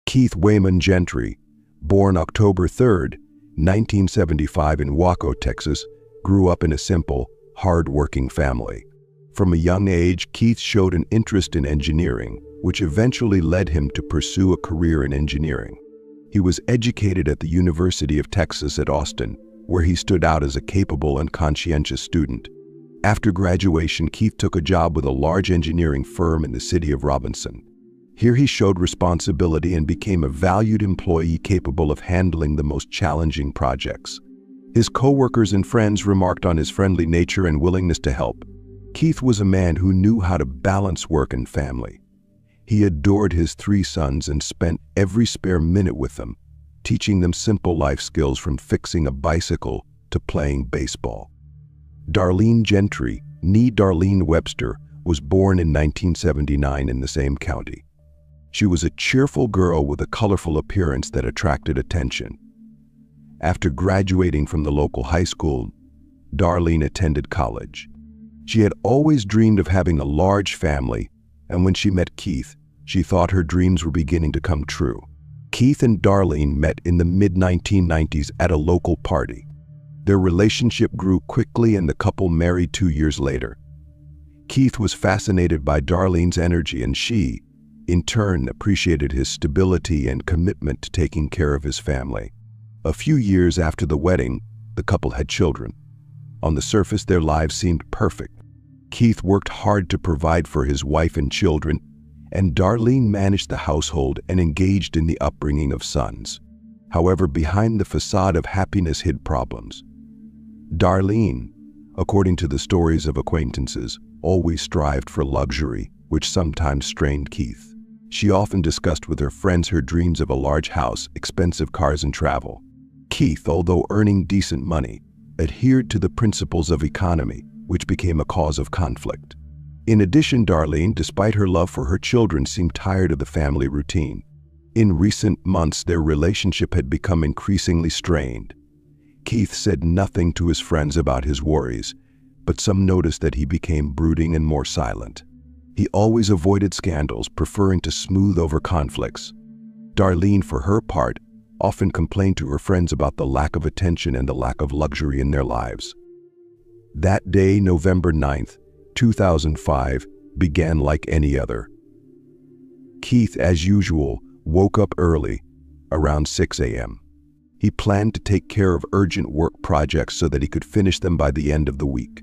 Keith Wayman Gentry, born October 3, 1975 in Waco, Texas, grew up in a simple, hard-working family. From a young age, Keith showed an interest in engineering, which eventually led him to pursue a career in engineering. He was educated at the University of Texas at Austin, where he stood out as a capable and conscientious student. After graduation, Keith took a job with a large engineering firm in the city of Robinson. Here he showed responsibility and became a valued employee capable of handling the most challenging projects. His co-workers and friends remarked on his friendly nature and willingness to help. Keith was a man who knew how to balance work and family. He adored his 3 sons and spent every spare minute with them, teaching them simple life skills from fixing a bicycle to playing baseball. Darlene Gentry, née Darlene Webster, was born in 1979 in the same county. She was a cheerful girl with a colorful appearance that attracted attention. After graduating from the local high school, Darlene attended college. She had always dreamed of having a large family, and when she met Keith, she thought her dreams were beginning to come true. Keith and Darlene met in the mid-1990s at a local party. Their relationship grew quickly and the couple married 2 years later. Keith was fascinated by Darlene's energy and she, in turn, appreciated his stability and commitment to taking care of his family. A few years after the wedding, the couple had children. On the surface, their lives seemed perfect. Keith worked hard to provide for his wife and children, and Darlene managed the household and engaged in the upbringing of sons. However, behind the facade of happiness hid problems. Darlene, according to the stories of acquaintances, always strived for luxury, which sometimes strained Keith. She often discussed with her friends her dreams of a large house, expensive cars, and travel. Keith, although earning decent money, adhered to the principles of economy, which became a cause of conflict. In addition, Darlene, despite her love for her children, seemed tired of the family routine. In recent months, their relationship had become increasingly strained. Keith said nothing to his friends about his worries, but some noticed that he became brooding and more silent. He always avoided scandals, preferring to smooth over conflicts. Darlene, for her part, often complained to her friends about the lack of attention and the lack of luxury in their lives. That day, November 9th, 2005, began like any other. Keith, as usual, woke up early, around 6 a.m. He planned to take care of urgent work projects so that he could finish them by the end of the week.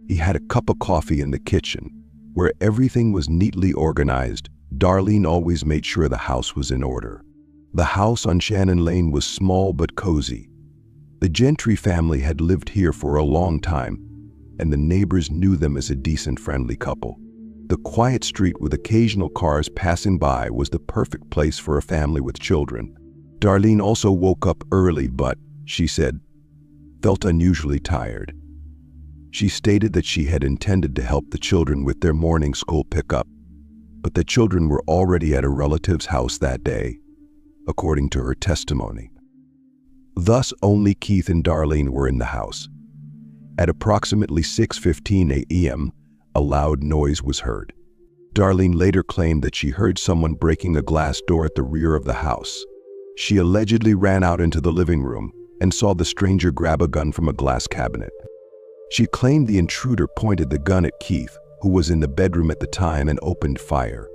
He had a cup of coffee in the kitchen. Where everything was neatly organized, Darlene always made sure the house was in order. The house on Shannon Lane was small but cozy. The Gentry family had lived here for a long time, and the neighbors knew them as a decent, friendly couple. The quiet street with occasional cars passing by was the perfect place for a family with children. Darlene also woke up early but, she said, felt unusually tired. She stated that she had intended to help the children with their morning school pickup, but the children were already at a relative's house that day, according to her testimony. Thus, only Keith and Darlene were in the house. At approximately 6:15 a.m., a loud noise was heard. Darlene later claimed that she heard someone breaking a glass door at the rear of the house. She allegedly ran out into the living room and saw the stranger grab a gun from a glass cabinet. She claimed the intruder pointed the gun at Keith, who was in the bedroom at the time, and opened fire.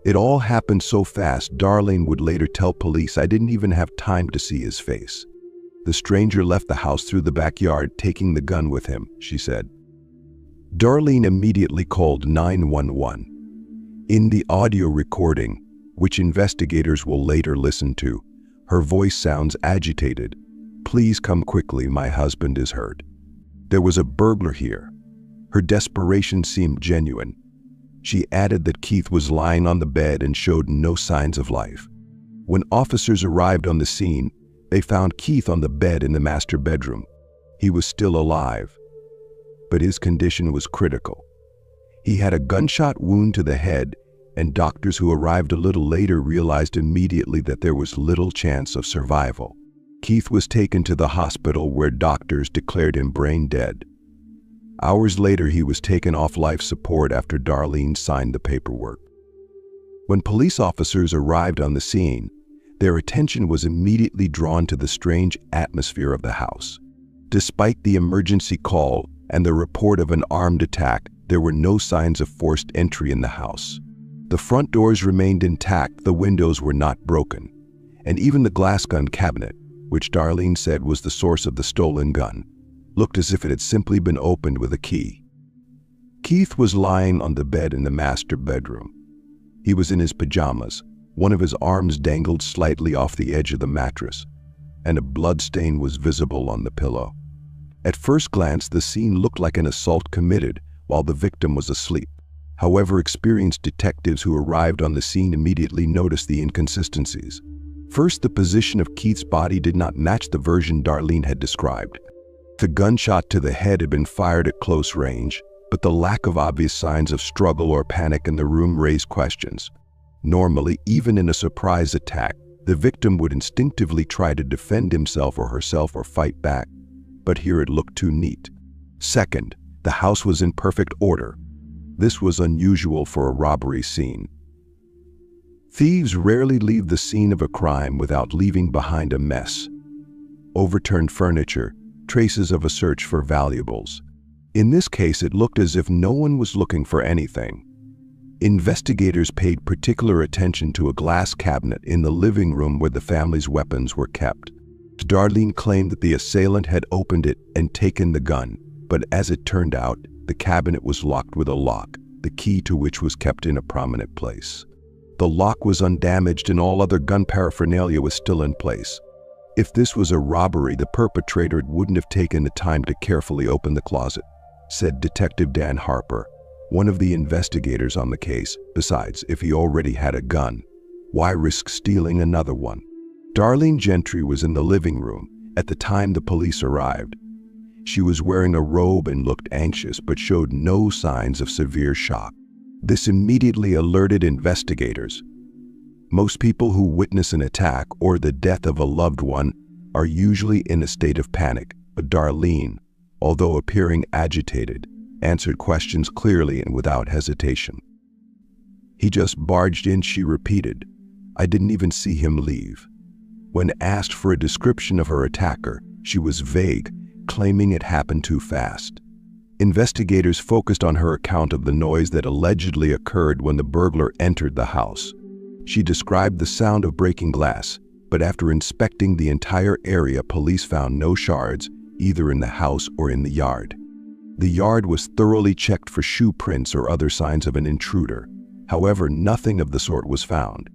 It all happened so fast, Darlene would later tell police, "I didn't even have time to see his face." The stranger left the house through the backyard, taking the gun with him, she said. Darlene immediately called 911. In the audio recording, which investigators will later listen to, her voice sounds agitated. "Please come quickly, my husband is hurt. There was a burglar here." Her desperation seemed genuine. She added that Keith was lying on the bed and showed no signs of life. When officers arrived on the scene, they found Keith on the bed in the master bedroom. He was still alive, but his condition was critical. He had a gunshot wound to the head, and doctors who arrived a little later realized immediately that there was little chance of survival. Keith was taken to the hospital where doctors declared him brain dead. Hours later, he was taken off life support after Darlene signed the paperwork. When police officers arrived on the scene, their attention was immediately drawn to the strange atmosphere of the house. Despite the emergency call and the report of an armed attack, there were no signs of forced entry in the house. The front doors remained intact, the windows were not broken, and even the glass gun cabinet, which Darlene said was the source of the stolen gun, looked as if it had simply been opened with a key. Keith was lying on the bed in the master bedroom. He was in his pajamas. One of his arms dangled slightly off the edge of the mattress, and a blood stain was visible on the pillow. At first glance, the scene looked like an assault committed while the victim was asleep. However, experienced detectives who arrived on the scene immediately noticed the inconsistencies. First, the position of Keith's body did not match the version Darlene had described. The gunshot to the head had been fired at close range, but the lack of obvious signs of struggle or panic in the room raised questions. Normally, even in a surprise attack, the victim would instinctively try to defend himself or herself or fight back, but here it looked too neat. Second, the house was in perfect order. This was unusual for a robbery scene. Thieves rarely leave the scene of a crime without leaving behind a mess. Overturned furniture, traces of a search for valuables. In this case, it looked as if no one was looking for anything. Investigators paid particular attention to a glass cabinet in the living room where the family's weapons were kept. Darlene claimed that the assailant had opened it and taken the gun, but as it turned out, the cabinet was locked with a lock, the key to which was kept in a prominent place. The lock was undamaged and all other gun paraphernalia was still in place. If this was a robbery, the perpetrator wouldn't have taken the time to carefully open the closet, said Detective Dan Harper, one of the investigators on the case. Besides, if he already had a gun, why risk stealing another one? Darlene Gentry was in the living room at the time the police arrived. She was wearing a robe and looked anxious, but showed no signs of severe shock. This immediately alerted investigators. Most people who witness an attack or the death of a loved one are usually in a state of panic, but Darlene, although appearing agitated, answered questions clearly and without hesitation. "He just barged in," she repeated. "I didn't even see him leave." When asked for a description of her attacker, she was vague, claiming it happened too fast. Investigators focused on her account of the noise that allegedly occurred when the burglar entered the house. She described the sound of breaking glass, but after inspecting the entire area, police found no shards, either in the house or in the yard. The yard was thoroughly checked for shoe prints or other signs of an intruder. However, nothing of the sort was found.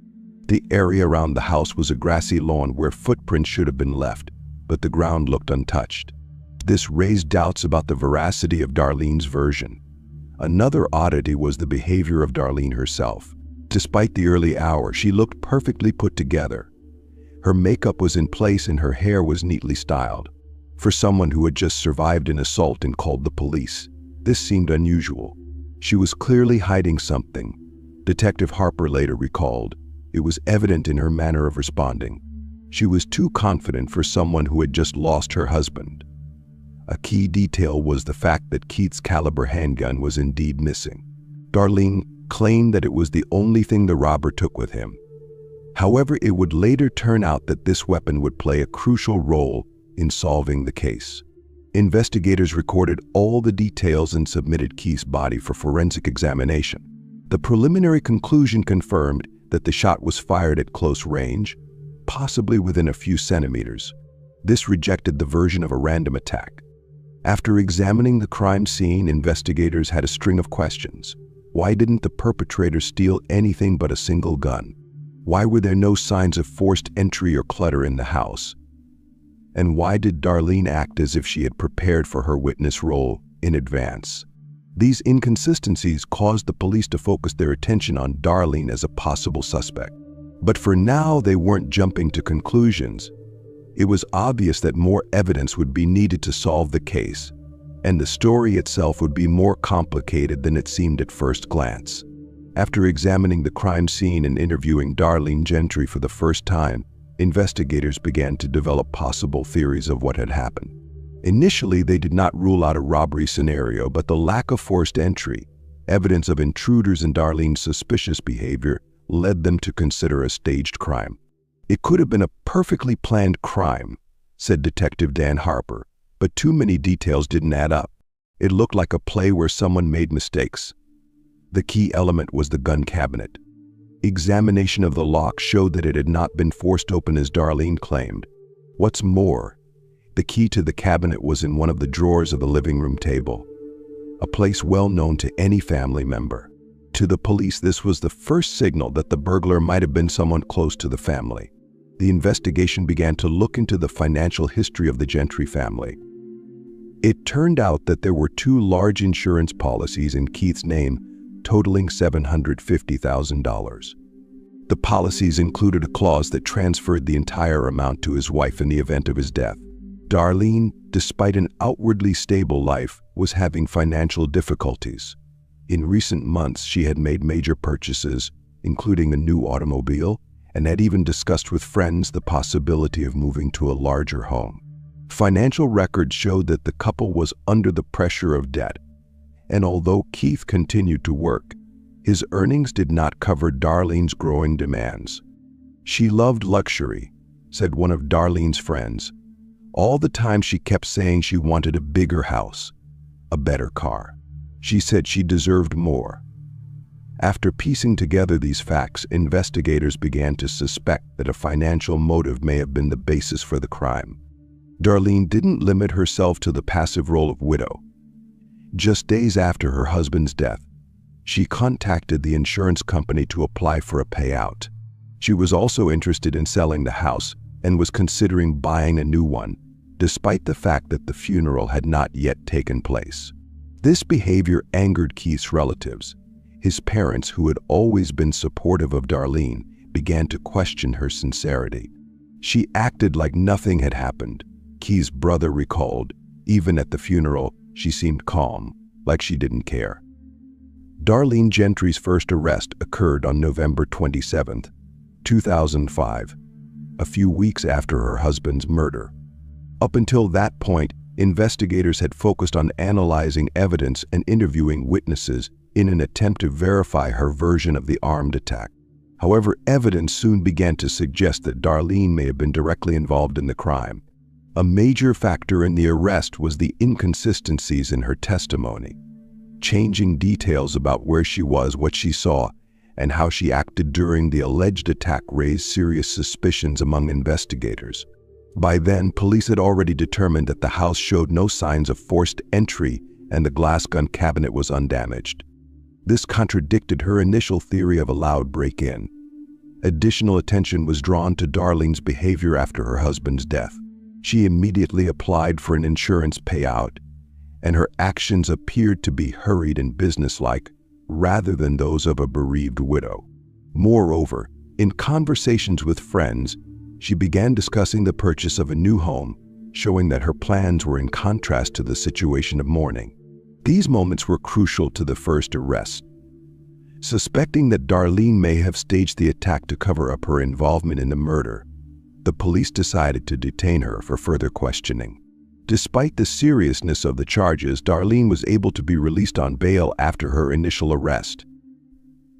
The area around the house was a grassy lawn where footprints should have been left, but the ground looked untouched. This raised doubts about the veracity of Darlene's version. Another oddity was the behavior of Darlene herself. Despite the early hour, she looked perfectly put together. Her makeup was in place and her hair was neatly styled. For someone who had just survived an assault and called the police, this seemed unusual. She was clearly hiding something. Detective Harper later recalled, it was evident in her manner of responding. She was too confident for someone who had just lost her husband. A key detail was the fact that Keith's caliber handgun was indeed missing. Darlene claimed that it was the only thing the robber took with him. However, it would later turn out that this weapon would play a crucial role in solving the case. Investigators recorded all the details and submitted Keith's body for forensic examination. The preliminary conclusion confirmed that the shot was fired at close range, possibly within a few centimeters. This rejected the version of a random attack. After examining the crime scene, investigators had a string of questions. Why didn't the perpetrator steal anything but a single gun? Why were there no signs of forced entry or clutter in the house? And why did Darlene act as if she had prepared for her witness role in advance? These inconsistencies caused the police to focus their attention on Darlene as a possible suspect. But for now, they weren't jumping to conclusions. It was obvious that more evidence would be needed to solve the case, and the story itself would be more complicated than it seemed at first glance. After examining the crime scene and interviewing Darlene Gentry for the first time, investigators began to develop possible theories of what had happened. Initially, they did not rule out a robbery scenario, but the lack of forced entry, evidence of intruders, and Darlene's suspicious behavior led them to consider a staged crime. "It could have been a perfectly planned crime," said Detective Dan Harper, "but too many details didn't add up. It looked like a play where someone made mistakes." The key element was the gun cabinet. Examination of the lock showed that it had not been forced open as Darlene claimed. What's more, the key to the cabinet was in one of the drawers of the living room table, a place well known to any family member. To the police, this was the first signal that the burglar might have been someone close to the family. The investigation began to look into the financial history of the Gentry family. It turned out that there were two large insurance policies in Keith's name, totaling $750,000. The policies included a clause that transferred the entire amount to his wife in the event of his death. Darlene, despite an outwardly stable life, was having financial difficulties. In recent months, she had made major purchases, including a new automobile, and had even discussed with friends the possibility of moving to a larger home. Financial records showed that the couple was under the pressure of debt, and although Keith continued to work, his earnings did not cover Darlene's growing demands. "She loved luxury," said one of Darlene's friends. "All the time she kept saying she wanted a bigger house, a better car. She said she deserved more." After piecing together these facts, investigators began to suspect that a financial motive may have been the basis for the crime. Darlene didn't limit herself to the passive role of widow. Just days after her husband's death, she contacted the insurance company to apply for a payout. She was also interested in selling the house and was considering buying a new one, despite the fact that the funeral had not yet taken place. This behavior angered Keith's relatives. His parents, who had always been supportive of Darlene, began to question her sincerity. "She acted like nothing had happened," Keith's brother recalled. "Even at the funeral, she seemed calm, like she didn't care." Darlene Gentry's first arrest occurred on November 27, 2005, a few weeks after her husband's murder. Up until that point, investigators had focused on analyzing evidence and interviewing witnesses in an attempt to verify her version of the armed attack. However, evidence soon began to suggest that Darlene may have been directly involved in the crime. A major factor in the arrest was the inconsistencies in her testimony. Changing details about where she was, what she saw, and how she acted during the alleged attack raised serious suspicions among investigators. By then, police had already determined that the house showed no signs of forced entry and the glass gun cabinet was undamaged. This contradicted her initial theory of a loud break-in. Additional attention was drawn to Darlene's behavior after her husband's death. She immediately applied for an insurance payout, and her actions appeared to be hurried and businesslike rather than those of a bereaved widow. Moreover, in conversations with friends, she began discussing the purchase of a new home, showing that her plans were in contrast to the situation of mourning. These moments were crucial to the first arrest. Suspecting that Darlene may have staged the attack to cover up her involvement in the murder, the police decided to detain her for further questioning. Despite the seriousness of the charges, Darlene was able to be released on bail after her initial arrest.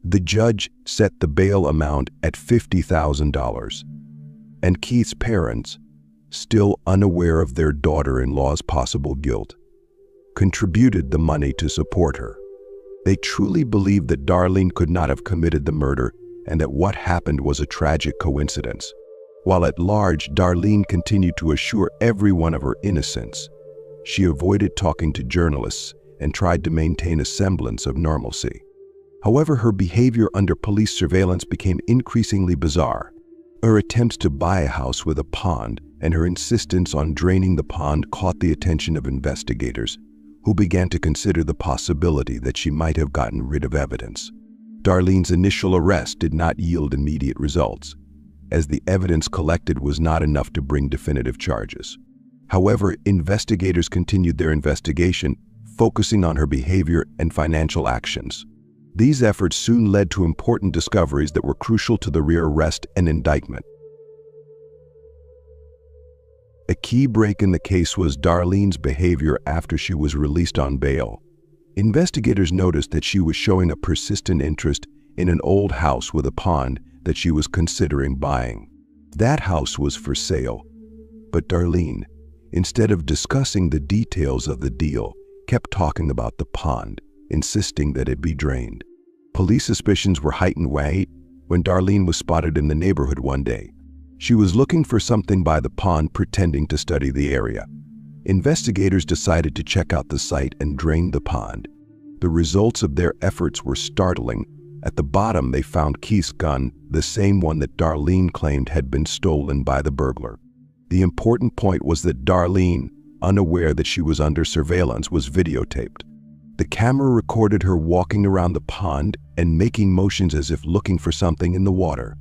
The judge set the bail amount at $50,000, and Keith's parents, still unaware of their daughter-in-law's possible guilt, contributed the money to support her. They truly believed that Darlene could not have committed the murder and that what happened was a tragic coincidence. While at large, Darlene continued to assure everyone of her innocence. She avoided talking to journalists and tried to maintain a semblance of normalcy. However, her behavior under police surveillance became increasingly bizarre. Her attempts to buy a house with a pond and her insistence on draining the pond caught the attention of investigators, who began to consider the possibility that she might have gotten rid of evidence. Darlene's initial arrest did not yield immediate results, as the evidence collected was not enough to bring definitive charges. However, investigators continued their investigation, focusing on her behavior and financial actions. These efforts soon led to important discoveries that were crucial to the rearrest and indictment. A key break in the case was Darlene's behavior after she was released on bail. Investigators noticed that she was showing a persistent interest in an old house with a pond that she was considering buying. That house was for sale, but Darlene, instead of discussing the details of the deal, kept talking about the pond, insisting that it be drained. Police suspicions were heightened when Darlene was spotted in the neighborhood one day. She was looking for something by the pond, pretending to study the area. Investigators decided to check out the site and drain the pond. The results of their efforts were startling. At the bottom, they found Keith's gun, the same one that Darlene claimed had been stolen by the burglar. The important point was that Darlene, unaware that she was under surveillance, was videotaped. The camera recorded her walking around the pond and making motions as if looking for something in the water.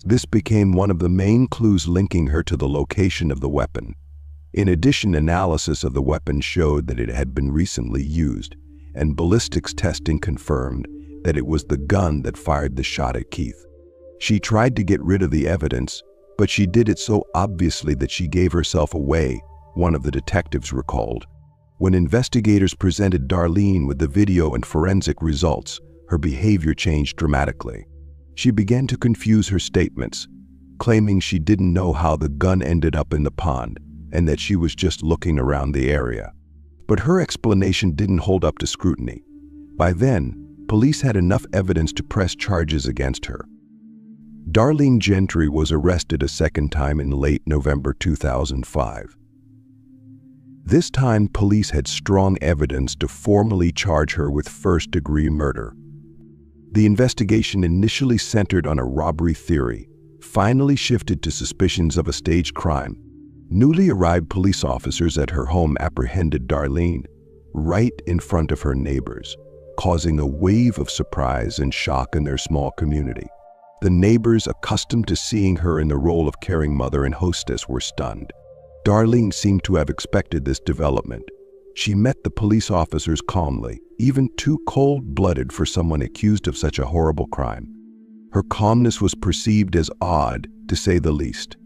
This became one of the main clues linking her to the location of the weapon. In addition, analysis of the weapon showed that it had been recently used, and ballistics testing confirmed that it was the gun that fired the shot at Keith. She tried to get rid of the evidence, but she did it so obviously that she gave herself away, one of the detectives recalled. When investigators presented Darlene with the video and forensic results, her behavior changed dramatically. She began to confuse her statements, claiming she didn't know how the gun ended up in the pond and that she was just looking around the area. But her explanation didn't hold up to scrutiny. By then, police had enough evidence to press charges against her. Darlene Gentry was arrested a second time in late November 2005. This time, police had strong evidence to formally charge her with first-degree murder. The investigation, initially centered on a robbery theory, finally shifted to suspicions of a staged crime. Newly arrived police officers at her home apprehended Darlene right in front of her neighbors, causing a wave of surprise and shock in their small community. The neighbors, accustomed to seeing her in the role of caring mother and hostess, were stunned. Darlene seemed to have expected this development. She met the police officers calmly, even too cold-blooded for someone accused of such a horrible crime. Her calmness was perceived as odd, to say the least.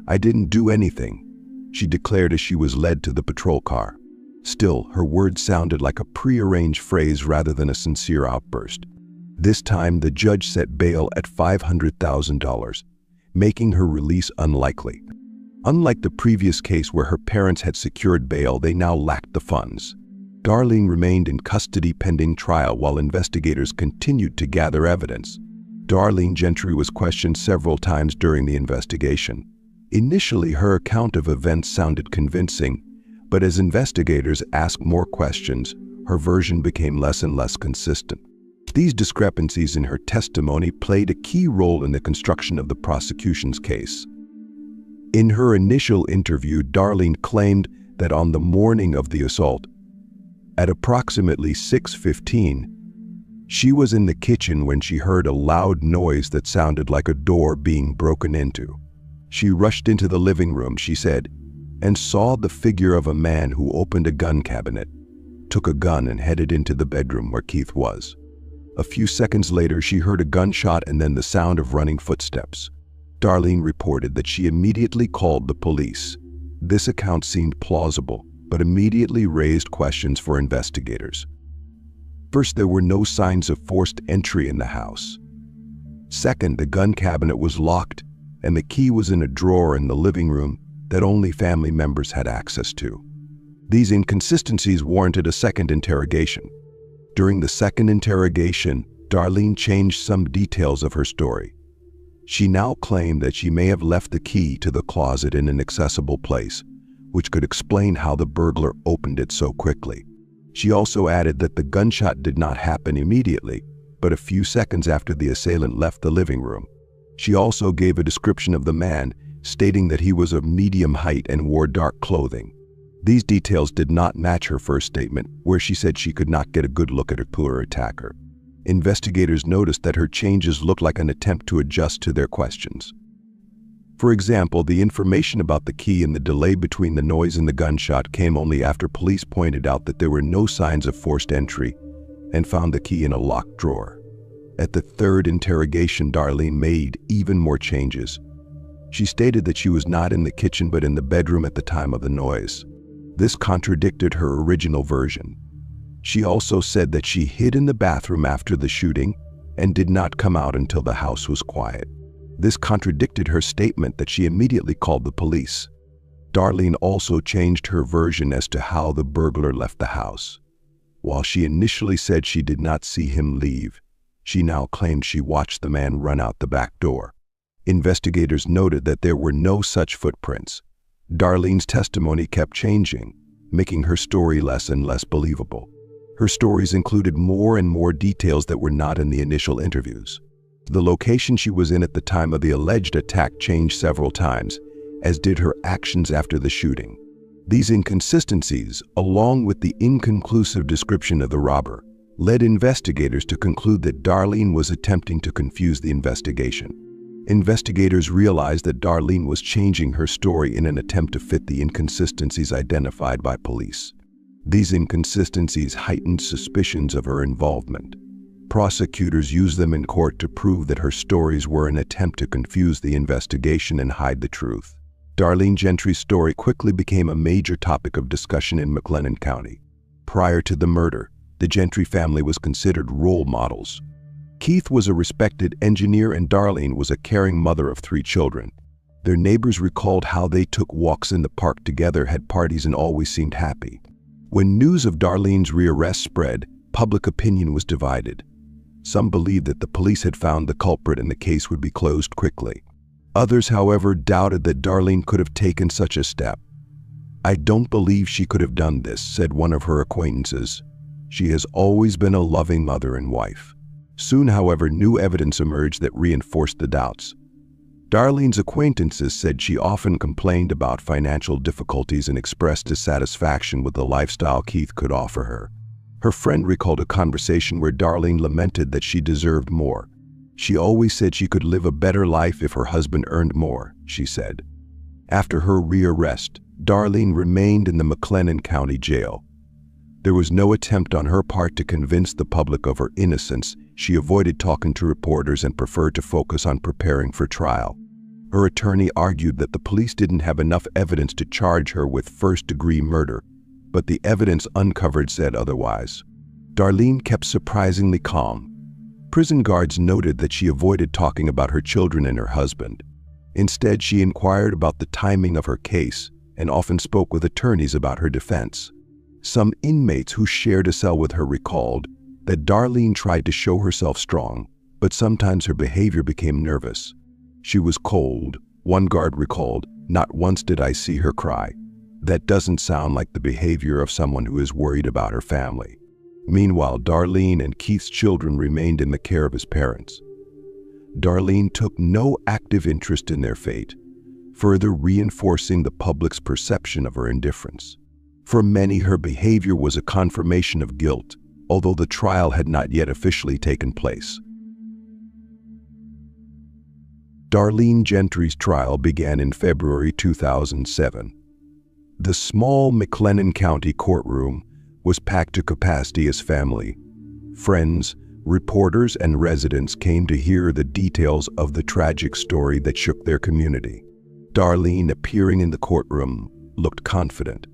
"I didn't do anything," she declared as she was led to the patrol car. Still, her words sounded like a prearranged phrase rather than a sincere outburst. This time, the judge set bail at $500,000, making her release unlikely. Unlike the previous case where her parents had secured bail, they now lacked the funds. Darlene remained in custody pending trial while investigators continued to gather evidence. Darlene Gentry was questioned several times during the investigation. Initially, her account of events sounded convincing, but as investigators asked more questions, her version became less and less consistent. These discrepancies in her testimony played a key role in the construction of the prosecution's case. In her initial interview, Darlene claimed that on the morning of the assault, at approximately 6:15, she was in the kitchen when she heard a loud noise that sounded like a door being broken into. She rushed into the living room, she said, and saw the figure of a man who opened a gun cabinet, took a gun, and headed into the bedroom where Keith was. A few seconds later, she heard a gunshot and then the sound of running footsteps. Darlene reported that she immediately called the police. This account seemed plausible, but immediately raised questions for investigators. First, there were no signs of forced entry in the house. Second, the gun cabinet was locked, and the key was in a drawer in the living room that only family members had access to. These inconsistencies warranted a second interrogation. During the second interrogation, Darlene changed some details of her story. She now claimed that she may have left the key to the closet in an accessible place, which could explain how the burglar opened it so quickly. She also added that the gunshot did not happen immediately, but a few seconds after the assailant left the living room. She also gave a description of the man, stating that he was of medium height and wore dark clothing. These details did not match her first statement, where she said she could not get a good look at her attacker. Investigators noticed that her changes looked like an attempt to adjust to their questions. For example, the information about the key and the delay between the noise and the gunshot came only after police pointed out that there were no signs of forced entry and found the key in a locked drawer. At the third interrogation, Darlene made even more changes. She stated that she was not in the kitchen but in the bedroom at the time of the noise. This contradicted her original version. She also said that she hid in the bathroom after the shooting and did not come out until the house was quiet. This contradicted her statement that she immediately called the police. Darlene also changed her version as to how the burglar left the house. While she initially said she did not see him leave, she now claimed she watched the man run out the back door. Investigators noted that there were no such footprints. Darlene's testimony kept changing, making her story less and less believable. Her stories included more and more details that were not in the initial interviews. The location she was in at the time of the alleged attack changed several times, as did her actions after the shooting. These inconsistencies, along with the inconclusive description of the robber, led investigators to conclude that Darlene was attempting to confuse the investigation. Investigators realized that Darlene was changing her story in an attempt to fit the inconsistencies identified by police. These inconsistencies heightened suspicions of her involvement. Prosecutors used them in court to prove that her stories were an attempt to confuse the investigation and hide the truth. Darlene Gentry's story quickly became a major topic of discussion in McLennan County. Prior to the murder, the Gentry family was considered role models. Keith was a respected engineer and Darlene was a caring mother of 3 children. Their neighbors recalled how they took walks in the park together, had parties, and always seemed happy. When news of Darlene's rearrest spread, public opinion was divided. Some believed that the police had found the culprit and the case would be closed quickly. Others, however, doubted that Darlene could have taken such a step. "I don't believe she could have done this," said one of her acquaintances. "She has always been a loving mother and wife." Soon, however, new evidence emerged that reinforced the doubts. Darlene's acquaintances said she often complained about financial difficulties and expressed dissatisfaction with the lifestyle Keith could offer her. Her friend recalled a conversation where Darlene lamented that she deserved more. "She always said she could live a better life if her husband earned more," she said. After her rearrest, Darlene remained in the McLennan County Jail. There was no attempt on her part to convince the public of her innocence. She avoided talking to reporters and preferred to focus on preparing for trial. Her attorney argued that the police didn't have enough evidence to charge her with first-degree murder, but the evidence uncovered said otherwise. Darlene kept surprisingly calm. Prison guards noted that she avoided talking about her children and her husband. Instead, she inquired about the timing of her case and often spoke with attorneys about her defense. Some inmates who shared a cell with her recalled that Darlene tried to show herself strong, but sometimes her behavior became nervous. "She was cold," one guard recalled. "Not once did I see her cry. That doesn't sound like the behavior of someone who is worried about her family." Meanwhile, Darlene and Keith's children remained in the care of his parents. Darlene took no active interest in their fate, further reinforcing the public's perception of her indifference. For many, her behavior was a confirmation of guilt, although the trial had not yet officially taken place. Darlene Gentry's trial began in February 2007. The small McLennan County courtroom was packed to capacity as family, friends, reporters, and residents came to hear the details of the tragic story that shook their community. Darlene, appearing in the courtroom, looked confident.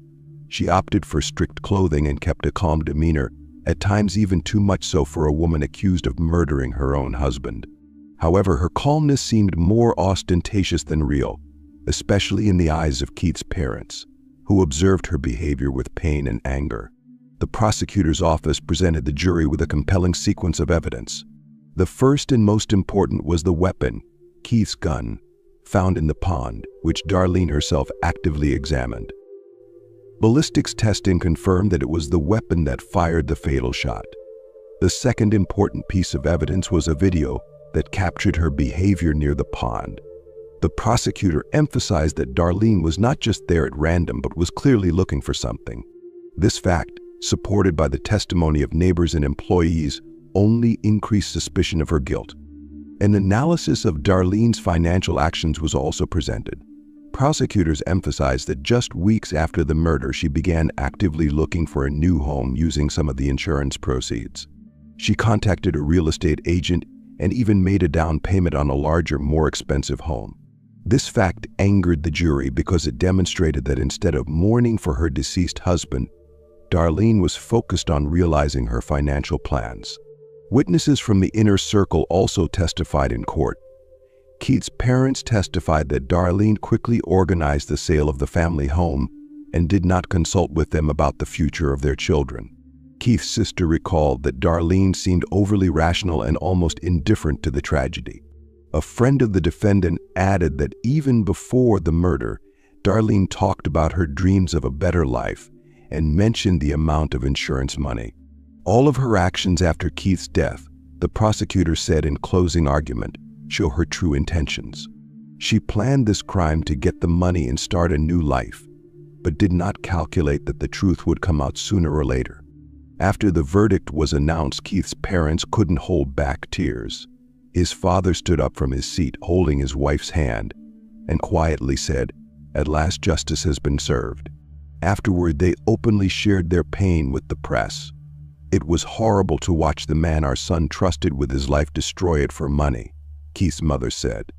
She opted for strict clothing and kept a calm demeanor, at times even too much so for a woman accused of murdering her own husband. However, her calmness seemed more ostentatious than real, especially in the eyes of Keith's parents, who observed her behavior with pain and anger. The prosecutor's office presented the jury with a compelling sequence of evidence. The first and most important was the weapon, Keith's gun, found in the pond, which Darlene herself actively examined. Ballistics testing confirmed that it was the weapon that fired the fatal shot. The second important piece of evidence was a video that captured her behavior near the pond. The prosecutor emphasized that Darlene was not just there at random, but was clearly looking for something. This fact, supported by the testimony of neighbors and employees, only increased suspicion of her guilt. An analysis of Darlene's financial actions was also presented. Prosecutors emphasized that just weeks after the murder, she began actively looking for a new home using some of the insurance proceeds. She contacted a real estate agent and even made a down payment on a larger, more expensive home. This fact angered the jury because it demonstrated that instead of mourning for her deceased husband, Darlene was focused on realizing her financial plans. Witnesses from the inner circle also testified in court. Keith's parents testified that Darlene quickly organized the sale of the family home and did not consult with them about the future of their children. Keith's sister recalled that Darlene seemed overly rational and almost indifferent to the tragedy. A friend of the defendant added that even before the murder, Darlene talked about her dreams of a better life and mentioned the amount of insurance money. All of her actions after Keith's death, the prosecutor said in closing argument, show her true intentions. She planned this crime to get the money and start a new life, but did not calculate that the truth would come out sooner or later. After the verdict was announced, Keith's parents couldn't hold back tears. His father stood up from his seat holding his wife's hand and quietly said, "At last justice has been served." Afterward, they openly shared their pain with the press. "It was horrible to watch the man our son trusted with his life destroy it for money," Keith's mother said.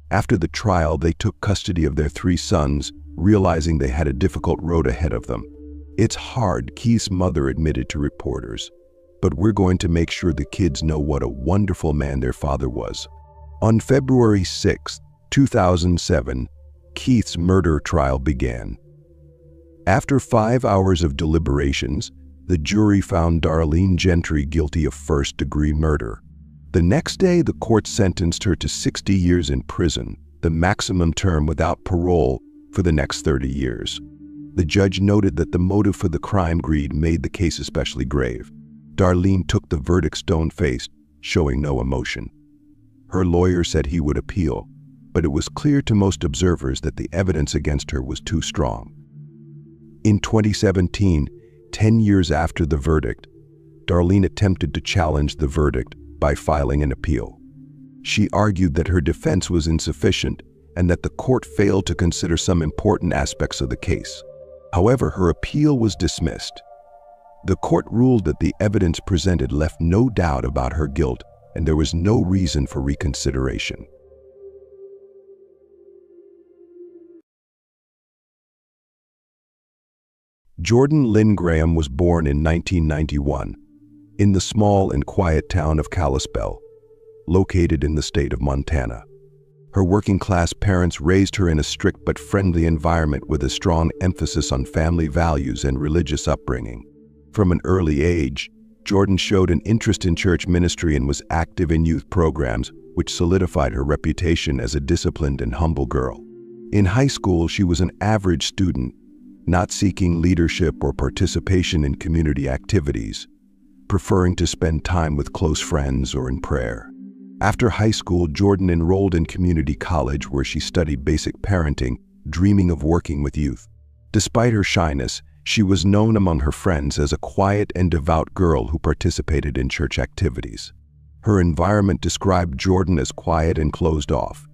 After the trial, they took custody of their 3 sons, realizing they had a difficult road ahead of them. "It's hard," Keith's mother admitted to reporters, "but we're going to make sure the kids know what a wonderful man their father was." On February 6, 2007, Keith's murder trial began. After 5 hours of deliberations, the jury found Darlene Gentry guilty of first-degree murder. The next day, the court sentenced her to 60 years in prison, the maximum term without parole for the next 30 years. The judge noted that the motive for the crime greed made the case especially grave. Darlene took the verdict stone-faced, showing no emotion. Her lawyer said he would appeal, but it was clear to most observers that the evidence against her was too strong. In 2017, 10 years after the verdict, Darlene attempted to challenge the verdict by filing an appeal. She argued that her defense was insufficient and that the court failed to consider some important aspects of the case. However, her appeal was dismissed. The court ruled that the evidence presented left no doubt about her guilt, and there was no reason for reconsideration. Jordan Lynn Graham was born in 1991 in the small and quiet town of Kalispell, located in the state of Montana. Her working-class parents raised her in a strict but friendly environment with a strong emphasis on family values and religious upbringing. From an early age, Jordan showed an interest in church ministry and was active in youth programs, which solidified her reputation as a disciplined and humble girl. In high school, she was an average student, not seeking leadership or participation in community activities, preferring to spend time with close friends or in prayer. After high school, Jordan enrolled in community college where she studied basic parenting, dreaming of working with youth. Despite her shyness, she was known among her friends as a quiet and devout girl who participated in church activities. Her environment described Jordan as quiet and closed off.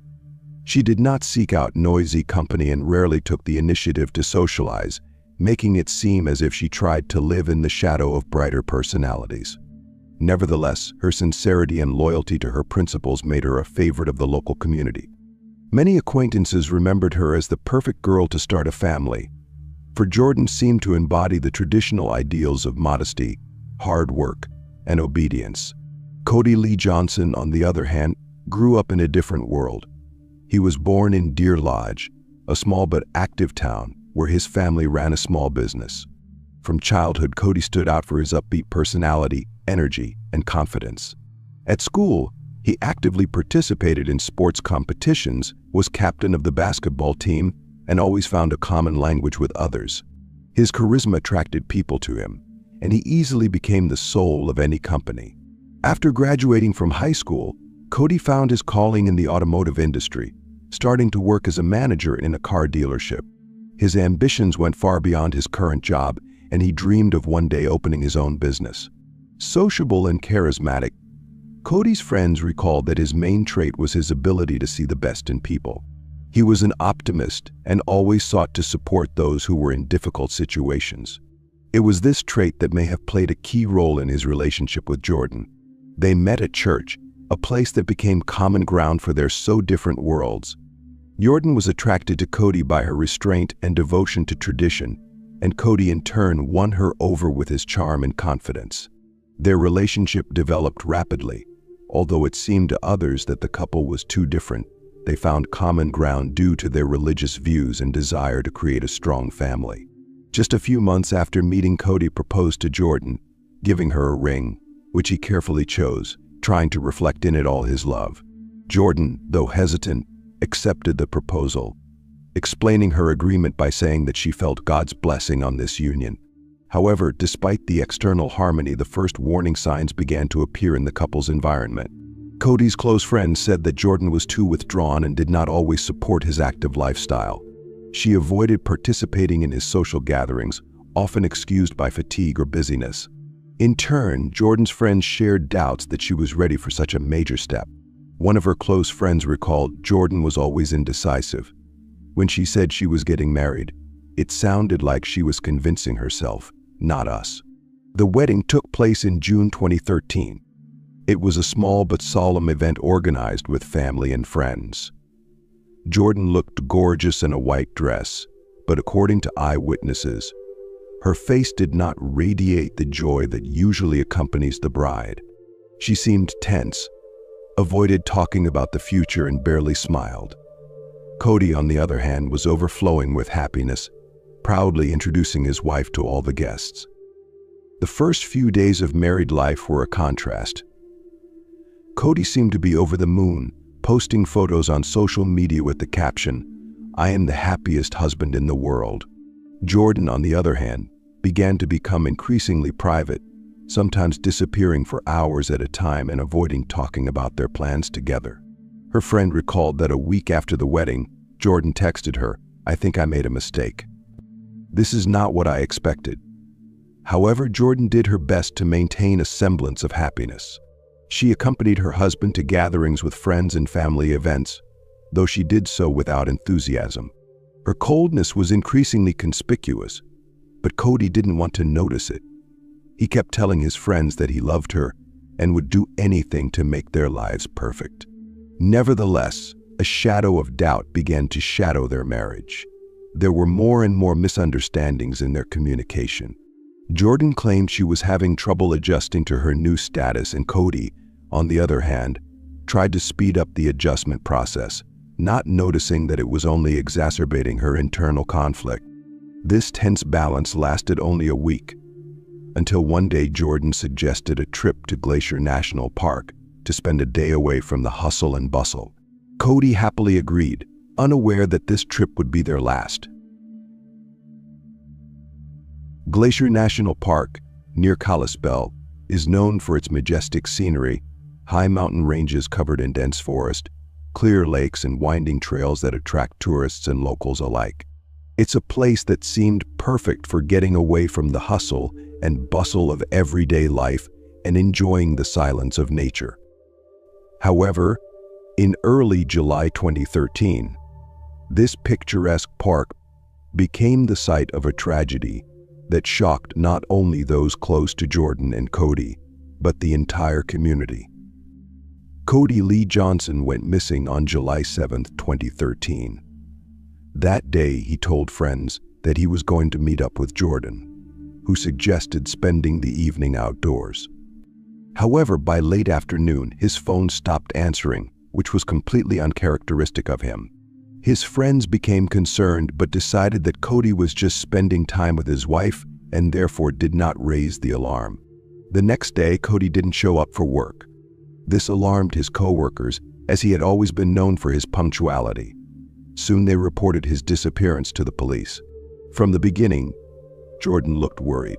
She did not seek out noisy company and rarely took the initiative to socialize, making it seem as if she tried to live in the shadow of brighter personalities. Nevertheless, her sincerity and loyalty to her principles made her a favorite of the local community. Many acquaintances remembered her as the perfect girl to start a family, for Jordan seemed to embody the traditional ideals of modesty, hard work, and obedience. Cody Lee Johnson, on the other hand, grew up in a different world. He was born in Deer Lodge, a small but active town where his family ran a small business. From childhood, Cody stood out for his upbeat personality, energy, and confidence. At school, he actively participated in sports competitions, was captain of the basketball team, and always found a common language with others. His charisma attracted people to him, and he easily became the soul of any company. After graduating from high school, Cody found his calling in the automotive industry, starting to work as a manager in a car dealership. His ambitions went far beyond his current job, and he dreamed of one day opening his own business. Sociable and charismatic, Cody's friends recalled that his main trait was his ability to see the best in people. He was an optimist and always sought to support those who were in difficult situations. It was this trait that may have played a key role in his relationship with Jordan. They met at church, a place that became common ground for their so different worlds. Jordan was attracted to Cody by her restraint and devotion to tradition, and Cody in turn won her over with his charm and confidence. Their relationship developed rapidly, although it seemed to others that the couple was too different they found common ground due to their religious views and desire to create a strong family. Just a few months after meeting, Cody proposed to Jordan, giving her a ring, which he carefully chose, trying to reflect in it all his love. Jordan, though hesitant, accepted the proposal, explaining her agreement by saying that she felt God's blessing on this union. However, despite the external harmony, the first warning signs began to appear in the couple's environment. Cody's close friends said that Jordan was too withdrawn and did not always support his active lifestyle. She avoided participating in his social gatherings, often excused by fatigue or busyness. In turn, Jordan's friends shared doubts that she was ready for such a major step. One of her close friends recalled Jordan was always indecisive. When she said she was getting married, it sounded like she was convincing herself, not us. The wedding took place in June 2013. It was a small but solemn event organized with family and friends. Jordan looked gorgeous in a white dress, but according to eyewitnesses, her face did not radiate the joy that usually accompanies the bride. She seemed tense, avoided talking about the future, and barely smiled. Cody, on the other hand, was overflowing with happiness, proudly introducing his wife to all the guests. The first few days of married life were a contrast. Cody seemed to be over the moon, posting photos on social media with the caption, "I am the happiest husband in the world." Jordan, on the other hand, began to become increasingly private, sometimes disappearing for hours at a time and avoiding talking about their plans together. Her friend recalled that a week after the wedding, Jordan texted her, "I think I made a mistake. This is not what I expected." However, Jordan did her best to maintain a semblance of happiness. She accompanied her husband to gatherings with friends and family events, though she did so without enthusiasm. Her coldness was increasingly conspicuous, but Cody didn't want to notice it. He kept telling his friends that he loved her and would do anything to make their lives perfect. Nevertheless, a shadow of doubt began to shadow their marriage. There were more and more misunderstandings in their communication. Jordan claimed she was having trouble adjusting to her new status, and Cody, on the other hand, tried to speed up the adjustment process, not noticing that it was only exacerbating her internal conflict. This tense balance lasted only a week, until one day Jordan suggested a trip to Glacier National Park to spend a day away from the hustle and bustle. Cody happily agreed, unaware that this trip would be their last. Glacier National Park, near Kalispell, is known for its majestic scenery, high mountain ranges covered in dense forest, clear lakes, and winding trails that attract tourists and locals alike. It's a place that seemed perfect for getting away from the hustle and bustle of everyday life and enjoying the silence of nature. However, in early July 2013, this picturesque park became the site of a tragedy that shocked not only those close to Jordan and Cody, but the entire community. Cody Lee Johnson went missing on July 7, 2013. That day, he told friends that he was going to meet up with Jordan, who suggested spending the evening outdoors. However, by late afternoon, his phone stopped answering, which was completely uncharacteristic of him. His friends became concerned but decided that Cody was just spending time with his wife and therefore did not raise the alarm. The next day, Cody didn't show up for work. This alarmed his co-workers, as he had always been known for his punctuality. Soon they reported his disappearance to the police. From the beginning, Jordan looked worried.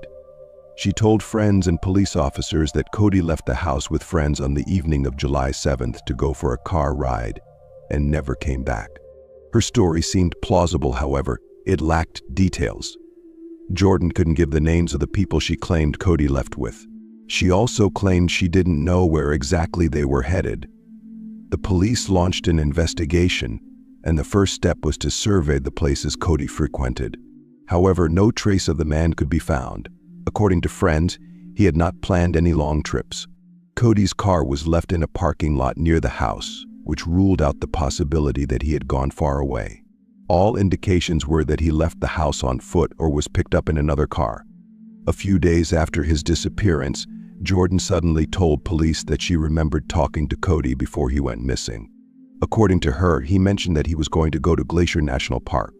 She told friends and police officers that Cody left the house with friends on the evening of July 7th to go for a car ride and never came back. Her story seemed plausible, however, it lacked details. Jordan couldn't give the names of the people she claimed Cody left with. She also claimed she didn't know where exactly they were headed. The police launched an investigation, and the first step was to survey the places Cody frequented. However, no trace of the man could be found. According to friends, he had not planned any long trips. Cody's car was left in a parking lot near the house, which ruled out the possibility that he had gone far away. All indications were that he left the house on foot or was picked up in another car. A few days after his disappearance, Jordan suddenly told police that she remembered talking to Cody before he went missing. According to her, he mentioned that he was going to go to Glacier National Park.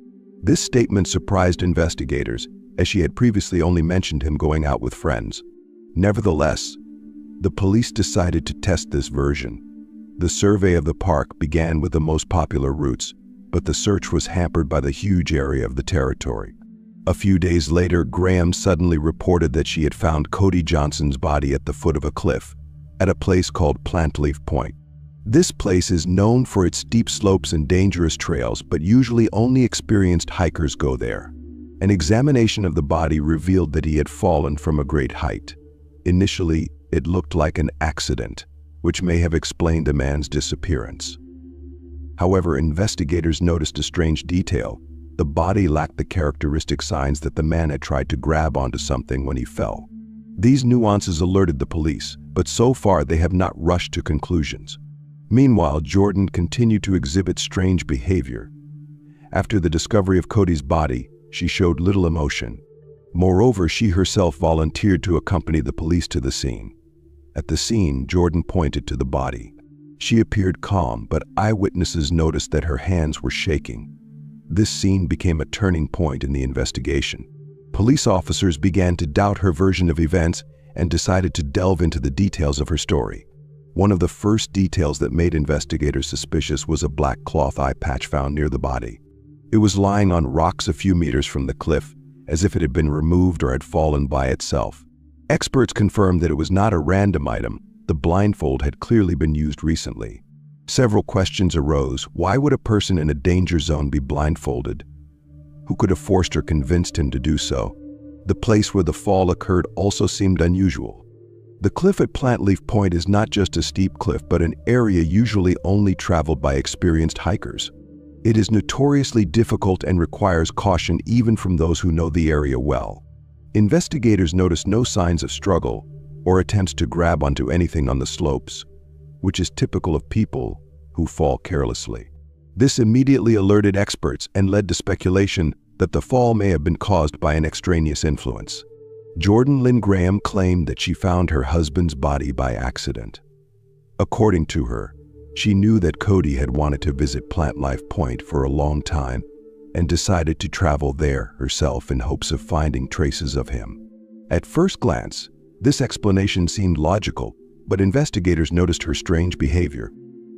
This statement surprised investigators, as she had previously only mentioned him going out with friends. Nevertheless, the police decided to test this version. The survey of the park began with the most popular routes, but the search was hampered by the huge area of the territory. A few days later, Graham suddenly reported that she had found Cody Johnson's body at the foot of a cliff, at a place called Plantleaf Point. This place is known for its steep slopes and dangerous trails, but usually only experienced hikers go there. An examination of the body revealed that he had fallen from a great height. Initially, it looked like an accident, which may have explained the man's disappearance. However, investigators noticed a strange detail. The body lacked the characteristic signs that the man had tried to grab onto something when he fell. These nuances alerted the police, but so far they have not rushed to conclusions. Meanwhile, Jordan continued to exhibit strange behavior. After the discovery of Cody's body, she showed little emotion. Moreover, she herself volunteered to accompany the police to the scene. At the scene, Jordan pointed to the body. She appeared calm, but eyewitnesses noticed that her hands were shaking. This scene became a turning point in the investigation. Police officers began to doubt her version of events and decided to delve into the details of her story. One of the first details that made investigators suspicious was a black cloth eye patch found near the body. It was lying on rocks a few meters from the cliff, as if it had been removed or had fallen by itself. Experts confirmed that it was not a random item. The blindfold had clearly been used recently. Several questions arose. Why would a person in a danger zone be blindfolded? Who could have forced or convinced him to do so? The place where the fall occurred also seemed unusual. The cliff at Plantleaf Point is not just a steep cliff, but an area usually only traveled by experienced hikers. It is notoriously difficult and requires caution even from those who know the area well. Investigators noticed no signs of struggle or attempts to grab onto anything on the slopes, which is typical of people who fall carelessly. This immediately alerted experts and led to speculation that the fall may have been caused by an extraneous influence. Jordan Lynn Graham claimed that she found her husband's body by accident. According to her, she knew that Cody had wanted to visit Plantleaf Point for a long time and decided to travel there herself in hopes of finding traces of him. At first glance, this explanation seemed logical, but investigators noticed her strange behavior.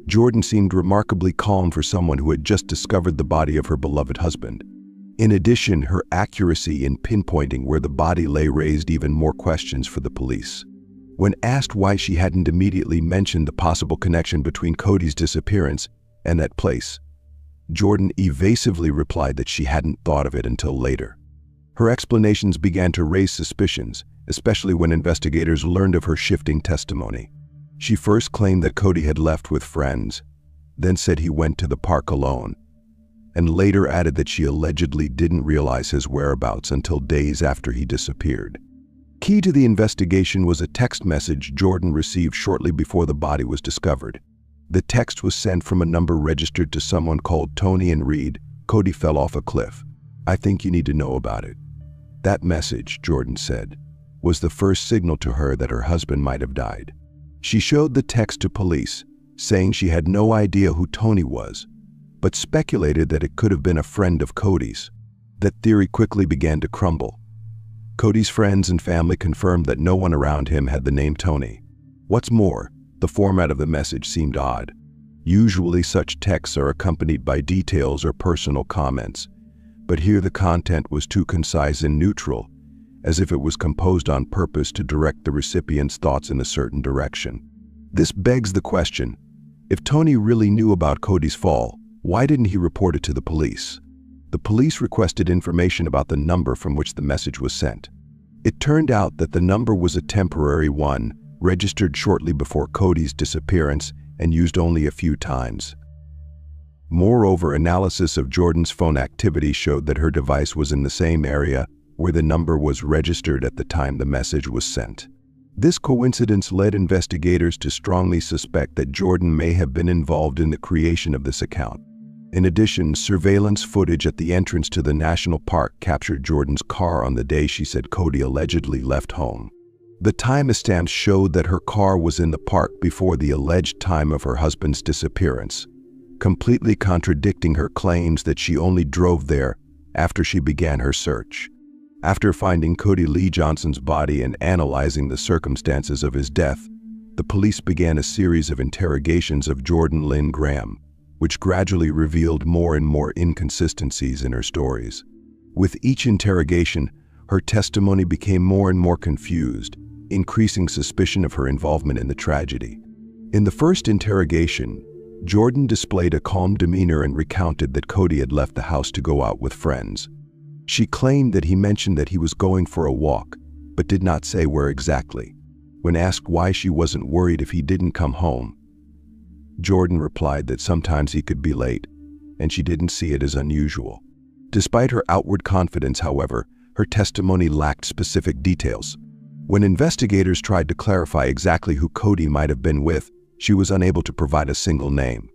Jordan seemed remarkably calm for someone who had just discovered the body of her beloved husband. In addition, her accuracy in pinpointing where the body lay raised even more questions for the police. When asked why she hadn't immediately mentioned the possible connection between Cody's disappearance and that place, Jordan evasively replied that she hadn't thought of it until later. Her explanations began to raise suspicions, especially when investigators learned of her shifting testimony. She first claimed that Cody had left with friends, then said he went to the park alone, and later added that she allegedly didn't realize his whereabouts until days after he disappeared. Key to the investigation was a text message Jordan received shortly before the body was discovered. The text was sent from a number registered to someone called Tony and read, "Cody fell off a cliff. I think you need to know about it." That message, Jordan said, was the first signal to her that her husband might have died. She showed the text to police, saying she had no idea who Tony was, but speculated that it could have been a friend of Cody's. That theory quickly began to crumble. Cody's friends and family confirmed that no one around him had the name Tony. What's more, the format of the message seemed odd. Usually such texts are accompanied by details or personal comments, but here the content was too concise and neutral, as if it was composed on purpose to direct the recipient's thoughts in a certain direction. This begs the question, if Tony really knew about Cody's fall, why didn't he report it to the police? The police requested information about the number from which the message was sent. It turned out that the number was a temporary one, registered shortly before Cody's disappearance and used only a few times. Moreover, analysis of Jordan's phone activity showed that her device was in the same area where the number was registered at the time the message was sent. This coincidence led investigators to strongly suspect that Jordan may have been involved in the creation of this account. In addition, surveillance footage at the entrance to the national park captured Jordan's car on the day she said Cody allegedly left home. The timestamps showed that her car was in the park before the alleged time of her husband's disappearance, completely contradicting her claims that she only drove there after she began her search. After finding Cody Lee Johnson's body and analyzing the circumstances of his death, the police began a series of interrogations of Jordan Lynn Graham, which gradually revealed more and more inconsistencies in her stories. With each interrogation, her testimony became more and more confused, increasing suspicion of her involvement in the tragedy. In the first interrogation, Jordan displayed a calm demeanor and recounted that Cody had left the house to go out with friends. She claimed that he mentioned that he was going for a walk, but did not say where exactly. When asked why she wasn't worried if he didn't come home, Jordan replied that sometimes he could be late, and she didn't see it as unusual. Despite her outward confidence, however, her testimony lacked specific details. When investigators tried to clarify exactly who Cody might have been with, she was unable to provide a single name.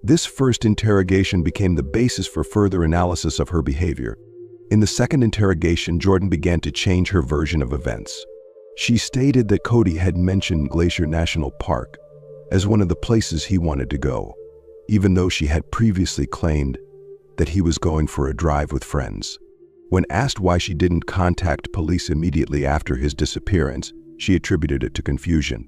This first interrogation became the basis for further analysis of her behavior. In the second interrogation, Jordan began to change her version of events. She stated that Cody had mentioned Glacier National Park as one of the places he wanted to go, even though she had previously claimed that he was going for a drive with friends. When asked why she didn't contact police immediately after his disappearance, she attributed it to confusion.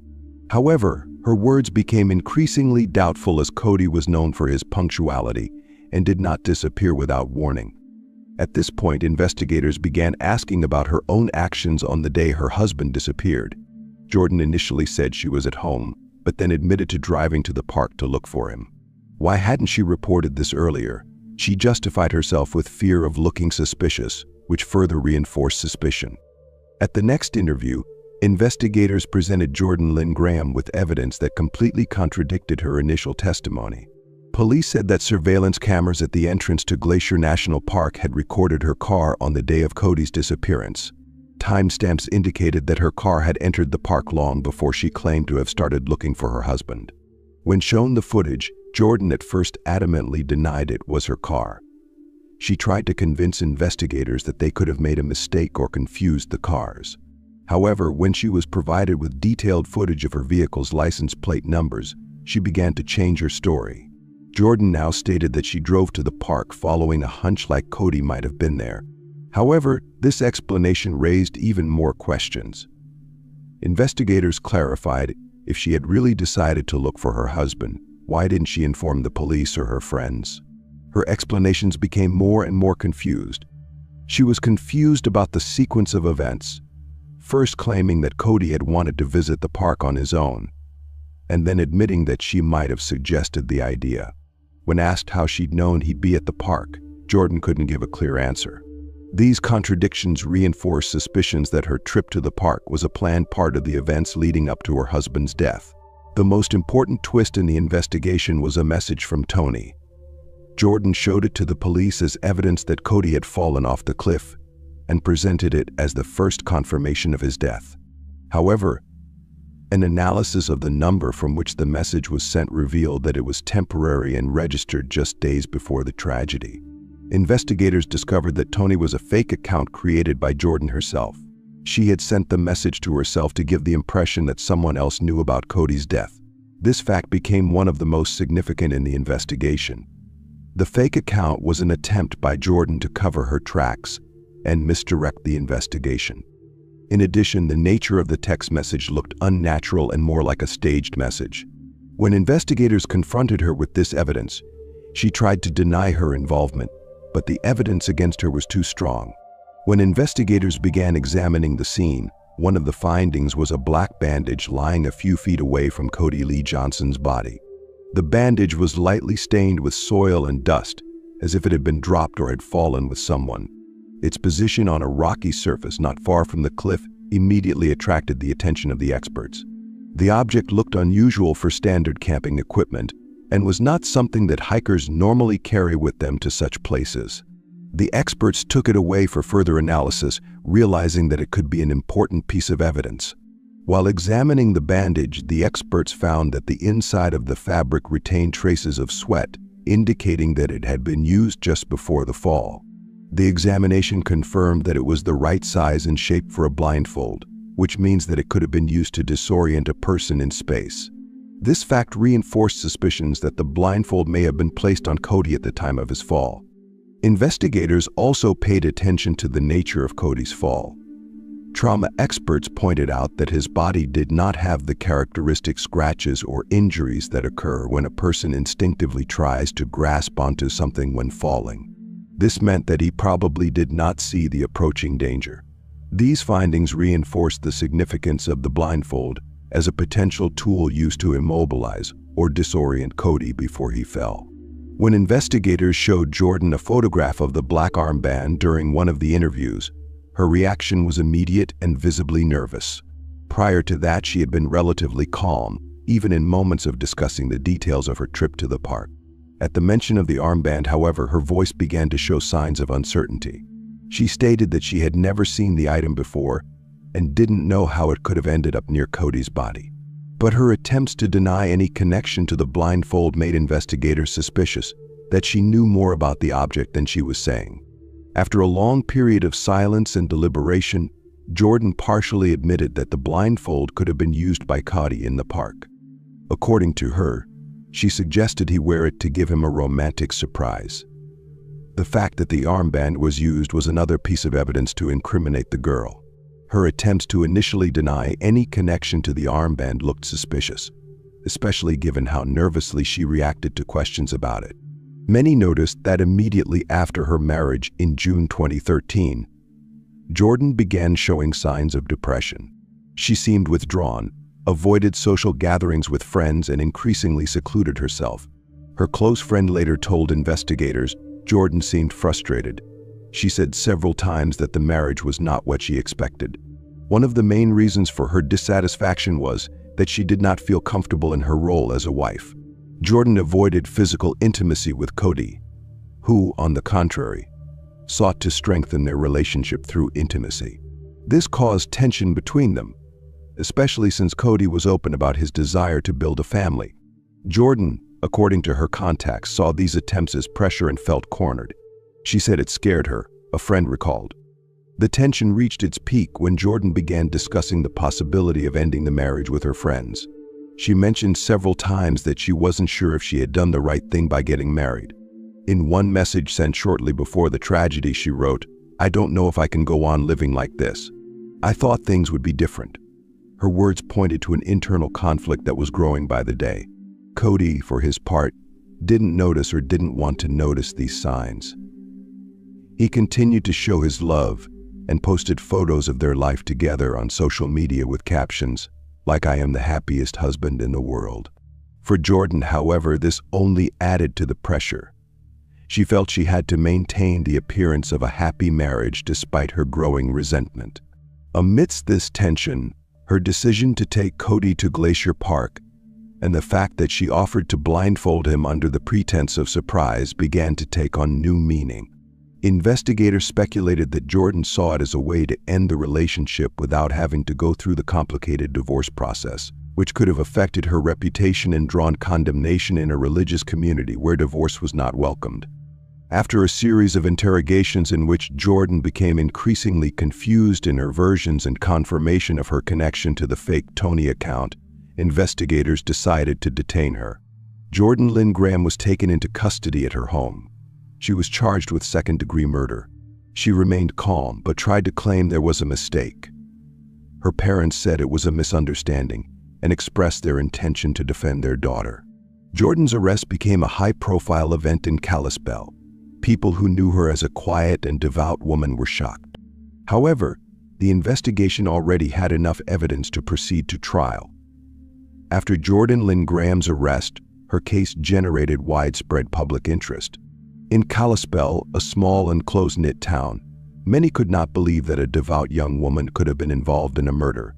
However, her words became increasingly doubtful as Cody was known for his punctuality and did not disappear without warning. At this point, investigators began asking about her own actions on the day her husband disappeared. Jordan initially said she was at home, but then admitted to driving to the park to look for him. Why hadn't she reported this earlier? She justified herself with fear of looking suspicious, which further reinforced suspicion. At the next interview, investigators presented Jordan Lynn Graham with evidence that completely contradicted her initial testimony. Police said that surveillance cameras at the entrance to Glacier National Park had recorded her car on the day of Cody's disappearance. Timestamps indicated that her car had entered the park long before she claimed to have started looking for her husband. When shown the footage, Jordan at first adamantly denied it was her car. She tried to convince investigators that they could have made a mistake or confused the cars. However, when she was provided with detailed footage of her vehicle's license plate numbers, she began to change her story. Jordan now stated that she drove to the park following a hunch like Cody might have been there. However, this explanation raised even more questions. Investigators clarified if she had really decided to look for her husband, why didn't she inform the police or her friends? Her explanations became more and more confused. She was confused about the sequence of events, first claiming that Cody had wanted to visit the park on his own, and then admitting that she might have suggested the idea. When asked how she'd known he'd be at the park, Jordan couldn't give a clear answer. These contradictions reinforced suspicions that her trip to the park was a planned part of the events leading up to her husband's death. The most important twist in the investigation was a message from Tony. Jordan showed it to the police as evidence that Cody had fallen off the cliff and presented it as the first confirmation of his death. However, an analysis of the number from which the message was sent revealed that it was temporary and registered just days before the tragedy. Investigators discovered that Tony was a fake account created by Jordan herself. She had sent the message to herself to give the impression that someone else knew about Cody's death. This fact became one of the most significant in the investigation. The fake account was an attempt by Jordan to cover her tracks and misdirect the investigation. In addition, the nature of the text message looked unnatural and more like a staged message. When investigators confronted her with this evidence, she tried to deny her involvement, but the evidence against her was too strong. When investigators began examining the scene, one of the findings was a black bandage lying a few feet away from Cody Lee Johnson's body. The bandage was lightly stained with soil and dust, as if it had been dropped or had fallen with someone. Its position on a rocky surface not far from the cliff immediately attracted the attention of the experts. The object looked unusual for standard camping equipment and was not something that hikers normally carry with them to such places. The experts took it away for further analysis, realizing that it could be an important piece of evidence. While examining the bandage, the experts found that the inside of the fabric retained traces of sweat, indicating that it had been used just before the fall. The examination confirmed that it was the right size and shape for a blindfold, which means that it could have been used to disorient a person in space. This fact reinforced suspicions that the blindfold may have been placed on Cody at the time of his fall. Investigators also paid attention to the nature of Cody's fall. Trauma experts pointed out that his body did not have the characteristic scratches or injuries that occur when a person instinctively tries to grasp onto something when falling. This meant that he probably did not see the approaching danger. These findings reinforced the significance of the blindfold as a potential tool used to immobilize or disorient Cody before he fell. When investigators showed Jordan a photograph of the black armband during one of the interviews, her reaction was immediate and visibly nervous. Prior to that, she had been relatively calm, even in moments of discussing the details of her trip to the park. At the mention of the armband, however, her voice began to show signs of uncertainty. She stated that she had never seen the item before and didn't know how it could have ended up near Cody's body. But her attempts to deny any connection to the blindfold made investigators suspicious that she knew more about the object than she was saying. After a long period of silence and deliberation, Jordan partially admitted that the blindfold could have been used by Cody in the park. According to her, she suggested he wear it to give him a romantic surprise. The fact that the armband was used was another piece of evidence to incriminate the girl. Her attempts to initially deny any connection to the armband looked suspicious, especially given how nervously she reacted to questions about it. Many noticed that immediately after her marriage in June 2013, Jordan began showing signs of depression. She seemed withdrawn, avoided social gatherings with friends, and increasingly secluded herself. Her close friend later told investigators Jordan seemed frustrated. She said several times that the marriage was not what she expected. One of the main reasons for her dissatisfaction was that she did not feel comfortable in her role as a wife. Jordan avoided physical intimacy with Cody, who, on the contrary, sought to strengthen their relationship through intimacy. This caused tension between them, especially since Cody was open about his desire to build a family. Jordan, according to her contacts, saw these attempts as pressure and felt cornered. She said it scared her, a friend recalled. The tension reached its peak when Jordan began discussing the possibility of ending the marriage with her friends. She mentioned several times that she wasn't sure if she had done the right thing by getting married. In one message sent shortly before the tragedy, she wrote, "I don't know if I can go on living like this. I thought things would be different." Her words pointed to an internal conflict that was growing by the day. Cody, for his part, didn't notice or didn't want to notice these signs. He continued to show his love and posted photos of their life together on social media with captions like, "I am the happiest husband in the world." For Jordan, however, this only added to the pressure. She felt she had to maintain the appearance of a happy marriage despite her growing resentment. Amidst this tension, her decision to take Cody to Glacier Park and the fact that she offered to blindfold him under the pretense of surprise began to take on new meaning. Investigators speculated that Jordan saw it as a way to end the relationship without having to go through the complicated divorce process, which could have affected her reputation and drawn condemnation in a religious community where divorce was not welcomed. After a series of interrogations in which Jordan became increasingly confused in her versions and confirmation of her connection to the fake Tony account, investigators decided to detain her. Jordan Lynn Graham was taken into custody at her home. She was charged with second-degree murder. She remained calm but tried to claim there was a mistake. Her parents said it was a misunderstanding and expressed their intention to defend their daughter. Jordan's arrest became a high-profile event in Kalispell. People who knew her as a quiet and devout woman were shocked. However, the investigation already had enough evidence to proceed to trial. After Jordan Lynn Graham's arrest, her case generated widespread public interest. In Kalispell, a small and close-knit town, many could not believe that a devout young woman could have been involved in a murder.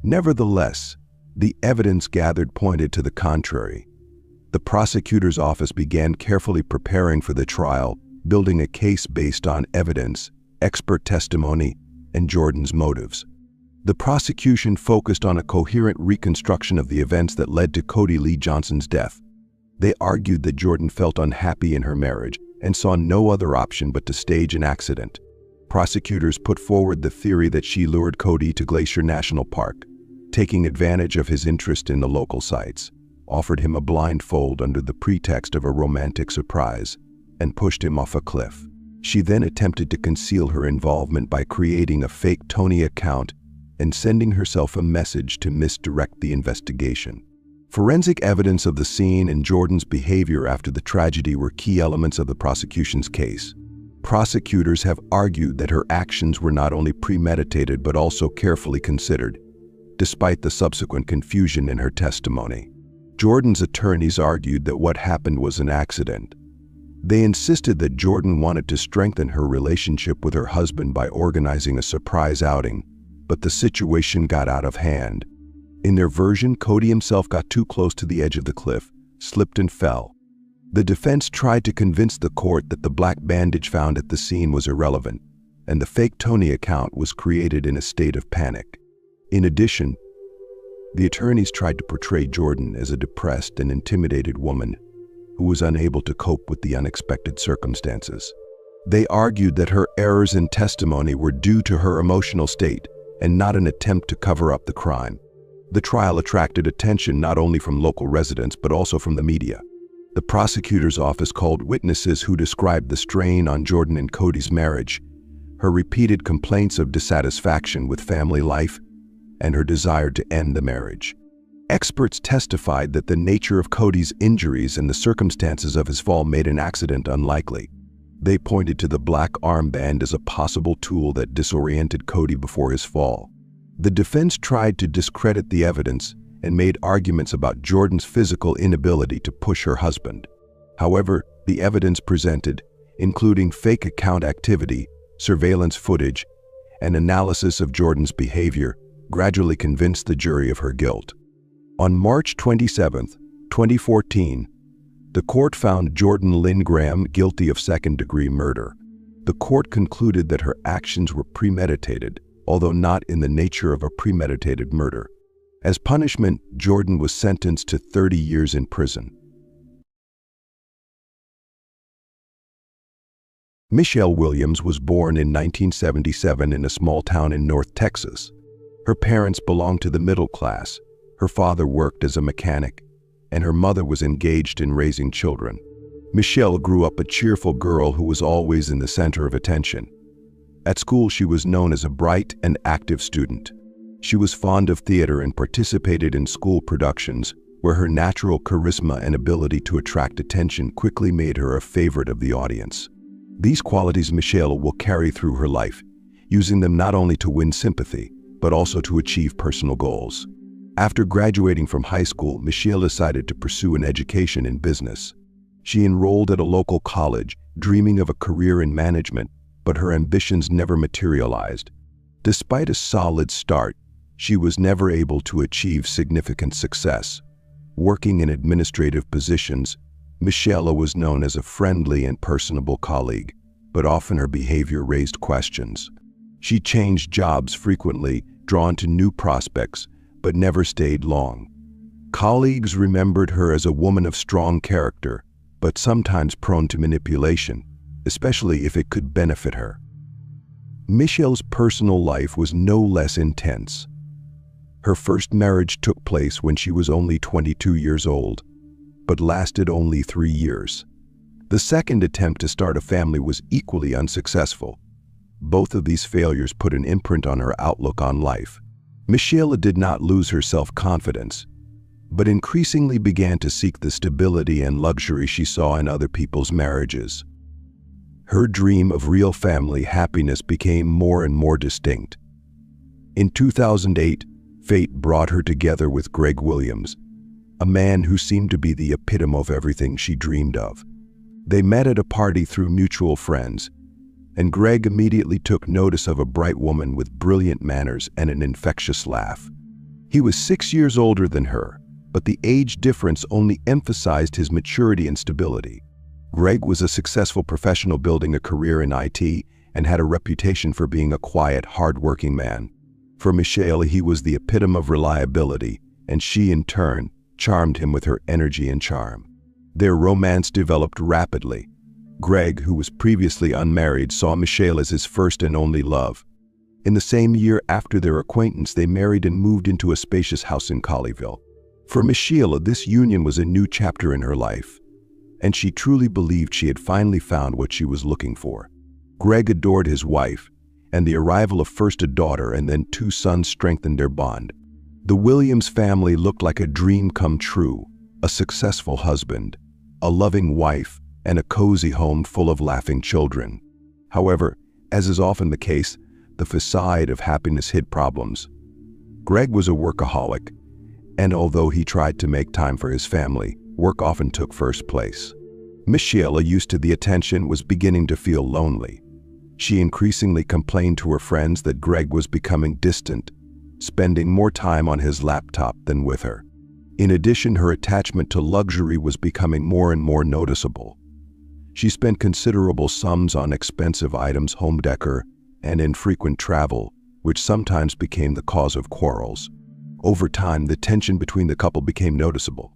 Nevertheless, the evidence gathered pointed to the contrary. The prosecutor's office began carefully preparing for the trial, building a case based on evidence, expert testimony, and Jordan's motives. The prosecution focused on a coherent reconstruction of the events that led to Cody Lee Johnson's death. They argued that Jordan felt unhappy in her marriage and saw no other option but to stage an accident. Prosecutors put forward the theory that she lured Cody to Glacier National Park, taking advantage of his interest in the local sites. offered him a blindfold under the pretext of a romantic surprise, and pushed him off a cliff. She then attempted to conceal her involvement by creating a fake Tony account and sending herself a message to misdirect the investigation. Forensic evidence of the scene and Jordan's behavior after the tragedy were key elements of the prosecution's case. Prosecutors have argued that her actions were not only premeditated but also carefully considered, despite the subsequent confusion in her testimony. Jordan's attorneys argued that what happened was an accident. They insisted that Jordan wanted to strengthen her relationship with her husband by organizing a surprise outing, but the situation got out of hand. In their version, Cody himself got too close to the edge of the cliff, slipped and fell. The defense tried to convince the court that the black bandage found at the scene was irrelevant, and the fake Tony account was created in a state of panic. In addition, the attorneys tried to portray Jordan as a depressed and intimidated woman who was unable to cope with the unexpected circumstances. They argued that her errors in testimony were due to her emotional state and not an attempt to cover up the crime. The trial attracted attention not only from local residents but also from the media. The prosecutor's office called witnesses who described the strain on Jordan and Cody's marriage, her repeated complaints of dissatisfaction with family life, and her desire to end the marriage. Experts testified that the nature of Cody's injuries and the circumstances of his fall made an accident unlikely. They pointed to the black armband as a possible tool that disoriented Cody before his fall. The defense tried to discredit the evidence and made arguments about Jordan's physical inability to push her husband. However, the evidence presented, including fake account activity, surveillance footage, and analysis of Jordan's behavior, gradually convinced the jury of her guilt. On March 27, 2014, the court found Jordan Lynn Graham guilty of second-degree murder. The court concluded that her actions were premeditated, although not in the nature of a premeditated murder. As punishment, Jordan was sentenced to 30 years in prison. Michelle Williams was born in 1977 in a small town in North Texas. Her parents belonged to the middle class. Her father worked as a mechanic, and her mother was engaged in raising children. Michelle grew up a cheerful girl who was always in the center of attention. At school, she was known as a bright and active student. She was fond of theater and participated in school productions, where her natural charisma and ability to attract attention quickly made her a favorite of the audience. These qualities Michelle will carry through her life, using them not only to win sympathy, but also to achieve personal goals. After graduating from high school, Michelle decided to pursue an education in business. She enrolled at a local college, dreaming of a career in management, but her ambitions never materialized. Despite a solid start, she was never able to achieve significant success. Working in administrative positions, Michelle was known as a friendly and personable colleague, but often her behavior raised questions. She changed jobs frequently, drawn to new prospects, but never stayed long. Colleagues remembered her as a woman of strong character, but sometimes prone to manipulation, especially if it could benefit her. Michelle's personal life was no less intense. Her first marriage took place when she was only 22 years old, but lasted only 3 years. The second attempt to start a family was equally unsuccessful. Both of these failures put an imprint on her outlook on life. Michelle did not lose her self-confidence, but increasingly began to seek the stability and luxury she saw in other people's marriages. Her dream of real family happiness became more and more distinct. In 2008, fate brought her together with Greg Williams, a man who seemed to be the epitome of everything she dreamed of. They met at a party through mutual friends, and Greg immediately took notice of a bright woman with brilliant manners and an infectious laugh. He was 6 years older than her, but the age difference only emphasized his maturity and stability. Greg was a successful professional building a career in IT and had a reputation for being a quiet, hard-working man. For Michelle, he was the epitome of reliability, and she, in turn, charmed him with her energy and charm. Their romance developed rapidly. Greg, who was previously unmarried, saw Michelle as his first and only love. In the same year after their acquaintance, they married and moved into a spacious house in Colleyville. For Miss Sheila, this union was a new chapter in her life, and she truly believed she had finally found what she was looking for. Greg adored his wife, and the arrival of first a daughter and then 2 sons strengthened their bond. The Williams family looked like a dream come true, a successful husband, a loving wife, and a cozy home full of laughing children. However, as is often the case, the facade of happiness hid problems. Greg was a workaholic, and although he tried to make time for his family, work often took first place. Miss Sheila, used to the attention, was beginning to feel lonely. She increasingly complained to her friends that Greg was becoming distant, spending more time on his laptop than with her. In addition, her attachment to luxury was becoming more and more noticeable. She spent considerable sums on expensive items, home decor, and infrequent travel, which sometimes became the cause of quarrels. Over time, the tension between the couple became noticeable.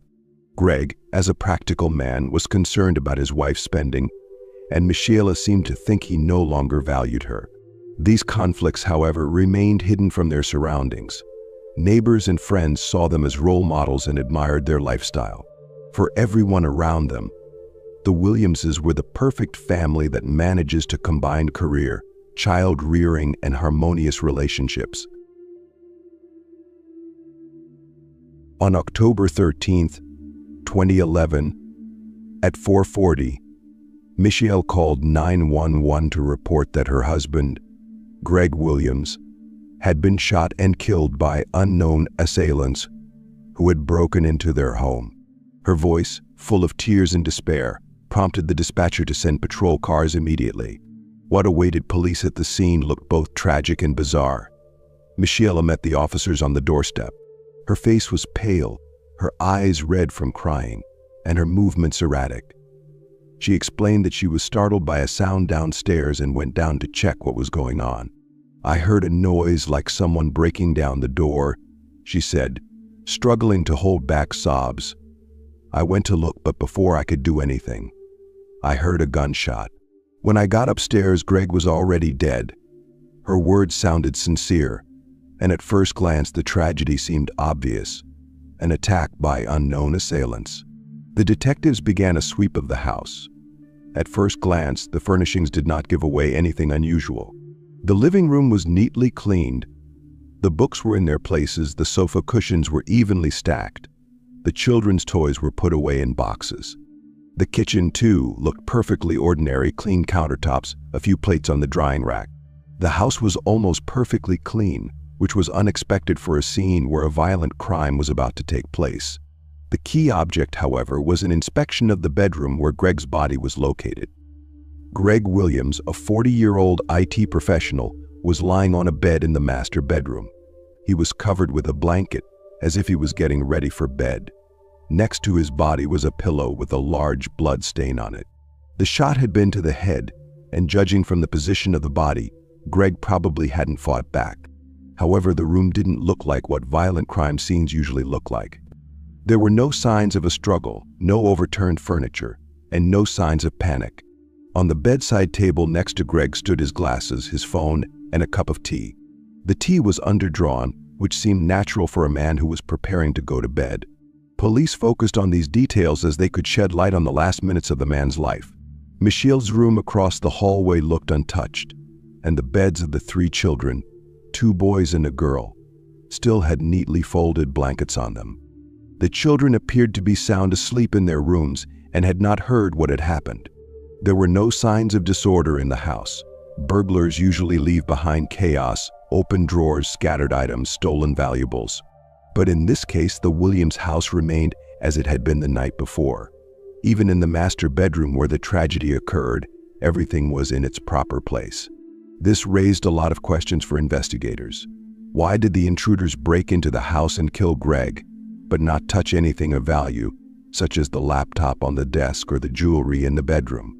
Greg, as a practical man, was concerned about his wife's spending, and Miss Sheila seemed to think he no longer valued her. These conflicts, however, remained hidden from their surroundings. Neighbors and friends saw them as role models and admired their lifestyle. For everyone around them, the Williamses were the perfect family that manages to combine career, child rearing, and harmonious relationships. On October 13th, 2011, at 4:40, Michelle called 911 to report that her husband, Greg Williams, had been shot and killed by unknown assailants who had broken into their home. Her voice, full of tears and despair, prompted the dispatcher to send patrol cars immediately. What awaited police at the scene looked both tragic and bizarre. Michelle met the officers on the doorstep. Her face was pale, her eyes red from crying, and her movements erratic. She explained that she was startled by a sound downstairs and went down to check what was going on. "I heard a noise like someone breaking down the door," she said, struggling to hold back sobs. "I went to look, but before I could do anything, I heard a gunshot. When I got upstairs, Greg was already dead." Her words sounded sincere, and at first glance the tragedy seemed obvious: an attack by unknown assailants. The detectives began a sweep of the house. At first glance, the furnishings did not give away anything unusual. The living room was neatly cleaned. The books were in their places, the sofa cushions were evenly stacked. The children's toys were put away in boxes. The kitchen, too, looked perfectly ordinary: clean countertops, a few plates on the drying rack. The house was almost perfectly clean, which was unexpected for a scene where a violent crime was about to take place. The key object, however, was an inspection of the bedroom where Greg's body was located. Greg Williams, a 40-year-old IT professional, was lying on a bed in the master bedroom. He was covered with a blanket, as if he was getting ready for bed. Next to his body was a pillow with a large blood stain on it. The shot had been to the head, and judging from the position of the body, Greg probably hadn't fought back. However, the room didn't look like what violent crime scenes usually look like. There were no signs of a struggle, no overturned furniture, and no signs of panic. On the bedside table next to Greg stood his glasses, his phone, and a cup of tea. The tea was underdrawn, which seemed natural for a man who was preparing to go to bed. Police focused on these details as they could shed light on the last minutes of the man's life. Michelle's room across the hallway looked untouched, and the beds of the 3 children, 2 boys and a girl, still had neatly folded blankets on them. The children appeared to be sound asleep in their rooms and had not heard what had happened. There were no signs of disorder in the house. Burglars usually leave behind chaos: open drawers, scattered items, stolen valuables. But in this case, the Williams house remained as it had been the night before. Even in the master bedroom where the tragedy occurred, everything was in its proper place. This raised a lot of questions for investigators. Why did the intruders break into the house and kill Greg, but not touch anything of value, such as the laptop on the desk or the jewelry in the bedroom?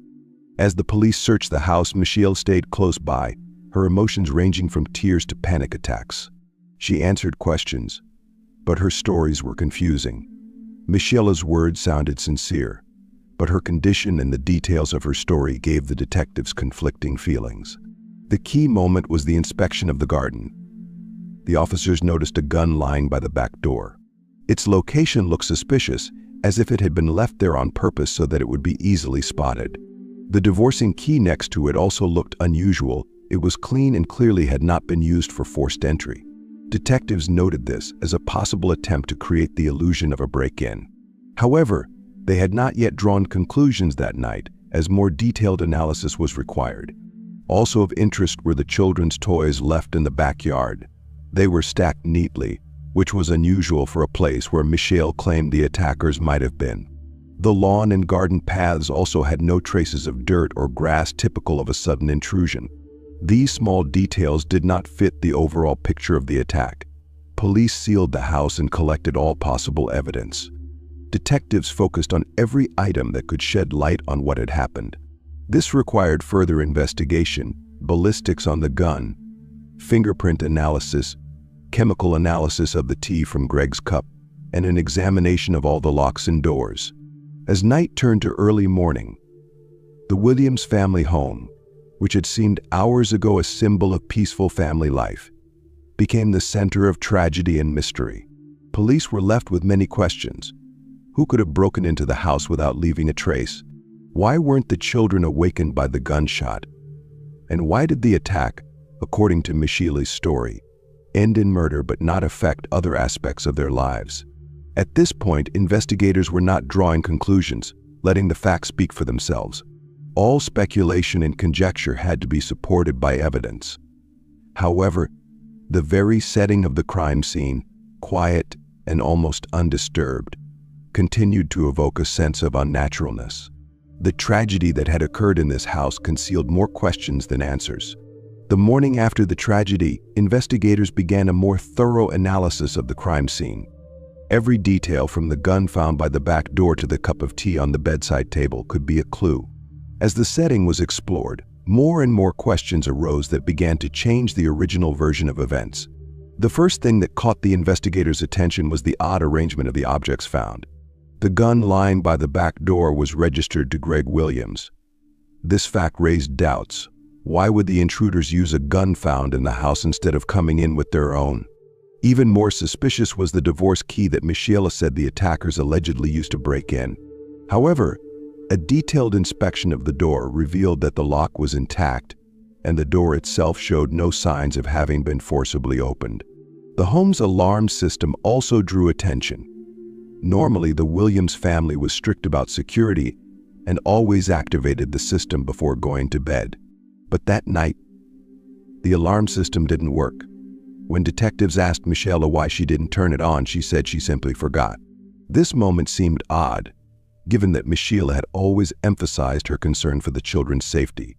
As the police searched the house, Michelle stayed close by, her emotions ranging from tears to panic attacks. She answered questions, but her stories were confusing. Michelle's words sounded sincere, but her condition and the details of her story gave the detectives conflicting feelings. The key moment was the inspection of the garden. The officers noticed a gun lying by the back door. Its location looked suspicious, as if it had been left there on purpose so that it would be easily spotted. The divorcing key next to it also looked unusual. It was clean and clearly had not been used for forced entry. Detectives noted this as a possible attempt to create the illusion of a break-in. However, they had not yet drawn conclusions that night, as more detailed analysis was required. Also of interest were the children's toys left in the backyard. They were stacked neatly, which was unusual for a place where Michelle claimed the attackers might have been. The lawn and garden paths also had no traces of dirt or grass typical of a sudden intrusion. These small details did not fit the overall picture of the attack. Police sealed the house and collected all possible evidence. Detectives focused on every item that could shed light on what had happened. This required further investigation, ballistics on the gun, fingerprint analysis, chemical analysis of the tea from Greg's cup, and an examination of all the locks and doors. As night turned to early morning, the Williams family home, which had seemed hours ago a symbol of peaceful family life, became the center of tragedy and mystery. Police were left with many questions. Who could have broken into the house without leaving a trace? Why weren't the children awakened by the gunshot? And why did the attack, according to Michelle's story, end in murder but not affect other aspects of their lives? At this point, investigators were not drawing conclusions, letting the facts speak for themselves. All speculation and conjecture had to be supported by evidence. However, the very setting of the crime scene, quiet and almost undisturbed, continued to evoke a sense of unnaturalness. The tragedy that had occurred in this house concealed more questions than answers. The morning after the tragedy, investigators began a more thorough analysis of the crime scene. Every detail from the gun found by the back door to the cup of tea on the bedside table could be a clue. As the setting was explored, more and more questions arose that began to change the original version of events. The first thing that caught the investigators' attention was the odd arrangement of the objects found. The gun lying by the back door was registered to Greg Williams. This fact raised doubts. Why would the intruders use a gun found in the house instead of coming in with their own? Even more suspicious was the divorce key that Michelle said the attackers allegedly used to break in. However, a detailed inspection of the door revealed that the lock was intact, and the door itself showed no signs of having been forcibly opened. The home's alarm system also drew attention. Normally, the Williams family was strict about security and always activated the system before going to bed. But that night, the alarm system didn't work. When detectives asked Michelle why she didn't turn it on, she said she simply forgot. This moment seemed odd, given that Michelle had always emphasized her concern for the children's safety.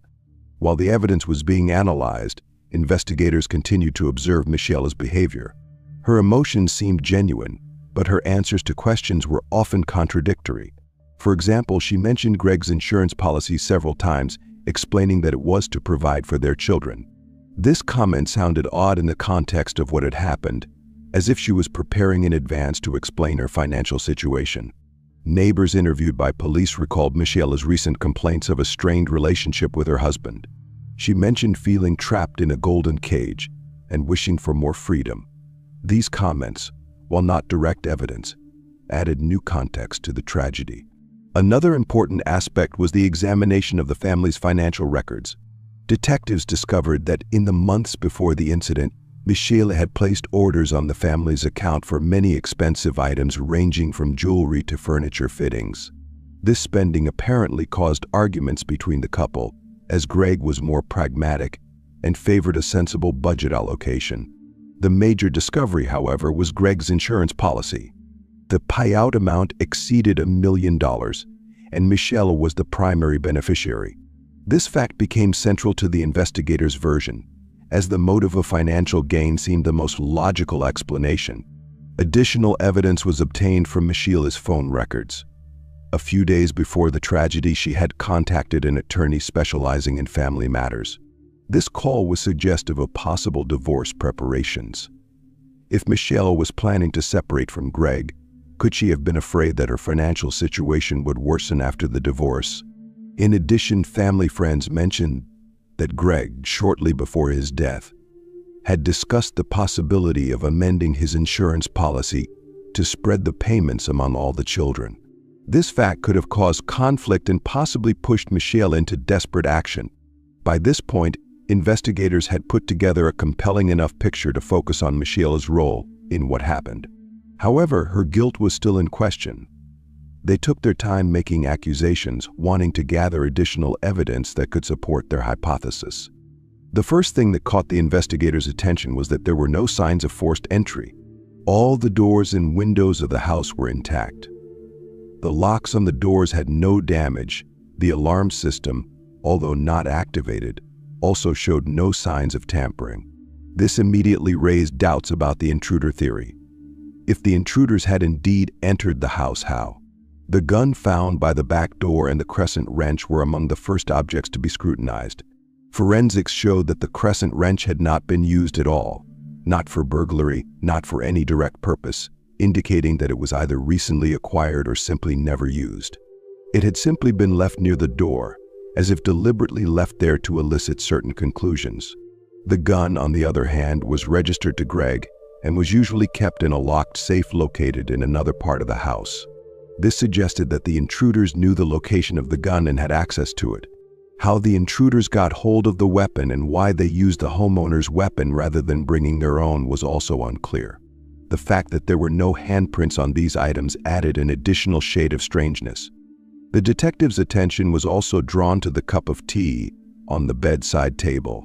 While the evidence was being analyzed, investigators continued to observe Michelle's behavior. Her emotions seemed genuine, but her answers to questions were often contradictory. For example, she mentioned Greg's insurance policy several times, explaining that it was to provide for their children. This comment sounded odd in the context of what had happened, as if she was preparing in advance to explain her financial situation. Neighbors interviewed by police recalled Michelle's recent complaints of a strained relationship with her husband. She mentioned feeling trapped in a golden cage and wishing for more freedom. These comments, while not direct evidence, added new context to the tragedy. Another important aspect was the examination of the family's financial records. Detectives discovered that in the months before the incident, Michelle had placed orders on the family's account for many expensive items ranging from jewelry to furniture fittings. This spending apparently caused arguments between the couple, as Greg was more pragmatic and favored a sensible budget allocation. The major discovery, however, was Greg's insurance policy. The payout amount exceeded $1 million, and Michelle was the primary beneficiary. This fact became central to the investigators' version, as the motive of financial gain seemed the most logical explanation. Additional evidence was obtained from Michelle's phone records. A few days before the tragedy, she had contacted an attorney specializing in family matters. This call was suggestive of possible divorce preparations. If Michelle was planning to separate from Greg, could she have been afraid that her financial situation would worsen after the divorce? In addition, family friends mentioned that Greg, shortly before his death, had discussed the possibility of amending his insurance policy to spread the payments among all the children. This fact could have caused conflict and possibly pushed Michelle into desperate action. By this point, investigators had put together a compelling enough picture to focus on Michelle's role in what happened. However, her guilt was still in question. They took their time making accusations, wanting to gather additional evidence that could support their hypothesis. The first thing that caught the investigators' attention was that there were no signs of forced entry. All the doors and windows of the house were intact. The locks on the doors had no damage. The alarm system, although not activated, also showed no signs of tampering. This immediately raised doubts about the intruder theory. If the intruders had indeed entered the house, how? The gun found by the back door and the crescent wrench were among the first objects to be scrutinized. Forensics showed that the crescent wrench had not been used at all, not for burglary, not for any direct purpose, indicating that it was either recently acquired or simply never used. It had simply been left near the door, as if deliberately left there to elicit certain conclusions. The gun, on the other hand, was registered to Greg and was usually kept in a locked safe located in another part of the house. This suggested that the intruders knew the location of the gun and had access to it. How the intruders got hold of the weapon and why they used the homeowner's weapon rather than bringing their own was also unclear. The fact that there were no handprints on these items added an additional shade of strangeness. The detective's attention was also drawn to the cup of tea on the bedside table.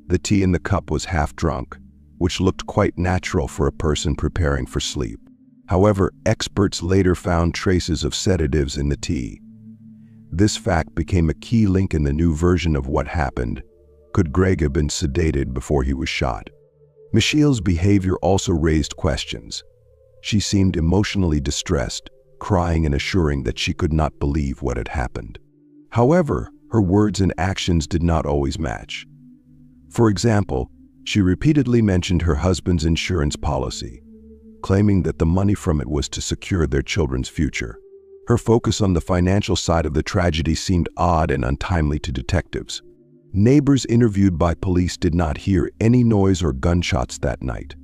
The tea in the cup was half drunk, which looked quite natural for a person preparing for sleep. However, experts later found traces of sedatives in the tea. This fact became a key link in the new version of what happened. Could Greg have been sedated before he was shot? Michelle's behavior also raised questions. She seemed emotionally distressed, crying and assuring that she could not believe what had happened. However, her words and actions did not always match. For example, she repeatedly mentioned her husband's insurance policy, claiming that the money from it was to secure their children's future. Her focus on the financial side of the tragedy seemed odd and untimely to detectives. Neighbors interviewed by police did not hear any noise or gunshots that night.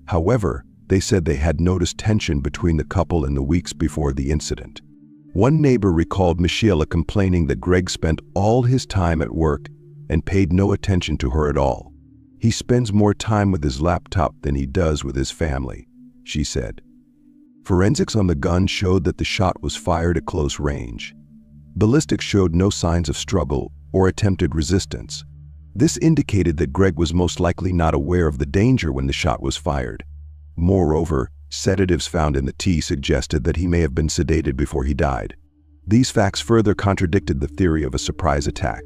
However, they said they had noticed tension between the couple in the weeks before the incident. One neighbor recalled Michelle complaining that Greg spent all his time at work and paid no attention to her at all. He spends more time with his laptop than he does with his family, she said. Forensics on the gun showed that the shot was fired at close range. Ballistics showed no signs of struggle or attempted resistance. This indicated that Greg was most likely not aware of the danger when the shot was fired. Moreover, sedatives found in the tea suggested that he may have been sedated before he died. These facts further contradicted the theory of a surprise attack.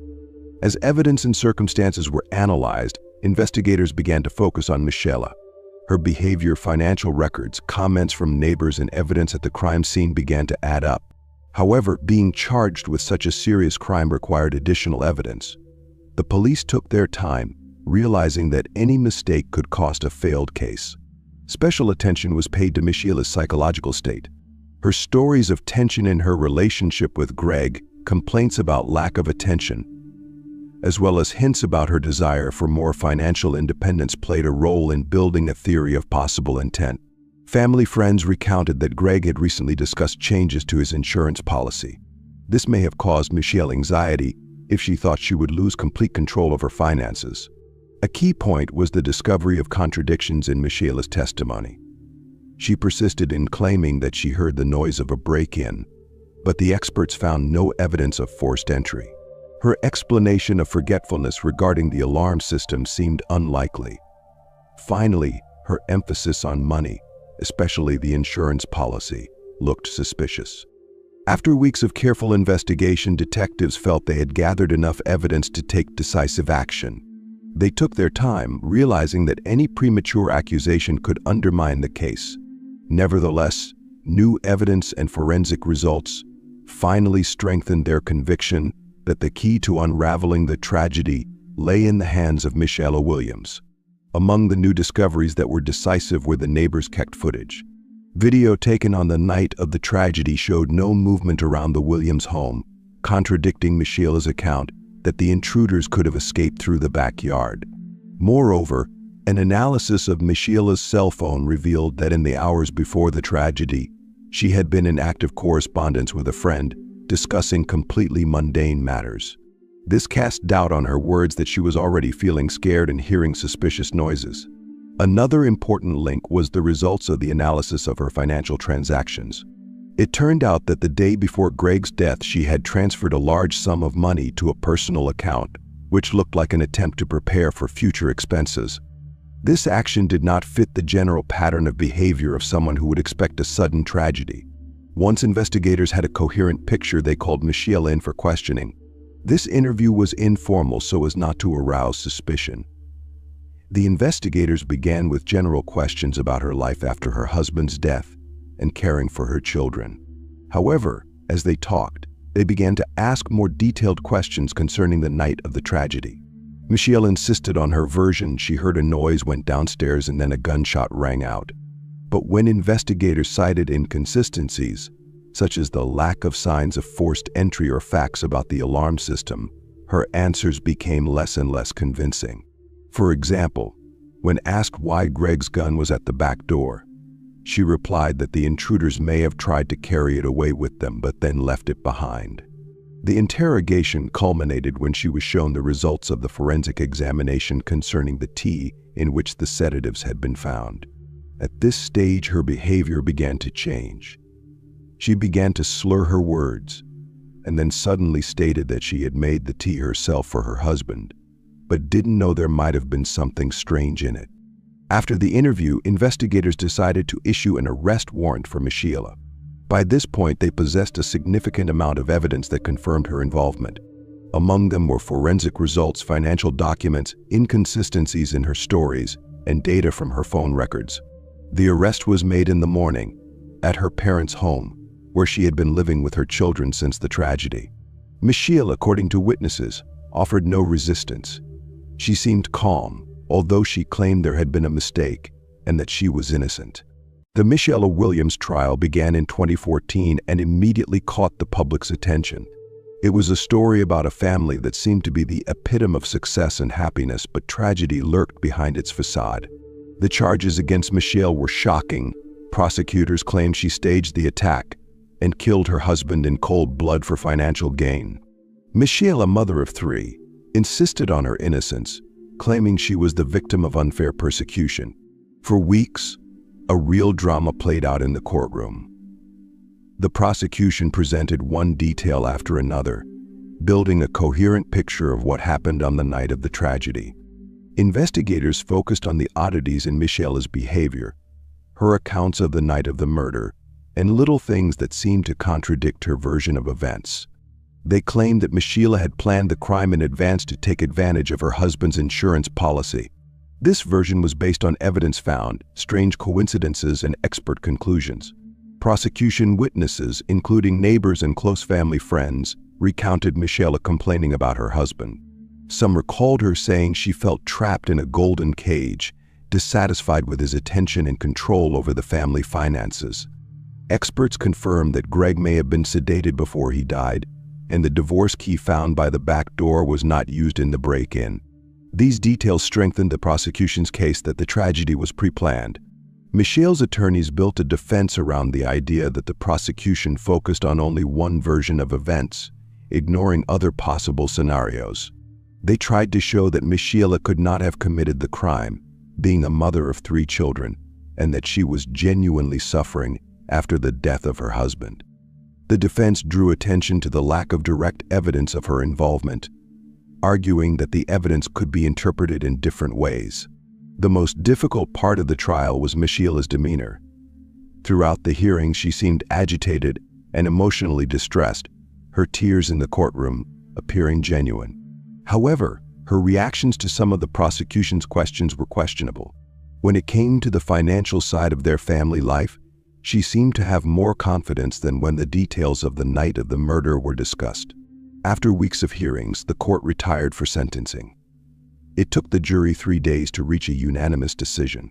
As evidence and circumstances were analyzed, investigators began to focus on Michelle. Her behavior, financial records, comments from neighbors, and evidence at the crime scene began to add up. However, being charged with such a serious crime required additional evidence. The police took their time, realizing that any mistake could cost a failed case. Special attention was paid to Michelle's psychological state. Her stories of tension in her relationship with Greg, complaints about lack of attention, as well as hints about her desire for more financial independence played a role in building a theory of possible intent. Family friends recounted that Greg had recently discussed changes to his insurance policy. This may have caused Michelle anxiety if she thought she would lose complete control of her finances. A key point was the discovery of contradictions in Michelle's testimony. She persisted in claiming that she heard the noise of a break-in, but the experts found no evidence of forced entry. Her explanation of forgetfulness regarding the alarm system seemed unlikely. Finally, her emphasis on money, especially the insurance policy, looked suspicious. After weeks of careful investigation, detectives felt they had gathered enough evidence to take decisive action. They took their time, realizing that any premature accusation could undermine the case. Nevertheless, new evidence and forensic results finally strengthened their conviction that the key to unraveling the tragedy lay in the hands of Michelle Williams. Among the new discoveries that were decisive were the neighbors' kept footage. Video taken on the night of the tragedy showed no movement around the Williams home, contradicting Michelle's account that the intruders could have escaped through the backyard. Moreover, An analysis of Michela's cell phone revealed that in the hours before the tragedy, she had been in active correspondence with a friend, discussing completely mundane matters. This cast doubt on her words that she was already feeling scared and hearing suspicious noises. Another important link was the results of the analysis of her financial transactions. It turned out that the day before Greg's death, she had transferred a large sum of money to a personal account, which looked like an attempt to prepare for future expenses. This action did not fit the general pattern of behavior of someone who would expect a sudden tragedy. Once investigators had a coherent picture, they called Michela in for questioning. This interview was informal so as not to arouse suspicion. The investigators began with general questions about her life after her husband's death and caring for her children. However, as they talked, they began to ask more detailed questions concerning the night of the tragedy. Michela insisted on her version. She heard a noise, went downstairs, and then a gunshot rang out. But when investigators cited inconsistencies, such as the lack of signs of forced entry or facts about the alarm system, her answers became less and less convincing. For example, when asked why Greg's gun was at the back door, she replied that the intruders may have tried to carry it away with them but then left it behind. The interrogation culminated when she was shown the results of the forensic examination concerning the tea in which the sedatives had been found. At this stage, her behavior began to change. She began to slur her words, and then suddenly stated that she had made the tea herself for her husband, but didn't know there might have been something strange in it. After the interview, investigators decided to issue an arrest warrant for Michela. By this point, they possessed a significant amount of evidence that confirmed her involvement. Among them were forensic results, financial documents, inconsistencies in her stories, and data from her phone records. The arrest was made in the morning, at her parents' home, where she had been living with her children since the tragedy. Michela, according to witnesses, offered no resistance. She seemed calm, although she claimed there had been a mistake and that she was innocent. The Michela Williams trial began in 2014 and immediately caught the public's attention. It was a story about a family that seemed to be the epitome of success and happiness, but tragedy lurked behind its facade. The charges against Michela were shocking. Prosecutors claimed she staged the attack and killed her husband in cold blood for financial gain. Michela, mother of three, insisted on her innocence, claiming she was the victim of unfair persecution. For weeks, a real drama played out in the courtroom. The prosecution presented one detail after another, building a coherent picture of what happened on the night of the tragedy. Investigators focused on the oddities in Michela's behavior, her accounts of the night of the murder, and little things that seemed to contradict her version of events. They claimed that Michela had planned the crime in advance to take advantage of her husband's insurance policy. This version was based on evidence found, strange coincidences, and expert conclusions. Prosecution witnesses, including neighbors and close family friends, recounted Michela complaining about her husband. Some recalled her saying she felt trapped in a golden cage, dissatisfied with his attention and control over the family finances. Experts confirmed that Greg may have been sedated before he died, and the divorce key found by the back door was not used in the break-in. These details strengthened the prosecution's case that the tragedy was pre-planned. Michela's attorneys built a defense around the idea that the prosecution focused on only one version of events, ignoring other possible scenarios. They tried to show that Michela could not have committed the crime, being a mother of three children, and that she was genuinely suffering after the death of her husband. The defense drew attention to the lack of direct evidence of her involvement, arguing that the evidence could be interpreted in different ways. The most difficult part of the trial was Michela's demeanor. Throughout the hearing, she seemed agitated and emotionally distressed, her tears in the courtroom appearing genuine. However, her reactions to some of the prosecution's questions were questionable. When it came to the financial side of their family life, she seemed to have more confidence than when the details of the night of the murder were discussed. After weeks of hearings, the court retired for sentencing. It took the jury 3 days to reach a unanimous decision.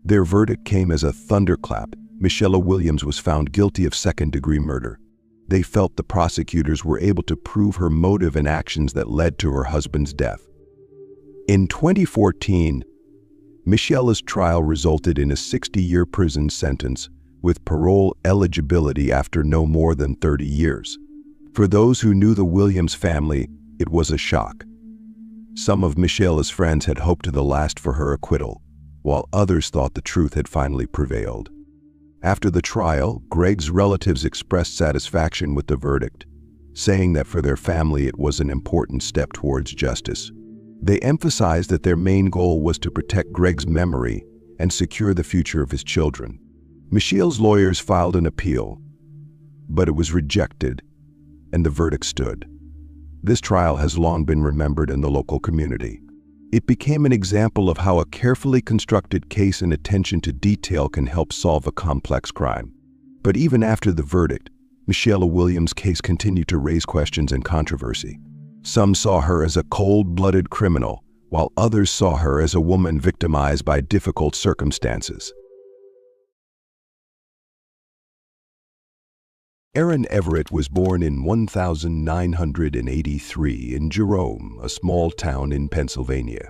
Their verdict came as a thunderclap. Michela Williams was found guilty of second-degree murder. They felt the prosecutors were able to prove her motive and actions that led to her husband's death. In 2014, Michela's trial resulted in a 60-year prison sentence with parole eligibility after no more than 30 years. For those who knew the Williams family, it was a shock. Some of Michela's friends had hoped to the last for her acquittal, while others thought the truth had finally prevailed. After the trial, Greg's relatives expressed satisfaction with the verdict, saying that for their family it was an important step towards justice. They emphasized that their main goal was to protect Greg's memory and secure the future of his children. Michelle's lawyers filed an appeal, but it was rejected, and the verdict stood. This trial has long been remembered in the local community. It became an example of how a carefully constructed case and attention to detail can help solve a complex crime. But even after the verdict, Michelle Williams' case continued to raise questions and controversy. Some saw her as a cold-blooded criminal, while others saw her as a woman victimized by difficult circumstances. Erin Everett was born in 1983 in Jerome, a small town in Pennsylvania.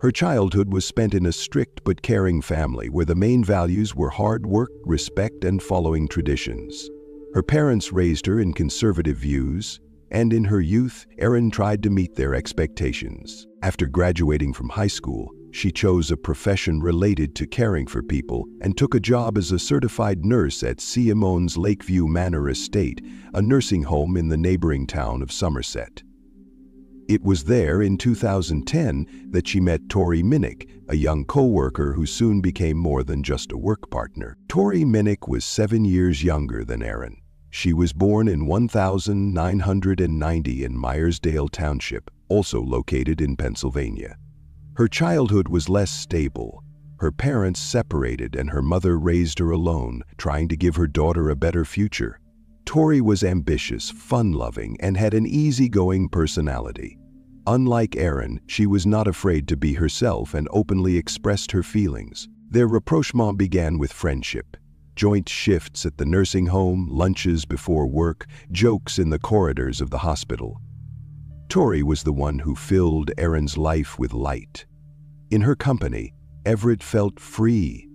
Her childhood was spent in a strict but caring family where the main values were hard work, respect, and following traditions. Her parents raised her in conservative views, and in her youth, Erin tried to meet their expectations. After graduating from high school, she chose a profession related to caring for people and took a job as a certified nurse at Simone's Lakeview Manor Estate, a nursing home in the neighboring town of Somerset. It was there in 2010 that she met Tori Minnick, a young co-worker who soon became more than just a work partner. Tori Minnick was 7 years younger than Erin. She was born in 1990 in Myersdale Township, also located in Pennsylvania. Her childhood was less stable. Her parents separated and her mother raised her alone, trying to give her daughter a better future. Tori was ambitious, fun-loving, and had an easygoing personality. Unlike Erin, she was not afraid to be herself and openly expressed her feelings. Their rapprochement began with friendship. Joint shifts at the nursing home, lunches before work, jokes in the corridors of the hospital. Tori was the one who filled Erin's life with light. In her company, Everett felt free,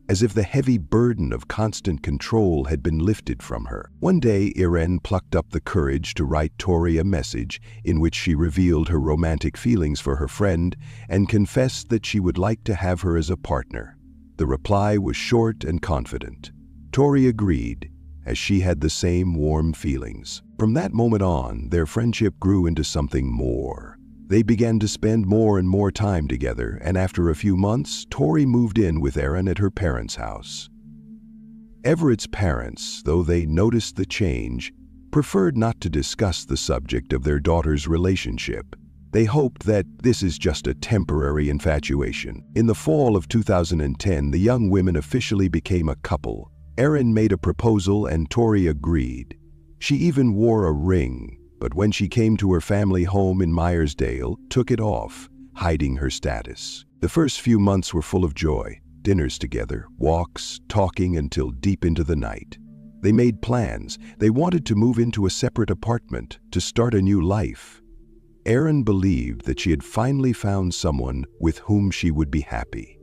as if the heavy burden of constant control had been lifted from her. One day, Erin plucked up the courage to write Tori a message in which she revealed her romantic feelings for her friend and confessed that she would like to have her as a partner. The reply was short and confident. Tori agreed, as she had the same warm feelings. From that moment on, their friendship grew into something more. They began to spend more and more time together, and after a few months, Tori moved in with Erin at her parents' house. Everett's parents, though they noticed the change, preferred not to discuss the subject of their daughter's relationship. They hoped that this is just a temporary infatuation. In the fall of 2010, the young women officially became a couple. Erin made a proposal and Tori agreed. She even wore a ring, but when she came to her family home in Myersdale, took it off, hiding her status. The first few months were full of joy. Dinners together, walks, talking until deep into the night. They made plans. They wanted to move into a separate apartment, to start a new life. Erin believed that she had finally found someone with whom she would be happy.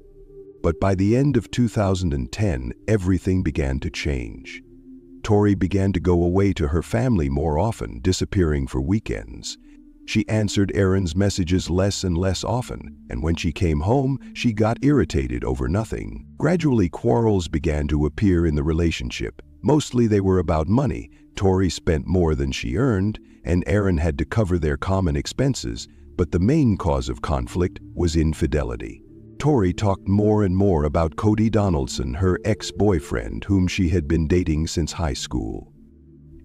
But by the end of 2010, everything began to change. Tori began to go away to her family more often, disappearing for weekends. She answered Erin's messages less and less often, and when she came home, she got irritated over nothing. Gradually, quarrels began to appear in the relationship. Mostly they were about money. Tori spent more than she earned, and Erin had to cover their common expenses, but the main cause of conflict was infidelity. Tori talked more and more about Cody Donaldson, her ex-boyfriend, whom she had been dating since high school.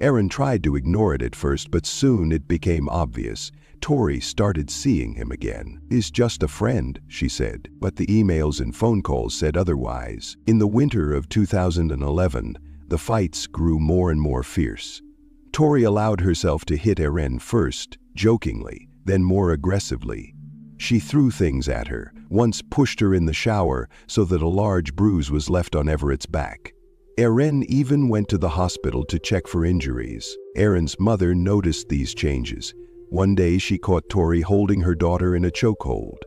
Erin tried to ignore it at first, but soon it became obvious. Tori started seeing him again. "He's just a friend," she said, but the emails and phone calls said otherwise. In the winter of 2011, the fights grew more and more fierce. Tori allowed herself to hit Erin first, jokingly, then more aggressively. She threw things at her, once pushed her in the shower so that a large bruise was left on Everett's back. Erin even went to the hospital to check for injuries. Erin's mother noticed these changes. One day she caught Tori holding her daughter in a chokehold.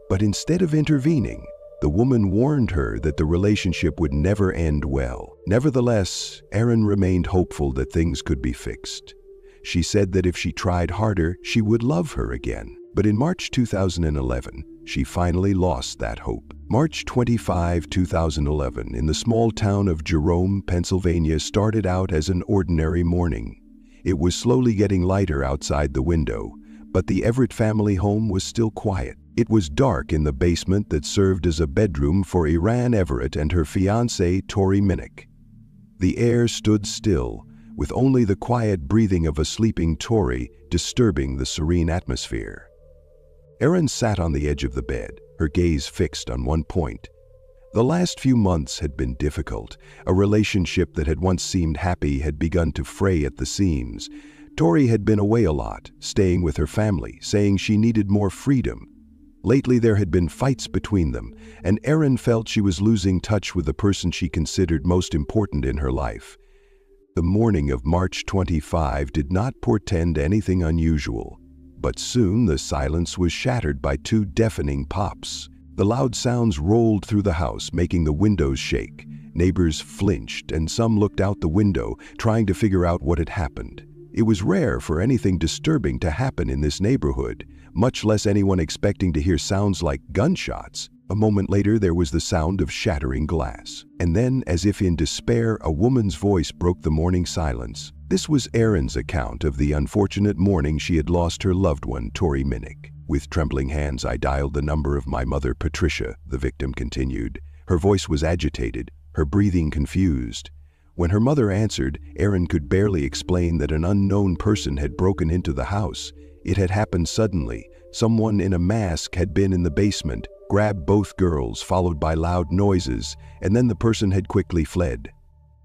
But instead of intervening, The woman warned her that the relationship would never end well. Nevertheless, Erin remained hopeful that things could be fixed. She said that if she tried harder, she would love her again. But in March 2011, she finally lost that hope. March 25, 2011, in the small town of Jerome, Pennsylvania, started out as an ordinary morning. It was slowly getting lighter outside the window, but the Everett family home was still quiet. It was dark in the basement that served as a bedroom for Erin Everett and her fiancé, Tori Minnick. The air stood still, with only the quiet breathing of a sleeping Tori disturbing the serene atmosphere. Erin sat on the edge of the bed, her gaze fixed on one point. The last few months had been difficult. A relationship that had once seemed happy had begun to fray at the seams. Tori had been away a lot, staying with her family, saying she needed more freedom. Lately there had been fights between them, and Erin felt she was losing touch with the person she considered most important in her life. The morning of March 25 did not portend anything unusual, but soon the silence was shattered by two deafening pops. The loud sounds rolled through the house, making the windows shake. Neighbors flinched, and some looked out the window, trying to figure out what had happened. It was rare for anything disturbing to happen in this neighborhood, much less anyone expecting to hear sounds like gunshots. A moment later, there was the sound of shattering glass. And then, as if in despair, a woman's voice broke the morning silence. This was Erin's account of the unfortunate morning she had lost her loved one, Tori Minnick. With trembling hands, I dialed the number of my mother, Patricia, the victim continued. Her voice was agitated, her breathing confused. When her mother answered, Erin could barely explain that an unknown person had broken into the house. It had happened suddenly. Someone in a mask had been in the basement, grabbed both girls, followed by loud noises, and then the person had quickly fled.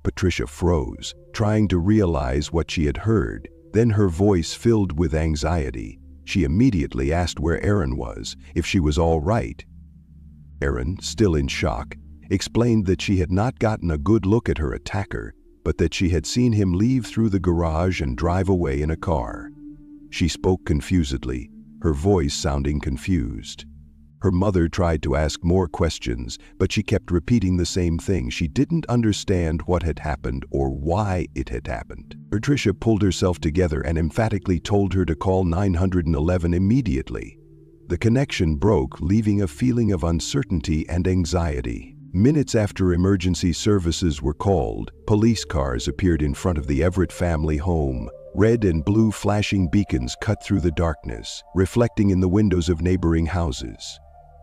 Patricia froze, trying to realize what she had heard. Then her voice filled with anxiety. She immediately asked where Erin was, if she was all right. Erin, still in shock, explained that she had not gotten a good look at her attacker, but that she had seen him leave through the garage and drive away in a car. She spoke confusedly, her voice sounding confused. Her mother tried to ask more questions, but she kept repeating the same thing. She didn't understand what had happened or why it had happened. Patricia pulled herself together and emphatically told her to call 911 immediately. The connection broke, leaving a feeling of uncertainty and anxiety. Minutes after emergency services were called, police cars appeared in front of the Everett family home. Red and blue flashing beacons cut through the darkness, reflecting in the windows of neighboring houses.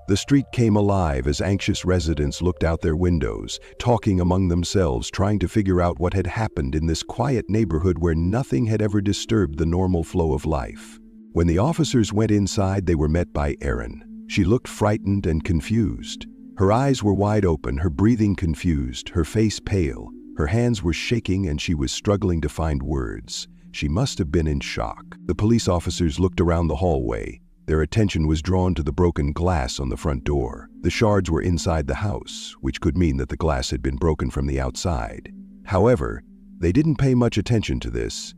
The street came alive as anxious residents looked out their windows, talking among themselves, trying to figure out what had happened in this quiet neighborhood where nothing had ever disturbed the normal flow of life. When the officers went inside, they were met by Erin. She looked frightened and confused. Her eyes were wide open, her breathing confused, her face pale. Her hands were shaking and she was struggling to find words. She must have been in shock. The police officers looked around the hallway. Their attention was drawn to the broken glass on the front door. The shards were inside the house, which could mean that the glass had been broken from the outside. However, they didn't pay much attention to this.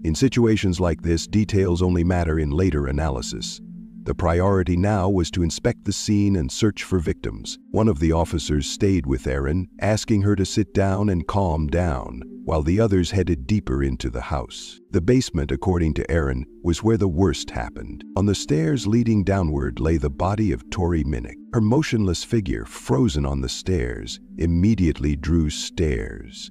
In situations like this, details only matter in later analysis. The priority now was to inspect the scene and search for victims. One of the officers stayed with Erin, asking her to sit down and calm down, while the others headed deeper into the house. The basement, according to Erin, was where the worst happened. On the stairs leading downward lay the body of Tori Minnick. Her motionless figure, frozen on the stairs, immediately drew stares.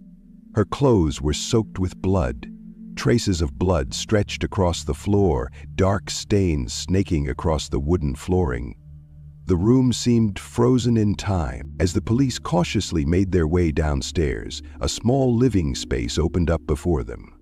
Her clothes were soaked with blood. Traces of blood stretched across the floor, dark stains snaking across the wooden flooring. The room seemed frozen in time. As the police cautiously made their way downstairs, a small living space opened up before them.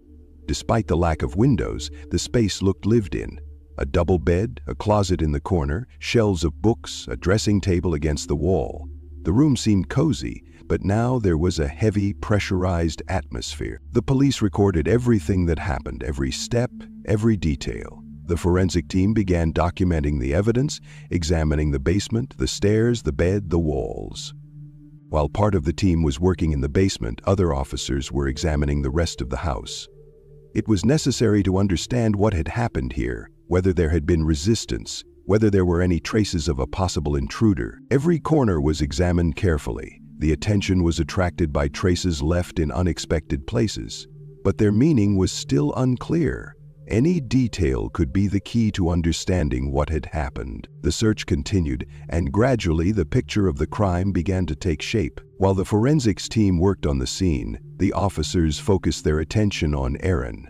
Despite the lack of windows, the space looked lived in. A double bed, a closet in the corner, shelves of books, a dressing table against the wall. The room seemed cozy, but now there was a heavy, pressurized atmosphere. The police recorded everything that happened, every step, every detail. The forensic team began documenting the evidence, examining the basement, the stairs, the bed, the walls. While part of the team was working in the basement, other officers were examining the rest of the house. It was necessary to understand what had happened here, whether there had been resistance, whether there were any traces of a possible intruder. Every corner was examined carefully. The attention was attracted by traces left in unexpected places, but their meaning was still unclear. Any detail could be the key to understanding what had happened. The search continued, and gradually the picture of the crime began to take shape. While the forensics team worked on the scene, the officers focused their attention on Erin.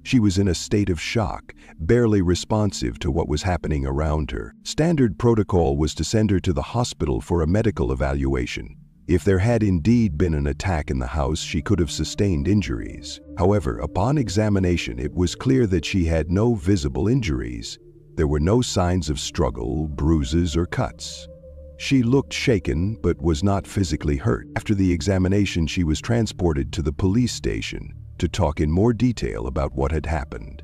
She was in a state of shock, barely responsive to what was happening around her. Standard protocol was to send her to the hospital for a medical evaluation. If there had indeed been an attack in the house, she could have sustained injuries. However, upon examination, it was clear that she had no visible injuries. There were no signs of struggle, bruises, or cuts. She looked shaken, but was not physically hurt. After the examination, she was transported to the police station to talk in more detail about what had happened.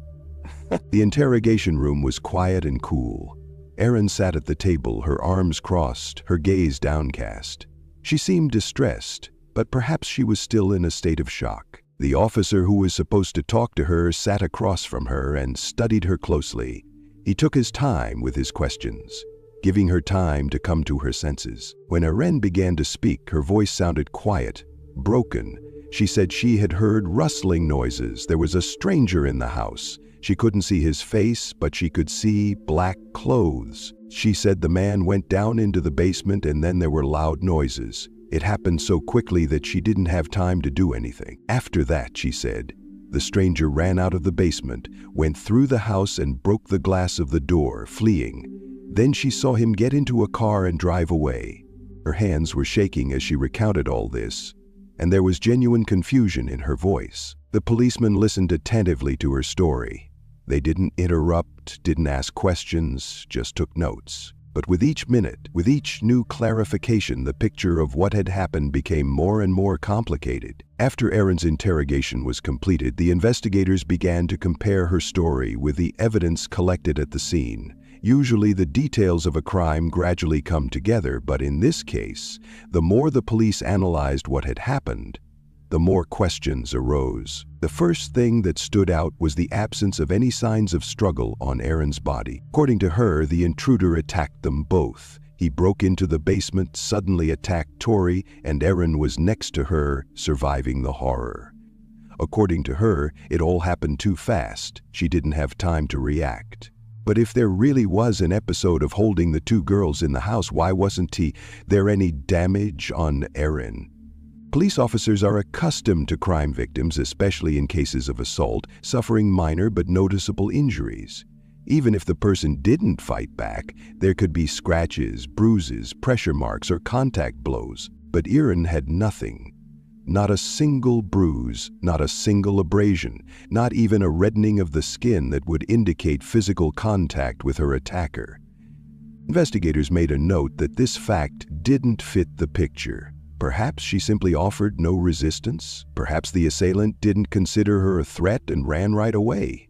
The interrogation room was quiet and cool. Erin sat at the table, her arms crossed, her gaze downcast. She seemed distressed, but perhaps she was still in a state of shock. The officer who was supposed to talk to her sat across from her and studied her closely. He took his time with his questions, giving her time to come to her senses. When Erin began to speak, her voice sounded quiet, broken. She said she had heard rustling noises. There was a stranger in the house. She couldn't see his face, but she could see black clothes. She said the man went down into the basement and then there were loud noises. It happened so quickly that she didn't have time to do anything. After that, she said, the stranger ran out of the basement, went through the house and broke the glass of the door, fleeing. Then she saw him get into a car and drive away. Her hands were shaking as she recounted all this, and there was genuine confusion in her voice. The policemen listened attentively to her story. They didn't interrupt, didn't ask questions, just took notes. But with each minute, with each new clarification, the picture of what had happened became more and more complicated. After Erin's interrogation was completed, the investigators began to compare her story with the evidence collected at the scene. Usually the details of a crime gradually come together, but in this case, the more the police analyzed what had happened, the more questions arose. The first thing that stood out was the absence of any signs of struggle on Erin's body. According to her, the intruder attacked them both. He broke into the basement, suddenly attacked Tori, and Erin was next to her, surviving the horror. According to her, it all happened too fast. She didn't have time to react. But if there really was an episode of holding the two girls in the house, why wasn't there any damage on Erin? Police officers are accustomed to crime victims, especially in cases of assault, suffering minor but noticeable injuries. Even if the person didn't fight back, there could be scratches, bruises, pressure marks, or contact blows. But Erin had nothing. Not a single bruise, not a single abrasion, not even a reddening of the skin that would indicate physical contact with her attacker. Investigators made a note that this fact didn't fit the picture. Perhaps she simply offered no resistance. Perhaps the assailant didn't consider her a threat and ran right away.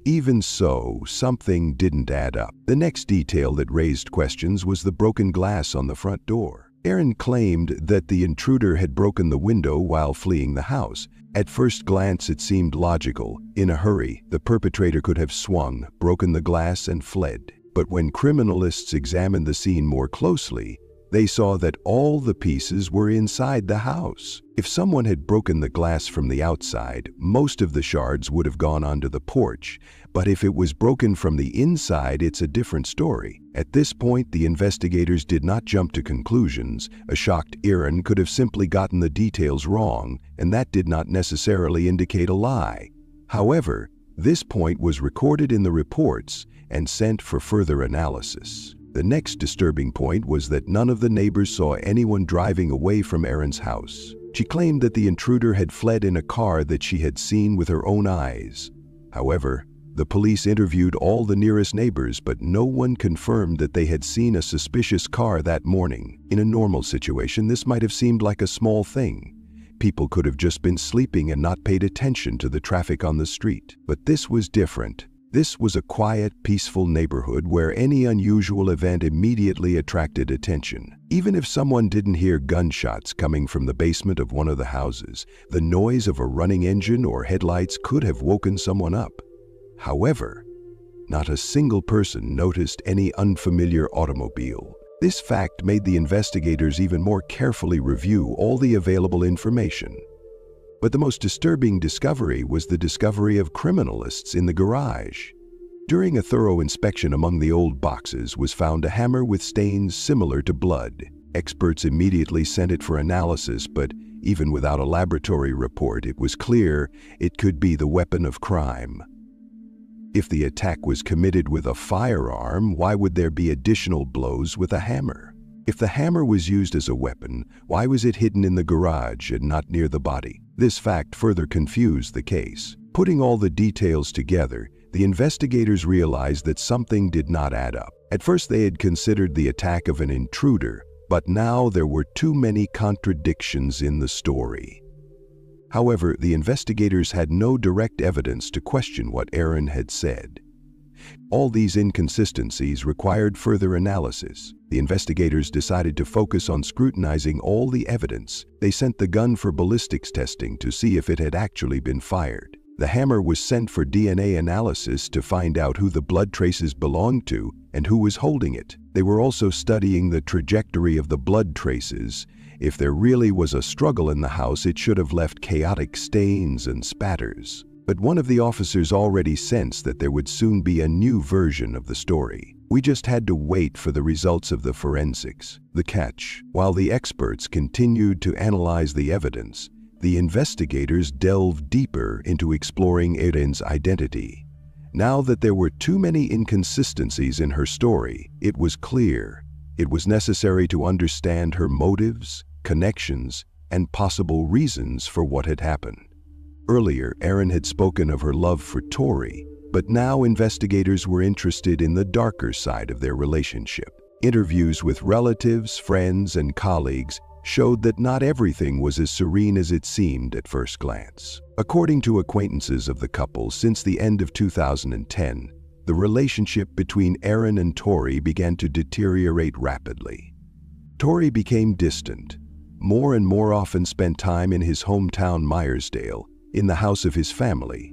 Even so, something didn't add up. The next detail that raised questions was the broken glass on the front door. Erin claimed that the intruder had broken the window while fleeing the house. At first glance, it seemed logical. In a hurry, the perpetrator could have swung, broken the glass, and fled. But when criminalists examined the scene more closely, they saw that all the pieces were inside the house. If someone had broken the glass from the outside, most of the shards would have gone onto the porch. But if it was broken from the inside, it's a different story. At this point, the investigators did not jump to conclusions. A shocked Erin could have simply gotten the details wrong, and that did not necessarily indicate a lie. However, this point was recorded in the reports and sent for further analysis. The next disturbing point was that none of the neighbors saw anyone driving away from Erin's house. She claimed that the intruder had fled in a car that she had seen with her own eyes. However, the police interviewed all the nearest neighbors, but no one confirmed that they had seen a suspicious car that morning. In a normal situation, this might have seemed like a small thing. People could have just been sleeping and not paid attention to the traffic on the street. But this was different. This was a quiet, peaceful neighborhood where any unusual event immediately attracted attention. Even if someone didn't hear gunshots coming from the basement of one of the houses, the noise of a running engine or headlights could have woken someone up. However, Not a single person noticed any unfamiliar automobile. This fact made the investigators even more carefully review all the available information. But the most disturbing discovery was the discovery of criminalists in the garage. During a thorough inspection among the old boxes was found a hammer with stains similar to blood. Experts immediately sent it for analysis, but even without a laboratory report, it was clear it could be the weapon of crime. If the attack was committed with a firearm, why would there be additional blows with a hammer? If the hammer was used as a weapon, why was it hidden in the garage and not near the body? This fact further confused the case. Putting all the details together, the investigators realized that something did not add up. At first they had considered the attack of an intruder, but now there were too many contradictions in the story. However, the investigators had no direct evidence to question what Aaron had said. All these inconsistencies required further analysis. The investigators decided to focus on scrutinizing all the evidence. They sent the gun for ballistics testing to see if it had actually been fired. The hammer was sent for DNA analysis to find out who the blood traces belonged to and who was holding it. They were also studying the trajectory of the blood traces. If there really was a struggle in the house, it should have left chaotic stains and spatters. But one of the officers already sensed that there would soon be a new version of the story. We just had to wait for the results of the forensics. The catch: while the experts continued to analyze the evidence, the investigators delved deeper into exploring Erin's identity. Now that there were too many inconsistencies in her story, it was clear it was necessary to understand her motives, connections, and possible reasons for what had happened. Earlier, Erin had spoken of her love for Tori, but now investigators were interested in the darker side of their relationship. Interviews with relatives, friends, and colleagues showed that not everything was as serene as it seemed at first glance. According to acquaintances of the couple, since the end of 2010, the relationship between Erin and Tori began to deteriorate rapidly. Tori became distant, more and more often spent time in his hometown Meyersdale, in the house of his family.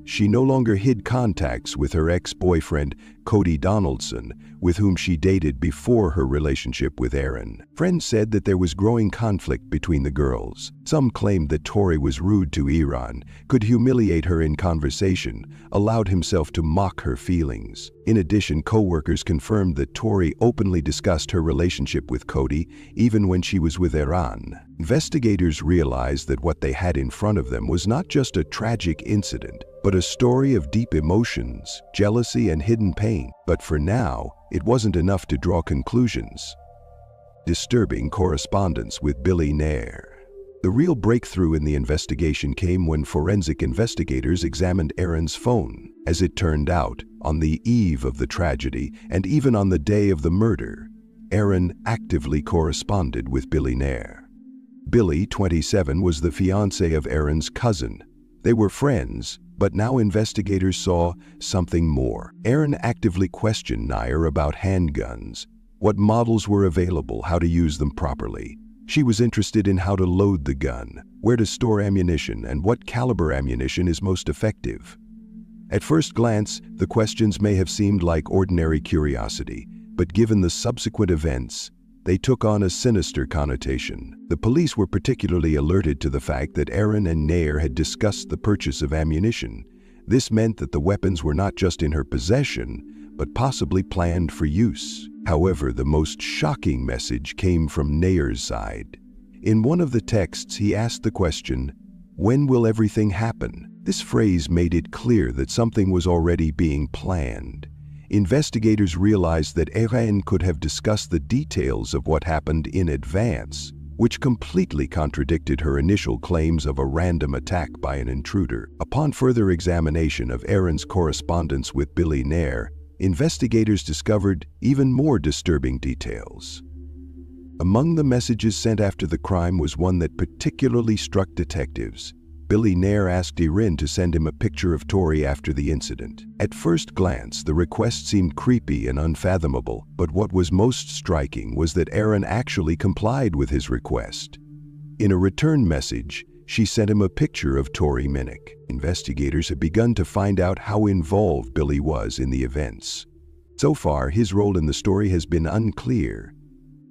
She no longer hid contacts with her ex-boyfriend, Cody Donaldson, with whom she dated before her relationship with Erin. Friends said that there was growing conflict between the girls. Some claimed that Tori was rude to Erin, could humiliate her in conversation, allowed himself to mock her feelings. In addition, co-workers confirmed that Tori openly discussed her relationship with Cody, even when she was with Erin. Investigators realized that what they had in front of them was not just a tragic incident, but a story of deep emotions, jealousy, and hidden pain. But for now, it wasn't enough to draw conclusions. Disturbing correspondence with Billy Nair. The real breakthrough in the investigation came when forensic investigators examined Erin's phone. As it turned out, on the eve of the tragedy, and even on the day of the murder, Erin actively corresponded with Billy Nair. Billy, 27, was the fiancé of Erin's cousin. They were friends, but now investigators saw something more. Erin actively questioned Nair about handguns, what models were available, how to use them properly. She was interested in how to load the gun, where to store ammunition, and what caliber ammunition is most effective. At first glance, the questions may have seemed like ordinary curiosity, but given the subsequent events, they took on a sinister connotation. The police were particularly alerted to the fact that Erin and Nair had discussed the purchase of ammunition. This meant that the weapons were not just in her possession, but possibly planned for use. However, the most shocking message came from Nair's side. In one of the texts, he asked the question, "When will everything happen?" This phrase made it clear that something was already being planned. Investigators realized that Erin could have discussed the details of what happened in advance, which completely contradicted her initial claims of a random attack by an intruder. Upon further examination of Erin's correspondence with Billy Nair, investigators discovered even more disturbing details. Among the messages sent after the crime was one that particularly struck detectives. Billy Nair asked Erin to send him a picture of Tori after the incident. At first glance, the request seemed creepy and unfathomable, but what was most striking was that Erin actually complied with his request. In a return message, she sent him a picture of Tori Minnick. Investigators have begun to find out how involved Billy was in the events. So far, his role in the story has been unclear.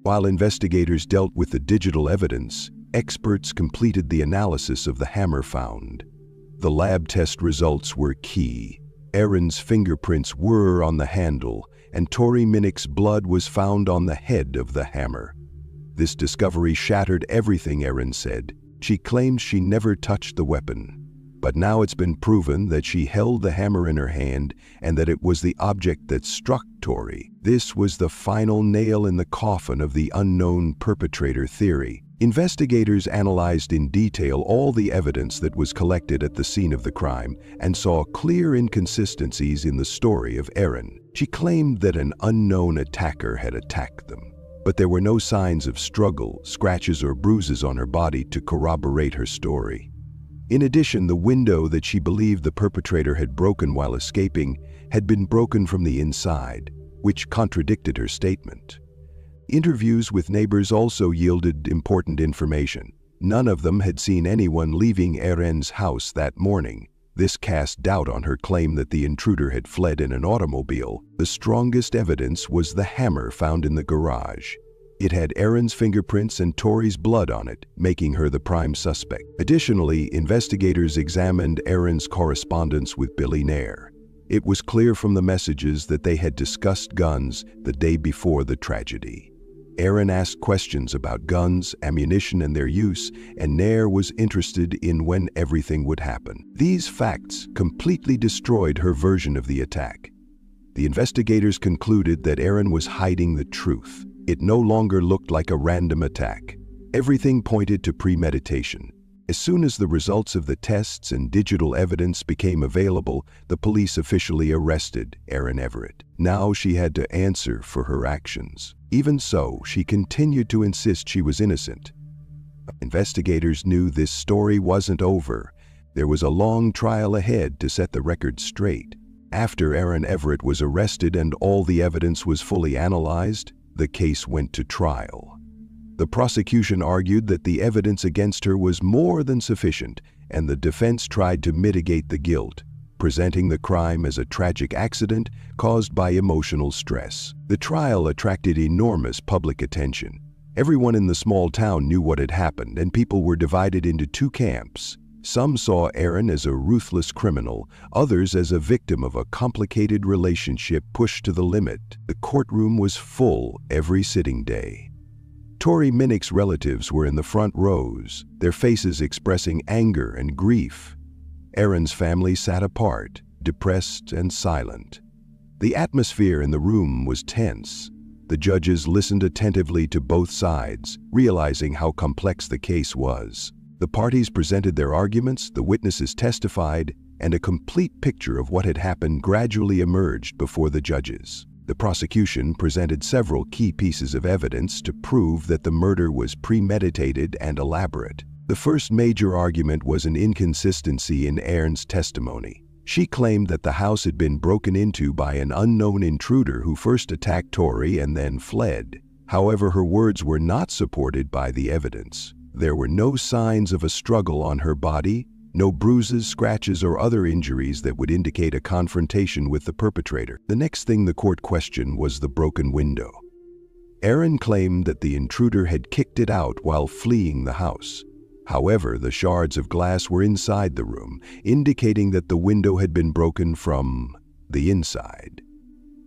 While investigators dealt with the digital evidence, experts completed the analysis of the hammer found. The lab test results were key. Aaron's fingerprints were on the handle, and Tori Minnick's blood was found on the head of the hammer. This discovery shattered everything Aaron said. She claimed she never touched the weapon. But now it's been proven that she held the hammer in her hand and that it was the object that struck Tori. This was the final nail in the coffin of the unknown perpetrator theory. Investigators analyzed in detail all the evidence that was collected at the scene of the crime and saw clear inconsistencies in the story of Aaron. She claimed that an unknown attacker had attacked them, but there were no signs of struggle, scratches, or bruises on her body to corroborate her story. In addition, the window that she believed the perpetrator had broken while escaping had been broken from the inside, which contradicted her statement. Interviews with neighbors also yielded important information. None of them had seen anyone leaving Aaron's house that morning. This cast doubt on her claim that the intruder had fled in an automobile. The strongest evidence was the hammer found in the garage. It had Aaron's fingerprints and Tori's blood on it, making her the prime suspect. Additionally, investigators examined Aaron's correspondence with Billy Nair. It was clear from the messages that they had discussed guns the day before the tragedy. Aaron asked questions about guns, ammunition, and their use, and Nair was interested in when everything would happen. These facts completely destroyed her version of the attack. The investigators concluded that Aaron was hiding the truth. It no longer looked like a random attack. Everything pointed to premeditation. As soon as the results of the tests and digital evidence became available, the police officially arrested Aaron Everett. Now she had to answer for her actions. Even so, she continued to insist she was innocent. Investigators knew this story wasn't over. There was a long trial ahead to set the record straight. After Aaron Everett was arrested and all the evidence was fully analyzed, the case went to trial. The prosecution argued that the evidence against her was more than sufficient, and the defense tried to mitigate the guilt, presenting the crime as a tragic accident caused by emotional stress. The trial attracted enormous public attention. Everyone in the small town knew what had happened, and people were divided into two camps. Some saw Aaron as a ruthless criminal, others as a victim of a complicated relationship pushed to the limit. The courtroom was full every sitting day. Tori Minnick's relatives were in the front rows, their faces expressing anger and grief. Aaron's family sat apart, depressed and silent. The atmosphere in the room was tense. The judges listened attentively to both sides, realizing how complex the case was. The parties presented their arguments, the witnesses testified, and a complete picture of what had happened gradually emerged before the judges. The prosecution presented several key pieces of evidence to prove that the murder was premeditated and elaborate. The first major argument was an inconsistency in Aaron's testimony. She claimed that the house had been broken into by an unknown intruder who first attacked Tori and then fled. However, her words were not supported by the evidence. There were no signs of a struggle on her body, no bruises, scratches, or other injuries that would indicate a confrontation with the perpetrator. The next thing the court questioned was the broken window. Aaron claimed that the intruder had kicked it out while fleeing the house. However, the shards of glass were inside the room, indicating that the window had been broken from the inside.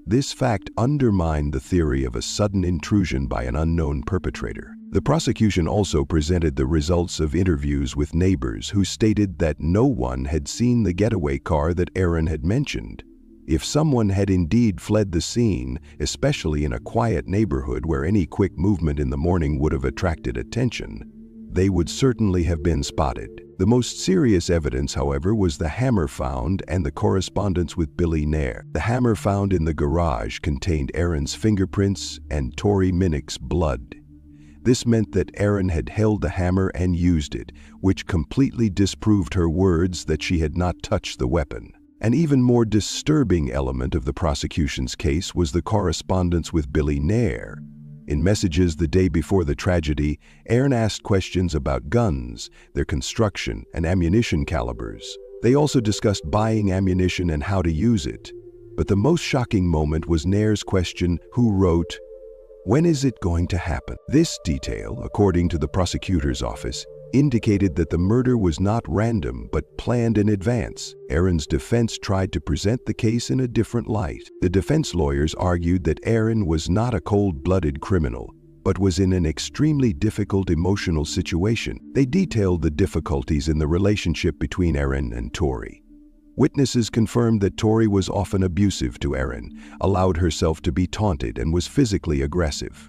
This fact undermined the theory of a sudden intrusion by an unknown perpetrator. The prosecution also presented the results of interviews with neighbors who stated that no one had seen the getaway car that Aaron had mentioned. If someone had indeed fled the scene, especially in a quiet neighborhood where any quick movement in the morning would have attracted attention, they would certainly have been spotted. The most serious evidence, however, was the hammer found and the correspondence with Billy Nair. The hammer found in the garage contained Aaron's fingerprints and Tori Minnick's blood. This meant that Aaron had held the hammer and used it, which completely disproved her words that she had not touched the weapon. An even more disturbing element of the prosecution's case was the correspondence with Billy Nair. In messages the day before the tragedy, Aaron asked questions about guns, their construction, and ammunition calibers. They also discussed buying ammunition and how to use it. But the most shocking moment was Nair's question, who wrote, "When is it going to happen?" This detail, according to the prosecutor's office, indicated that the murder was not random but planned in advance. Aaron's defense tried to present the case in a different light. The defense lawyers argued that Aaron was not a cold-blooded criminal, but was in an extremely difficult emotional situation. They detailed the difficulties in the relationship between Aaron and Tori. Witnesses confirmed that Tori was often abusive to Aaron, allowed herself to be taunted, and was physically aggressive.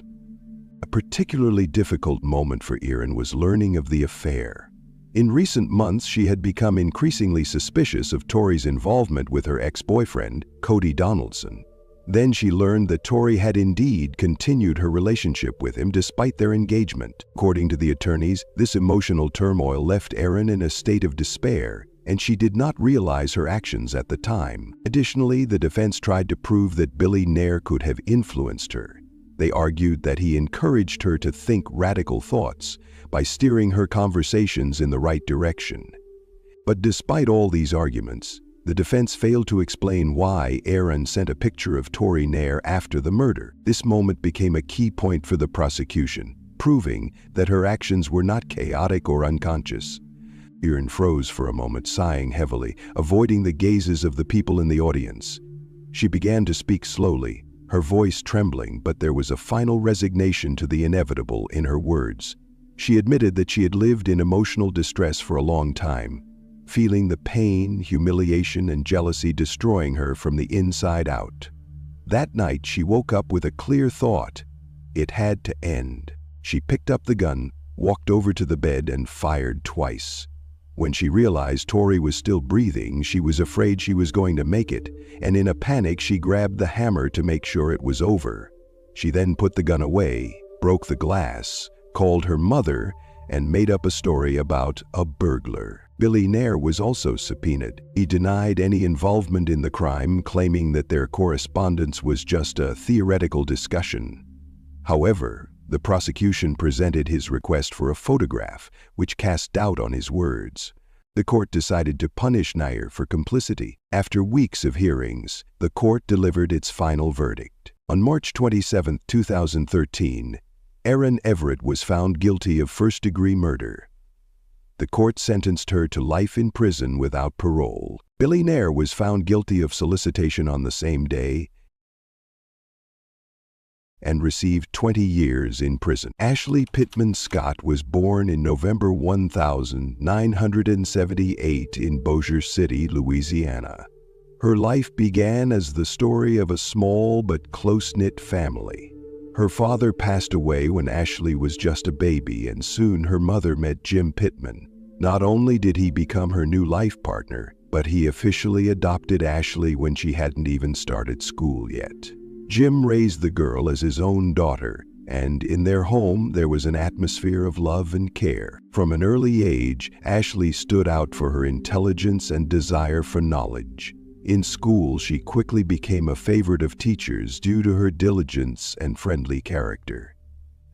A particularly difficult moment for Aaron was learning of the affair. In recent months, she had become increasingly suspicious of Tori's involvement with her ex-boyfriend, Cody Donaldson. Then she learned that Tori had indeed continued her relationship with him despite their engagement. According to the attorneys, this emotional turmoil left Aaron in a state of despair, and she did not realize her actions at the time. Additionally, the defense tried to prove that Billy Nair could have influenced her. They argued that he encouraged her to think radical thoughts by steering her conversations in the right direction. But despite all these arguments, the defense failed to explain why Aaron sent a picture of Tori Nair after the murder. This moment became a key point for the prosecution, proving that her actions were not chaotic or unconscious. Aaron froze for a moment, sighing heavily, avoiding the gazes of the people in the audience. She began to speak slowly, her voice trembling, but there was a final resignation to the inevitable in her words. She admitted that she had lived in emotional distress for a long time, feeling the pain, humiliation, and jealousy destroying her from the inside out. That night, she woke up with a clear thought. It had to end. She picked up the gun, walked over to the bed, and fired twice. When she realized Tori was still breathing, she was afraid she was going to make it, and in a panic, she grabbed the hammer to make sure it was over. She then put the gun away, broke the glass, called her mother, and made up a story about a burglar. Billy Nair was also subpoenaed. He denied any involvement in the crime, claiming that their correspondence was just a theoretical discussion. However, the prosecution presented his request for a photograph, which cast doubt on his words. The court decided to punish Nair for complicity. After weeks of hearings, the court delivered its final verdict. On March 27, 2013, Aaron Everett was found guilty of first-degree murder. The court sentenced her to life in prison without parole. Billy Nair was found guilty of solicitation on the same day and received 20 years in prison. Ashley Pittman Scott was born in November 1978 in Bossier City, Louisiana. Her life began as the story of a small but close-knit family. Her father passed away when Ashley was just a baby, and soon her mother met Jim Pittman. Not only did he become her new life partner, but he officially adopted Ashley when she hadn't even started school yet. Jim raised the girl as his own daughter, and in their home there was an atmosphere of love and care. From an early age, Ashley stood out for her intelligence and desire for knowledge. In school, she quickly became a favorite of teachers due to her diligence and friendly character.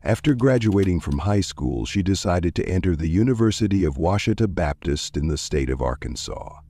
After graduating from high school, she decided to enter the University of Ouachita Baptist in the state of Arkansas.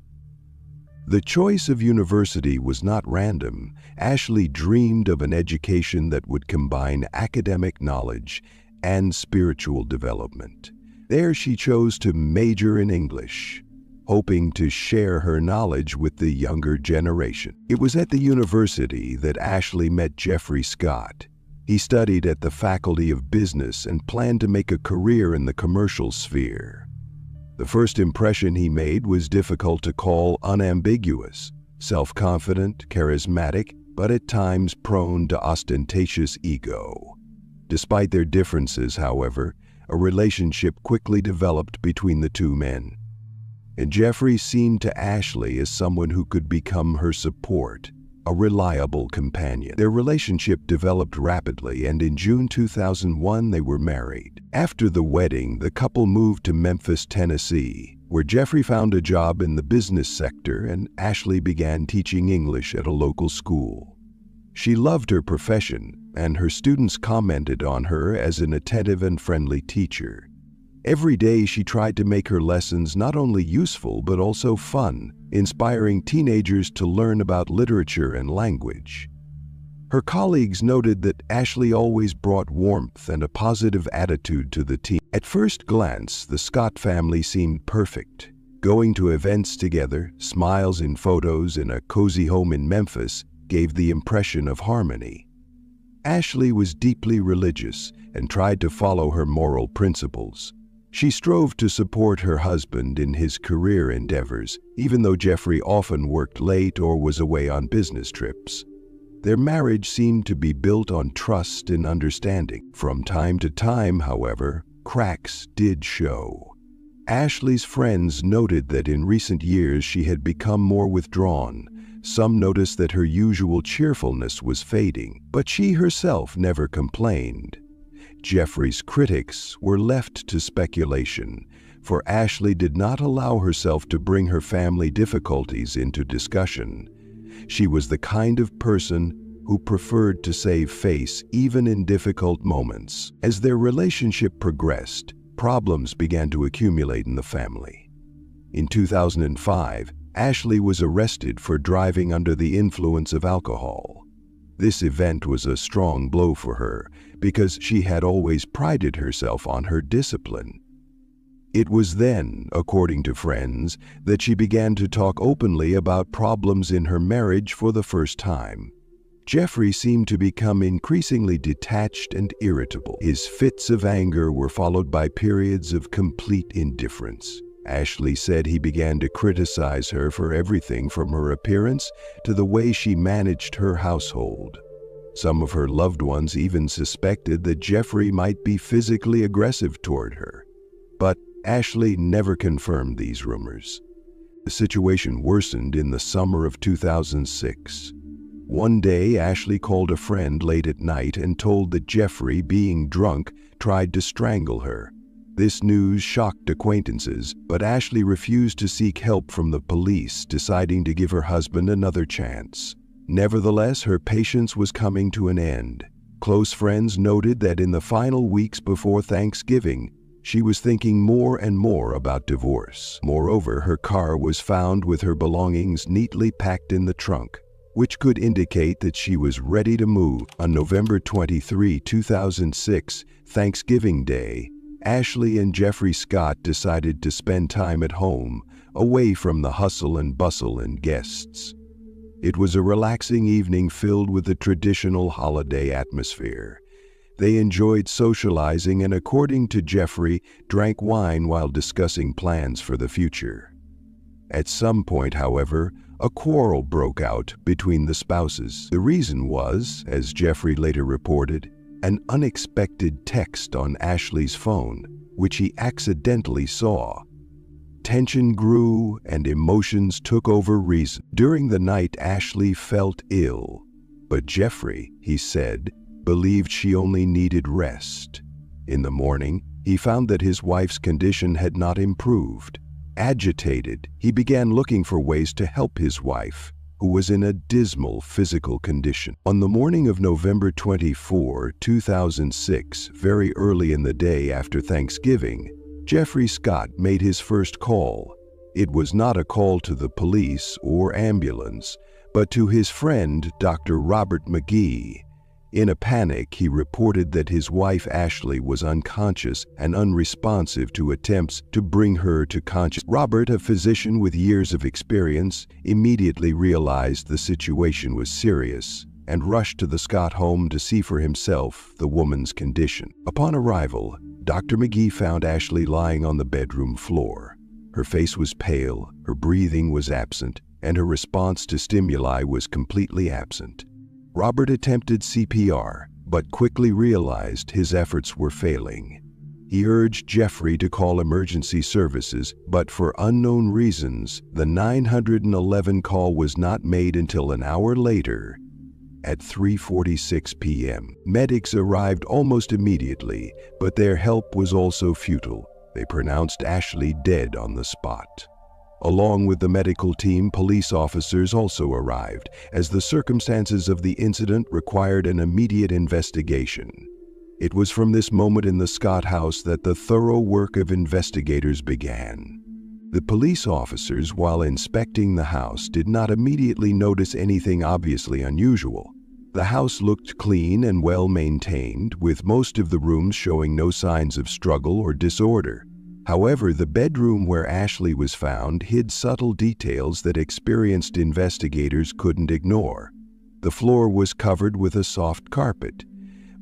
The choice of university was not random. Ashley dreamed of an education that would combine academic knowledge and spiritual development. There she chose to major in English, hoping to share her knowledge with the younger generation. It was at the university that Ashley met Jeffrey Scott. He studied at the Faculty of Business and planned to make a career in the commercial sphere. The first impression he made was difficult to call unambiguous, self-confident, charismatic, but at times prone to ostentatious ego. Despite their differences, however, a relationship quickly developed between the two men. And Jeffrey seemed to Ashley as someone who could become her support, a reliable companion. Their relationship developed rapidly, and in June 2001 they were married. After the wedding, the couple moved to Memphis, Tennessee, where Jeffrey found a job in the business sector and Ashley began teaching English at a local school. She loved her profession, and her students commented on her as an attentive and friendly teacher. Every day she tried to make her lessons not only useful but also fun, inspiring teenagers to learn about literature and language. Her colleagues noted that Ashley always brought warmth and a positive attitude to the team. At first glance, the Scott family seemed perfect. Going to events together, smiles in photos in a cozy home in Memphis gave the impression of harmony. Ashley was deeply religious and tried to follow her moral principles. She strove to support her husband in his career endeavors, even though Jeffrey often worked late or was away on business trips. Their marriage seemed to be built on trust and understanding. From time to time, however, cracks did show. Ashley's friends noted that in recent years she had become more withdrawn. Some noticed that her usual cheerfulness was fading, but she herself never complained. Jeffrey's critics were left to speculation, for Ashley did not allow herself to bring her family difficulties into discussion. She was the kind of person who preferred to save face even in difficult moments. As their relationship progressed, problems began to accumulate in the family. In 2005, Ashley was arrested for driving under the influence of alcohol. This event was a strong blow for her because she had always prided herself on her discipline. It was then, according to friends, that she began to talk openly about problems in her marriage for the first time. Jeffrey seemed to become increasingly detached and irritable. His fits of anger were followed by periods of complete indifference. Ashley said he began to criticize her for everything from her appearance to the way she managed her household. Some of her loved ones even suspected that Jeffrey might be physically aggressive toward her. But Ashley never confirmed these rumors. The situation worsened in the summer of 2006. One day, Ashley called a friend late at night and told that Jeffrey, being drunk, tried to strangle her. This news shocked acquaintances, but Ashley refused to seek help from the police, deciding to give her husband another chance. Nevertheless, her patience was coming to an end. Close friends noted that in the final weeks before Thanksgiving, she was thinking more and more about divorce. Moreover, her car was found with her belongings neatly packed in the trunk, which could indicate that she was ready to move. On November 23, 2006, Thanksgiving Day, Ashley and Jeffrey Scott decided to spend time at home, away from the hustle and bustle and guests. It was a relaxing evening filled with the traditional holiday atmosphere. They enjoyed socializing and, according to Jeffrey, drank wine while discussing plans for the future. At some point, however, a quarrel broke out between the spouses. The reason was, as Jeffrey later reported, an unexpected text on Ashley's phone, which he accidentally saw. Tension grew and emotions took over reason. During the night, Ashley felt ill, but Jeffrey, he said, believed she only needed rest. In the morning, he found that his wife's condition had not improved. Agitated, he began looking for ways to help his wife, who was in a dismal physical condition. On the morning of November 24, 2006, very early in the day after Thanksgiving, Jeffrey Scott made his first call. It was not a call to the police or ambulance, but to his friend, Dr. Robert McGee. In a panic, he reported that his wife Ashley was unconscious and unresponsive to attempts to bring her to consciousness. Robert, a physician with years of experience, immediately realized the situation was serious and rushed to the Scott home to see for himself the woman's condition. Upon arrival, Dr. McGee found Ashley lying on the bedroom floor. Her face was pale, her breathing was absent, and her response to stimuli was completely absent. Robert attempted CPR, but quickly realized his efforts were failing. He urged Jeffrey to call emergency services, but for unknown reasons, the 911 call was not made until an hour later. At 3:46 p.m., medics arrived almost immediately, but their help was also futile. They pronounced Ashley dead on the spot. Along with the medical team, police officers also arrived, as the circumstances of the incident required an immediate investigation. It was from this moment in the Scott house that the thorough work of investigators began. The police officers, while inspecting the house, did not immediately notice anything obviously unusual. The house looked clean and well maintained, with most of the rooms showing no signs of struggle or disorder. However, the bedroom where Ashley was found hid subtle details that experienced investigators couldn't ignore. The floor was covered with a soft carpet,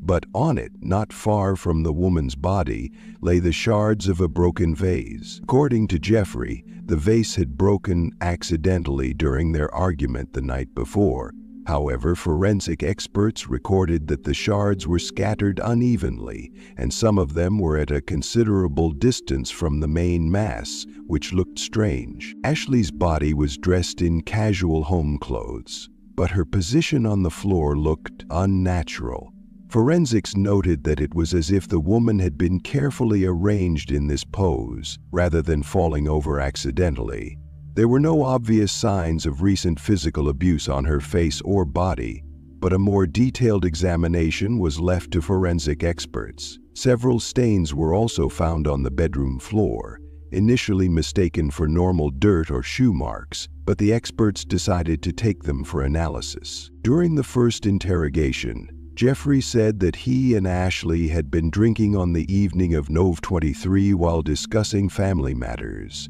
but on it, not far from the woman's body, lay the shards of a broken vase. According to Jeffrey, the vase had broken accidentally during their argument the night before. However, forensic experts recorded that the shards were scattered unevenly, and some of them were at a considerable distance from the main mass, which looked strange. Ashley's body was dressed in casual home clothes, but her position on the floor looked unnatural. Forensics noted that it was as if the woman had been carefully arranged in this pose, rather than falling over accidentally. There were no obvious signs of recent physical abuse on her face or body, but a more detailed examination was left to forensic experts. Several stains were also found on the bedroom floor, initially mistaken for normal dirt or shoe marks, but the experts decided to take them for analysis. During the first interrogation, Jeffrey said that he and Ashley had been drinking on the evening of November 23 while discussing family matters.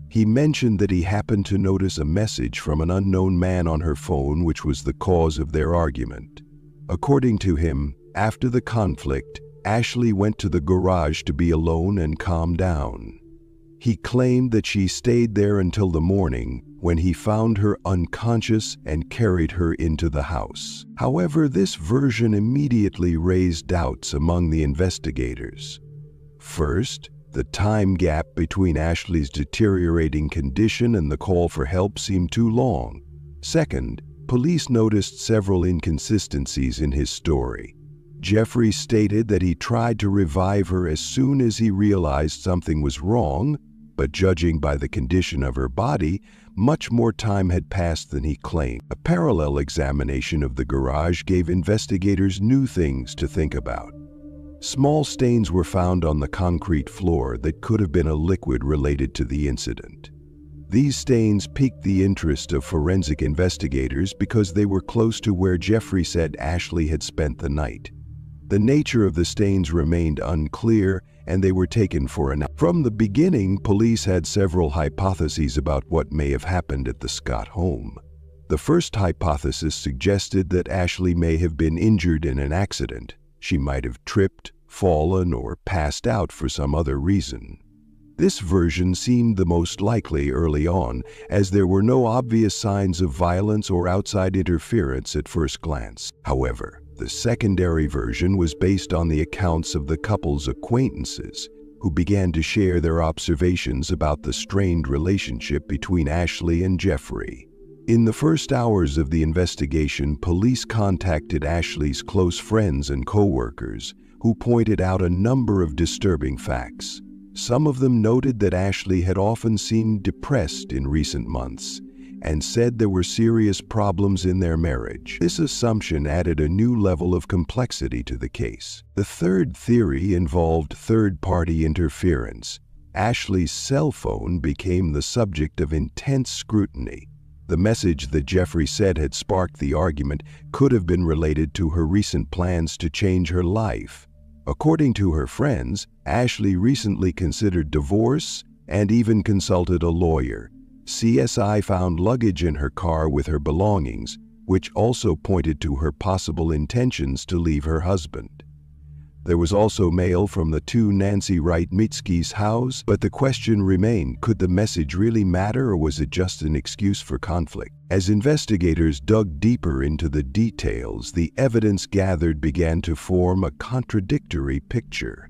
He mentioned that he happened to notice a message from an unknown man on her phone, which was the cause of their argument. According to him, after the conflict, Ashley went to the garage to be alone and calm down. He claimed that she stayed there until the morning, when he found her unconscious and carried her into the house. However, this version immediately raised doubts among the investigators. First, the time gap between Ashley's deteriorating condition and the call for help seemed too long. Second, police noticed several inconsistencies in his story. Jeffrey stated that he tried to revive her as soon as he realized something was wrong, but judging by the condition of her body, much more time had passed than he claimed. A parallel examination of the garage gave investigators new things to think about. Small stains were found on the concrete floor that could have been a liquid related to the incident. These stains piqued the interest of forensic investigators because they were close to where Jeffrey said Ashley had spent the night. The nature of the stains remained unclear, and they were taken for analysis. From the beginning, police had several hypotheses about what may have happened at the Scott home. The first hypothesis suggested that Ashley may have been injured in an accident. She might have tripped, fallen, or passed out for some other reason. This version seemed the most likely early on, as there were no obvious signs of violence or outside interference at first glance. However, the secondary version was based on the accounts of the couple's acquaintances, who began to share their observations about the strained relationship between Ashley and Jeffrey. In the first hours of the investigation, police contacted Ashley's close friends and co-workers, who pointed out a number of disturbing facts. Some of them noted that Ashley had often seemed depressed in recent months, and said there were serious problems in their marriage. This assumption added a new level of complexity to the case. The third theory involved third-party interference. Ashley's cell phone became the subject of intense scrutiny. The message that Jeffrey said had sparked the argument could have been related to her recent plans to change her life. According to her friends, Ashley recently considered divorce and even consulted a lawyer. CSI found luggage in her car with her belongings, which also pointed to her possible intentions to leave her husband. There was also mail from the two Nancy Wright Mitski's house, but the question remained, could the message really matter, or was it just an excuse for conflict? As investigators dug deeper into the details, the evidence gathered began to form a contradictory picture.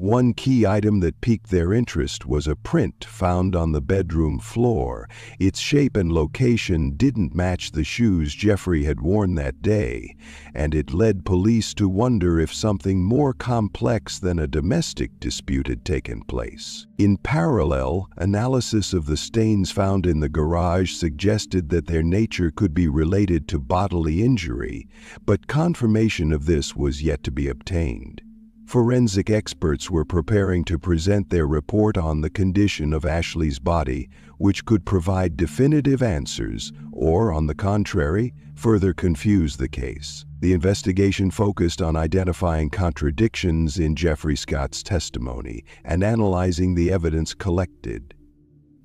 One key item that piqued their interest was a print found on the bedroom floor. Its shape and location didn't match the shoes Jeffrey had worn that day, and it led police to wonder if something more complex than a domestic dispute had taken place. In parallel, analysis of the stains found in the garage suggested that their nature could be related to bodily injury, but confirmation of this was yet to be obtained. Forensic experts were preparing to present their report on the condition of Ashley's body, which could provide definitive answers or, on the contrary, further confuse the case. The investigation focused on identifying contradictions in Jeffrey Scott's testimony and analyzing the evidence collected.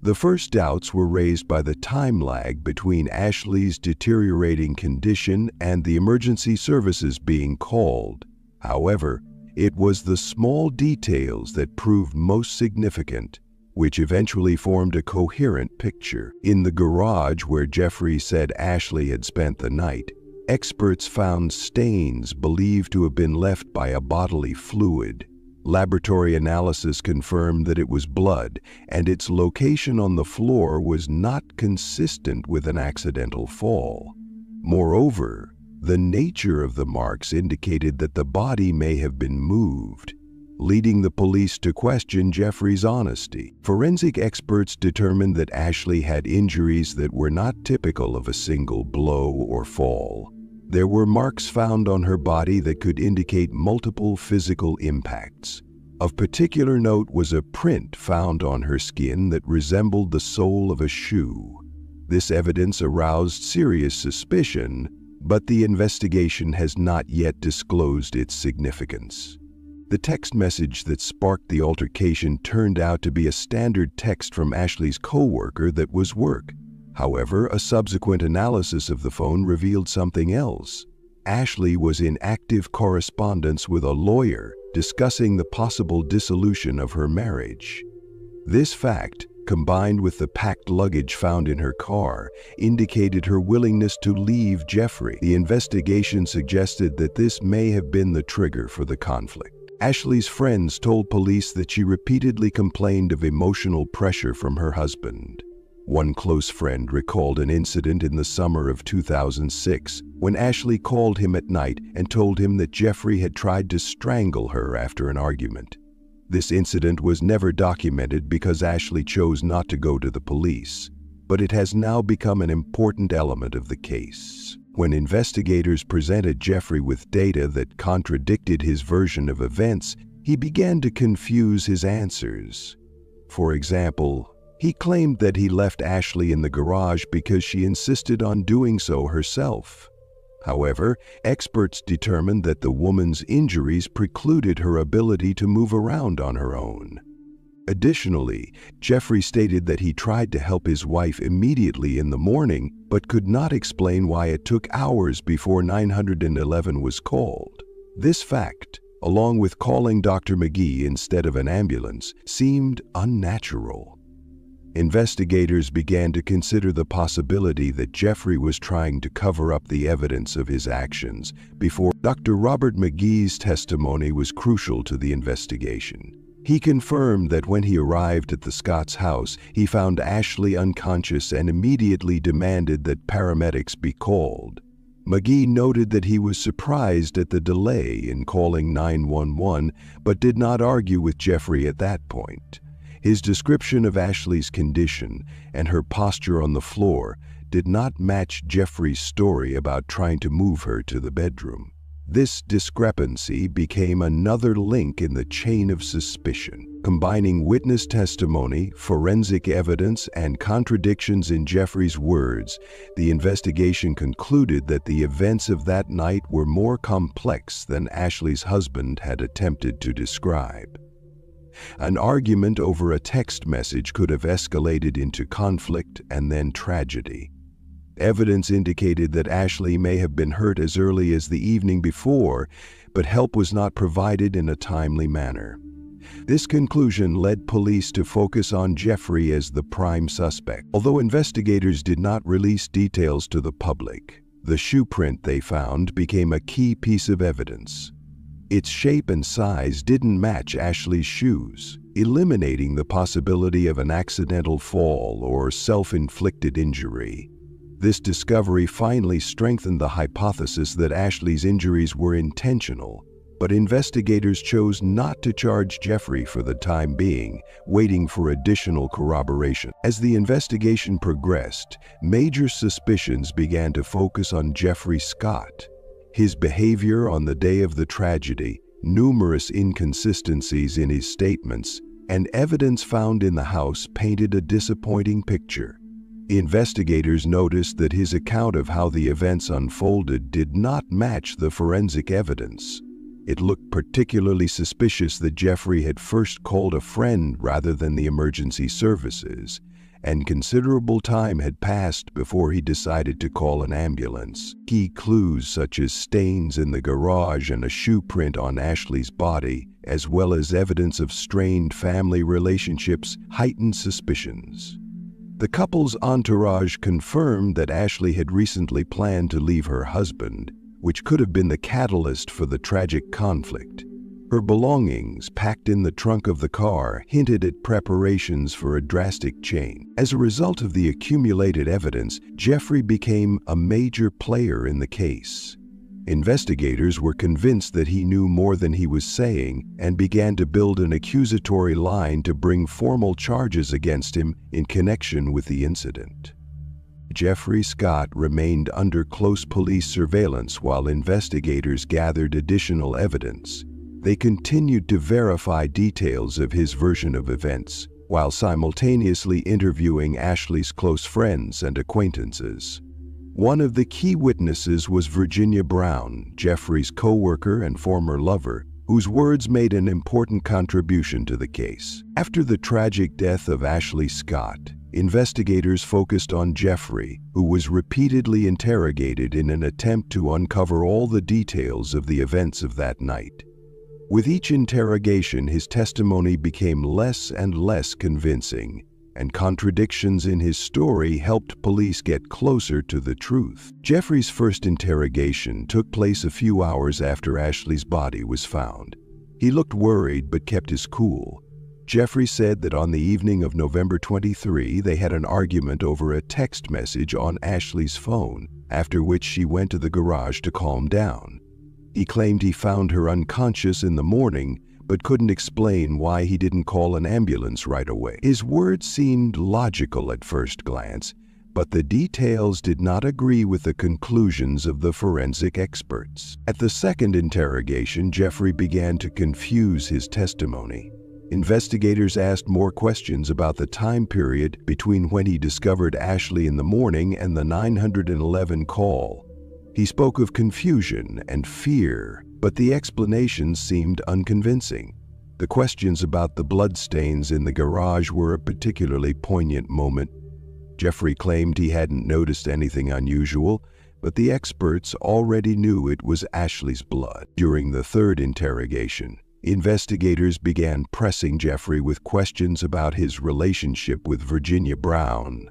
The first doubts were raised by the time lag between Ashley's deteriorating condition and the emergency services being called. However, it was the small details that proved most significant, which eventually formed a coherent picture. In the garage where Jeffrey said Ashley had spent the night, experts found stains believed to have been left by a bodily fluid. Laboratory analysis confirmed that it was blood, and its location on the floor was not consistent with an accidental fall. Moreover, the nature of the marks indicated that the body may have been moved, leading the police to question Jeffrey's honesty. Forensic experts determined that Ashley had injuries that were not typical of a single blow or fall. There were marks found on her body that could indicate multiple physical impacts. Of particular note was a print found on her skin that resembled the sole of a shoe. This evidence aroused serious suspicion, but the investigation has not yet disclosed its significance. The text message that sparked the altercation turned out to be a standard text from Ashley's co-worker that was work. However, a subsequent analysis of the phone revealed something else. Ashley was in active correspondence with a lawyer discussing the possible dissolution of her marriage. This fact, combined with the packed luggage found in her car, indicated her willingness to leave Jeffrey. The investigation suggested that this may have been the trigger for the conflict. Ashley's friends told police that she repeatedly complained of emotional pressure from her husband. One close friend recalled an incident in the summer of 2006 when Ashley called him at night and told him that Jeffrey had tried to strangle her after an argument. This incident was never documented because Ashley chose not to go to the police, but it has now become an important element of the case. When investigators presented Jeffrey with data that contradicted his version of events, he began to confuse his answers. For example, he claimed that he left Ashley in the garage because she insisted on doing so herself. However, experts determined that the woman's injuries precluded her ability to move around on her own. Additionally, Jeffrey stated that he tried to help his wife immediately in the morning, but could not explain why it took hours before 911 was called. This fact, along with calling Dr. McGee instead of an ambulance, seemed unnatural. Investigators began to consider the possibility that Jeffrey was trying to cover up the evidence of his actions. Before Dr. Robert McGee's testimony was crucial to the investigation. He confirmed that when he arrived at the Scotts' house, he found Ashley unconscious and immediately demanded that paramedics be called. McGee noted that he was surprised at the delay in calling 911, but did not argue with Jeffrey at that point. His description of Ashley's condition and her posture on the floor did not match Jeffrey's story about trying to move her to the bedroom. This discrepancy became another link in the chain of suspicion. Combining witness testimony, forensic evidence, and contradictions in Jeffrey's words, the investigation concluded that the events of that night were more complex than Ashley's husband had attempted to describe. An argument over a text message could have escalated into conflict and then tragedy. Evidence indicated that Ashley may have been hurt as early as the evening before, but help was not provided in a timely manner. This conclusion led police to focus on Jeffrey as the prime suspect. Although investigators did not release details to the public, the shoe print they found became a key piece of evidence. Its shape and size didn't match Ashley's shoes, eliminating the possibility of an accidental fall or self-inflicted injury. This discovery finally strengthened the hypothesis that Ashley's injuries were intentional, but investigators chose not to charge Jeffrey for the time being, waiting for additional corroboration. As the investigation progressed, major suspicions began to focus on Jeffrey Scott. His behavior on the day of the tragedy, numerous inconsistencies in his statements, and evidence found in the house painted a disappointing picture. Investigators noticed that his account of how the events unfolded did not match the forensic evidence. It looked particularly suspicious that Jeffrey had first called a friend rather than the emergency services, and considerable time had passed before he decided to call an ambulance. Key clues such as stains in the garage and a shoe print on Ashley's body, as well as evidence of strained family relationships, heightened suspicions. The couple's entourage confirmed that Ashley had recently planned to leave her husband, which could have been the catalyst for the tragic conflict. Her belongings, packed in the trunk of the car, hinted at preparations for a drastic change. As a result of the accumulated evidence, Jeffrey became a major player in the case. Investigators were convinced that he knew more than he was saying and began to build an accusatory line to bring formal charges against him in connection with the incident. Jeffrey Scott remained under close police surveillance while investigators gathered additional evidence. They continued to verify details of his version of events, while simultaneously interviewing Ashley's close friends and acquaintances. One of the key witnesses was Virginia Brown, Jeffrey's co-worker and former lover, whose words made an important contribution to the case. After the tragic death of Ashley Scott, investigators focused on Jeffrey, who was repeatedly interrogated in an attempt to uncover all the details of the events of that night. With each interrogation, his testimony became less and less convincing, and contradictions in his story helped police get closer to the truth. Jeffrey's first interrogation took place a few hours after Ashley's body was found. He looked worried but kept his cool. Jeffrey said that on the evening of November 23, they had an argument over a text message on Ashley's phone, after which she went to the garage to calm down. He claimed he found her unconscious in the morning, but couldn't explain why he didn't call an ambulance right away. His words seemed logical at first glance, but the details did not agree with the conclusions of the forensic experts. At the second interrogation, Jeffrey began to confuse his testimony. Investigators asked more questions about the time period between when he discovered Ashley in the morning and the 911 call. He spoke of confusion and fear, but the explanations seemed unconvincing. The questions about the bloodstains in the garage were a particularly poignant moment. Jeffrey claimed he hadn't noticed anything unusual, but the experts already knew it was Ashley's blood. During the third interrogation, investigators began pressing Jeffrey with questions about his relationship with Virginia Brown.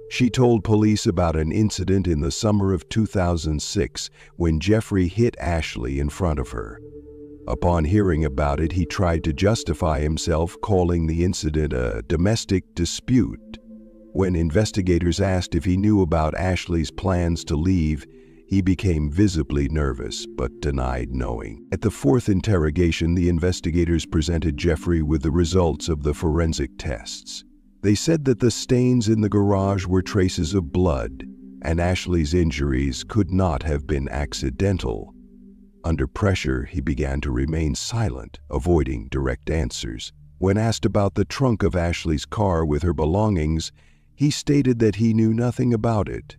She told police about an incident in the summer of 2006 when Jeffrey hit Ashley in front of her. Upon hearing about it, he tried to justify himself, calling the incident a domestic dispute. When investigators asked if he knew about Ashley's plans to leave, he became visibly nervous but denied knowing. At the fourth interrogation, the investigators presented Jeffrey with the results of the forensic tests. They said that the stains in the garage were traces of blood, and Ashley's injuries could not have been accidental. Under pressure, he began to remain silent, avoiding direct answers. When asked about the trunk of Ashley's car with her belongings, he stated that he knew nothing about it.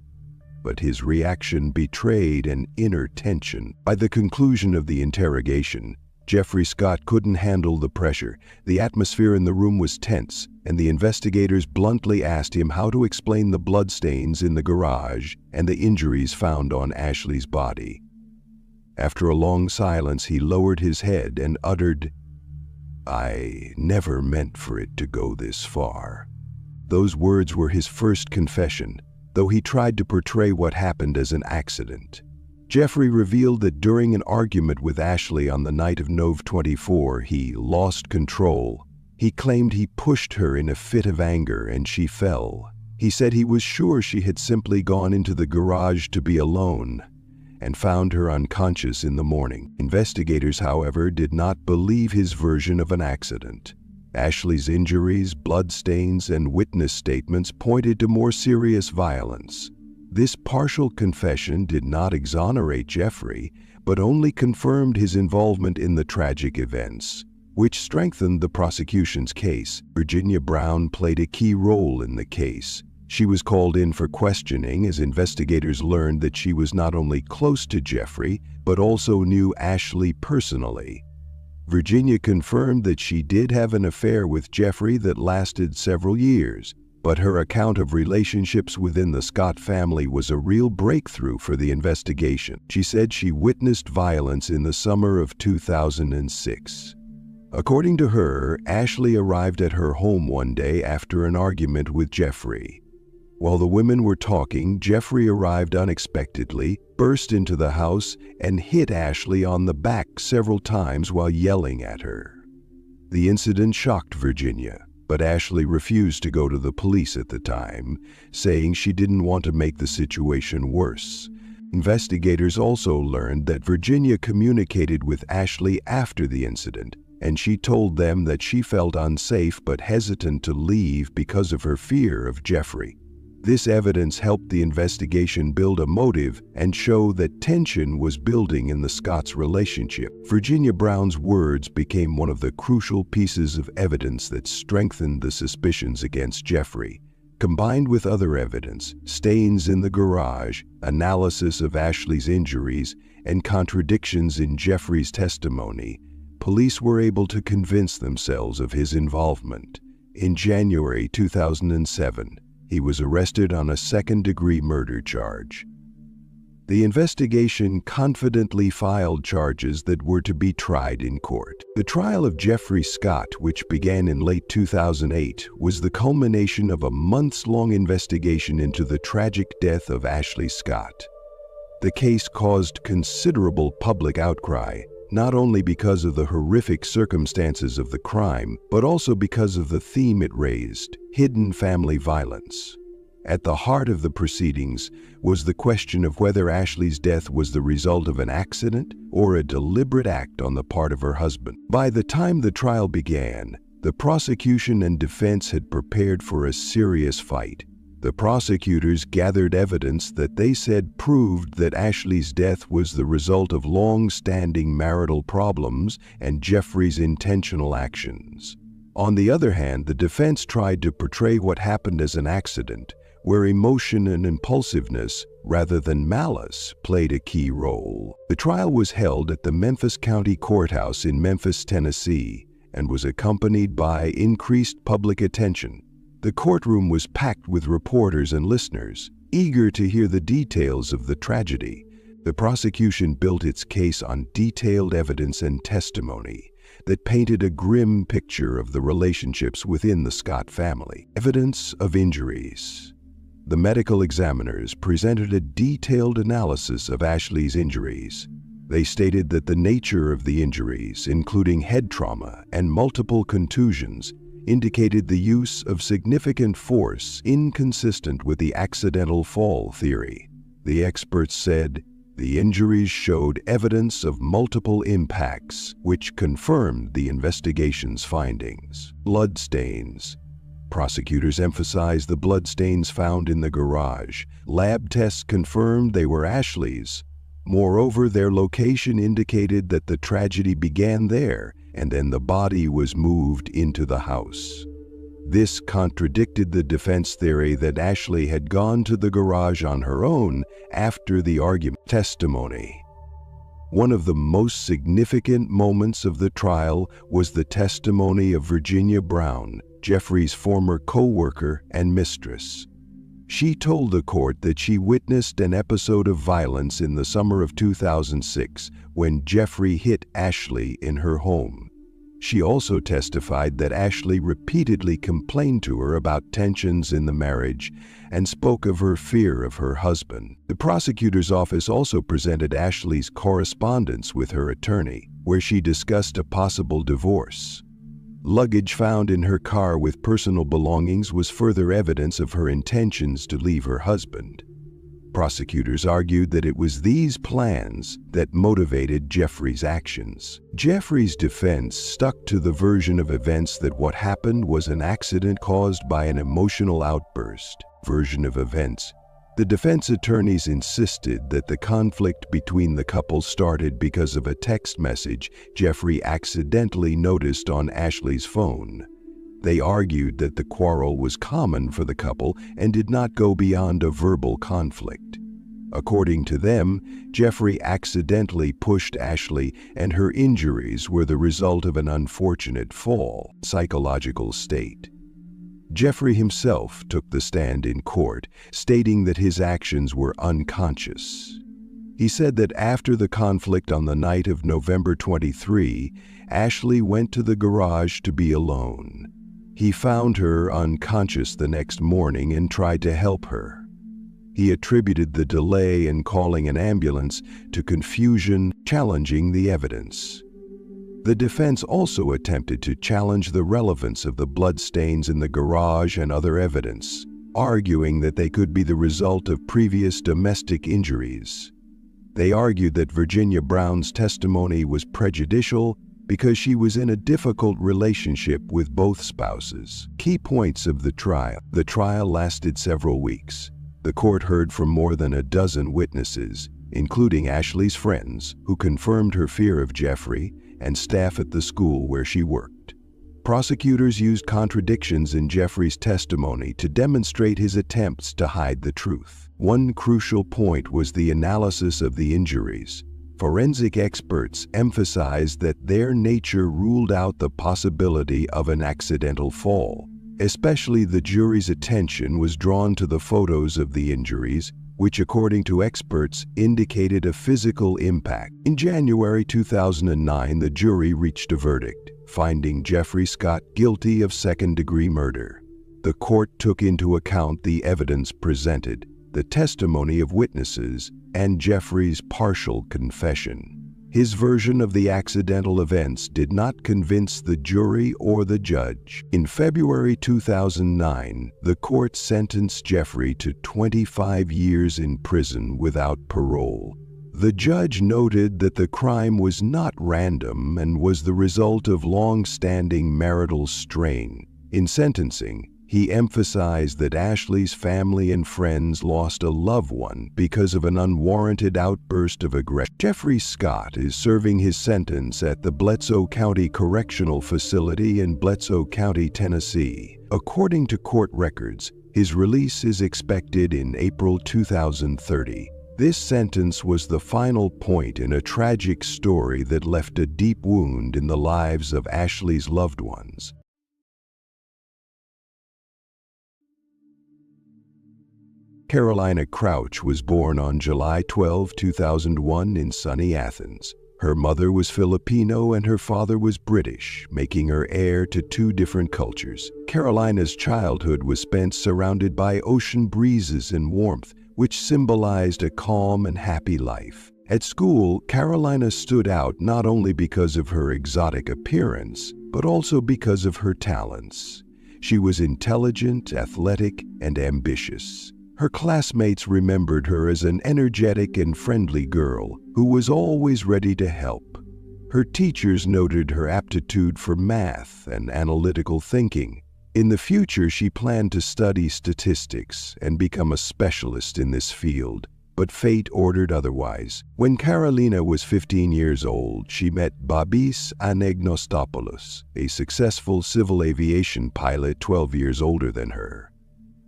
But his reaction betrayed an inner tension. By the conclusion of the interrogation, Jeffrey Scott couldn't handle the pressure. The atmosphere in the room was tense, and the investigators bluntly asked him how to explain the bloodstains in the garage and the injuries found on Ashley's body. After a long silence, he lowered his head and uttered, "I never meant for it to go this far." Those words were his first confession, though he tried to portray what happened as an accident. Jeffrey revealed that during an argument with Ashley on the night of Nov 24, he lost control. He claimed he pushed her in a fit of anger and she fell. He said he was sure she had simply gone into the garage to be alone and found her unconscious in the morning. Investigators, however, did not believe his version of an accident. Ashley's injuries, bloodstains, and witness statements pointed to more serious violence. This partial confession did not exonerate Jeffrey, but only confirmed his involvement in the tragic events, which strengthened the prosecution's case. Virginia Brown played a key role in the case. She was called in for questioning as investigators learned that she was not only close to Jeffrey, but also knew Ashley personally. Virginia confirmed that she did have an affair with Jeffrey that lasted several years, but her account of relationships within the Scott family was a real breakthrough for the investigation. She said she witnessed violence in the summer of 2006. According to her, Ashley arrived at her home one day after an argument with Jeffrey. While the women were talking, Jeffrey arrived unexpectedly, burst into the house, and hit Ashley on the back several times while yelling at her. The incident shocked Virginia, but Ashley refused to go to the police at the time, saying she didn't want to make the situation worse. Investigators also learned that Virginia communicated with Ashley after the incident, and she told them that she felt unsafe but hesitant to leave because of her fear of Jeffrey. This evidence helped the investigation build a motive and show that tension was building in the Scotts' relationship. Virginia Brown's words became one of the crucial pieces of evidence that strengthened the suspicions against Jeffrey. Combined with other evidence, stains in the garage, analysis of Ashley's injuries, and contradictions in Jeffrey's testimony, police were able to convince themselves of his involvement. In January 2007, he was arrested on a second-degree murder charge. The investigation confidently filed charges that were to be tried in court. The trial of Jeffrey Scott, which began in late 2008, was the culmination of a months-long investigation into the tragic death of Ashley Scott. The case caused considerable public outcry, not only because of the horrific circumstances of the crime, but also because of the theme it raised: hidden family violence. At the heart of the proceedings was the question of whether Ashley's death was the result of an accident or a deliberate act on the part of her husband. By the time the trial began, the prosecution and defense had prepared for a serious fight. The prosecutors gathered evidence that they said proved that Ashley's death was the result of long-standing marital problems and Jeffrey's intentional actions. On the other hand, the defense tried to portray what happened as an accident, where emotion and impulsiveness, rather than malice, played a key role. The trial was held at the Memphis County Courthouse in Memphis, Tennessee, and was accompanied by increased public attention. The courtroom was packed with reporters and listeners, eager to hear the details of the tragedy. The prosecution built its case on detailed evidence and testimony that painted a grim picture of the relationships within the Scott family. Evidence of injuries. The medical examiners presented a detailed analysis of Ashley's injuries. They stated that the nature of the injuries, including head trauma and multiple contusions, indicated the use of significant force inconsistent with the accidental fall theory. The experts said the injuries showed evidence of multiple impacts, which confirmed the investigation's findings. Bloodstains. Prosecutors emphasized the bloodstains found in the garage. Lab tests confirmed they were Ashley's. Moreover, their location indicated that the tragedy began there, and then the body was moved into the house. This contradicted the defense theory that Ashley had gone to the garage on her own after the argument. Testimony. One of the most significant moments of the trial was the testimony of Virginia Brown, Jeffrey's former co-worker and mistress. She told the court that she witnessed an episode of violence in the summer of 2006 when Jeffrey hit Ashley in her home. She also testified that Ashley repeatedly complained to her about tensions in the marriage and spoke of her fear of her husband. The prosecutor's office also presented Ashley's correspondence with her attorney, where she discussed a possible divorce. Luggage found in her car with personal belongings was further evidence of her intentions to leave her husband. Prosecutors argued that it was these plans that motivated Jeffrey's actions. Jeffrey's defense stuck to the version of events that what happened was an accident caused by an emotional outburst. The defense attorneys insisted that the conflict between the couple started because of a text message Jeffrey accidentally noticed on Ashley's phone. They argued that the quarrel was common for the couple and did not go beyond a verbal conflict. According to them, Jeffrey accidentally pushed Ashley, and her injuries were the result of an unfortunate fall, psychological state. Jeffrey himself took the stand in court, stating that his actions were unconscious. He said that after the conflict on the night of November 23, Ashley went to the garage to be alone. He found her unconscious the next morning and tried to help her. He attributed the delay in calling an ambulance to confusion, challenging the evidence. The defense also attempted to challenge the relevance of the bloodstains in the garage and other evidence, arguing that they could be the result of previous domestic injuries. They argued that Virginia Brown's testimony was prejudicial because she was in a difficult relationship with both spouses. Key points of the trial. The trial lasted several weeks. The court heard from more than a dozen witnesses, including Ashley's friends, who confirmed her fear of Jeffrey, and staff at the school where she worked. Prosecutors used contradictions in Jeffrey's testimony to demonstrate his attempts to hide the truth. One crucial point was the analysis of the injuries. Forensic experts emphasized that their nature ruled out the possibility of an accidental fall. Especially the jury's attention was drawn to the photos of the injuries, which according to experts indicated a physical impact. In January 2009, the jury reached a verdict, finding Jeffrey Scott guilty of second-degree murder. The court took into account the evidence presented, the testimony of witnesses, and Jeffrey's partial confession. His version of the accidental events did not convince the jury or the judge. In February 2009, the court sentenced Jeffrey to 25 years in prison without parole. The judge noted that the crime was not random and was the result of long-standing marital strain. In sentencing, he emphasized that Ashley's family and friends lost a loved one because of an unwarranted outburst of aggression. Jeffrey Scott is serving his sentence at the Bledsoe County Correctional Facility in Bledsoe County, Tennessee. According to court records, his release is expected in April 2030. This sentence was the final point in a tragic story that left a deep wound in the lives of Ashley's loved ones. Carolina Crouch was born on July 12, 2001 in sunny Athens. Her mother was Filipino and her father was British, making her heir to two different cultures. Carolina's childhood was spent surrounded by ocean breezes and warmth, which symbolized a calm and happy life. At school, Carolina stood out not only because of her exotic appearance, but also because of her talents. She was intelligent, athletic, and ambitious. Her classmates remembered her as an energetic and friendly girl who was always ready to help. Her teachers noted her aptitude for math and analytical thinking. In the future, she planned to study statistics and become a specialist in this field, but fate ordered otherwise. When Carolina was 15 years old, she met Babis Anagnostopoulos, a successful civil aviation pilot 12 years older than her.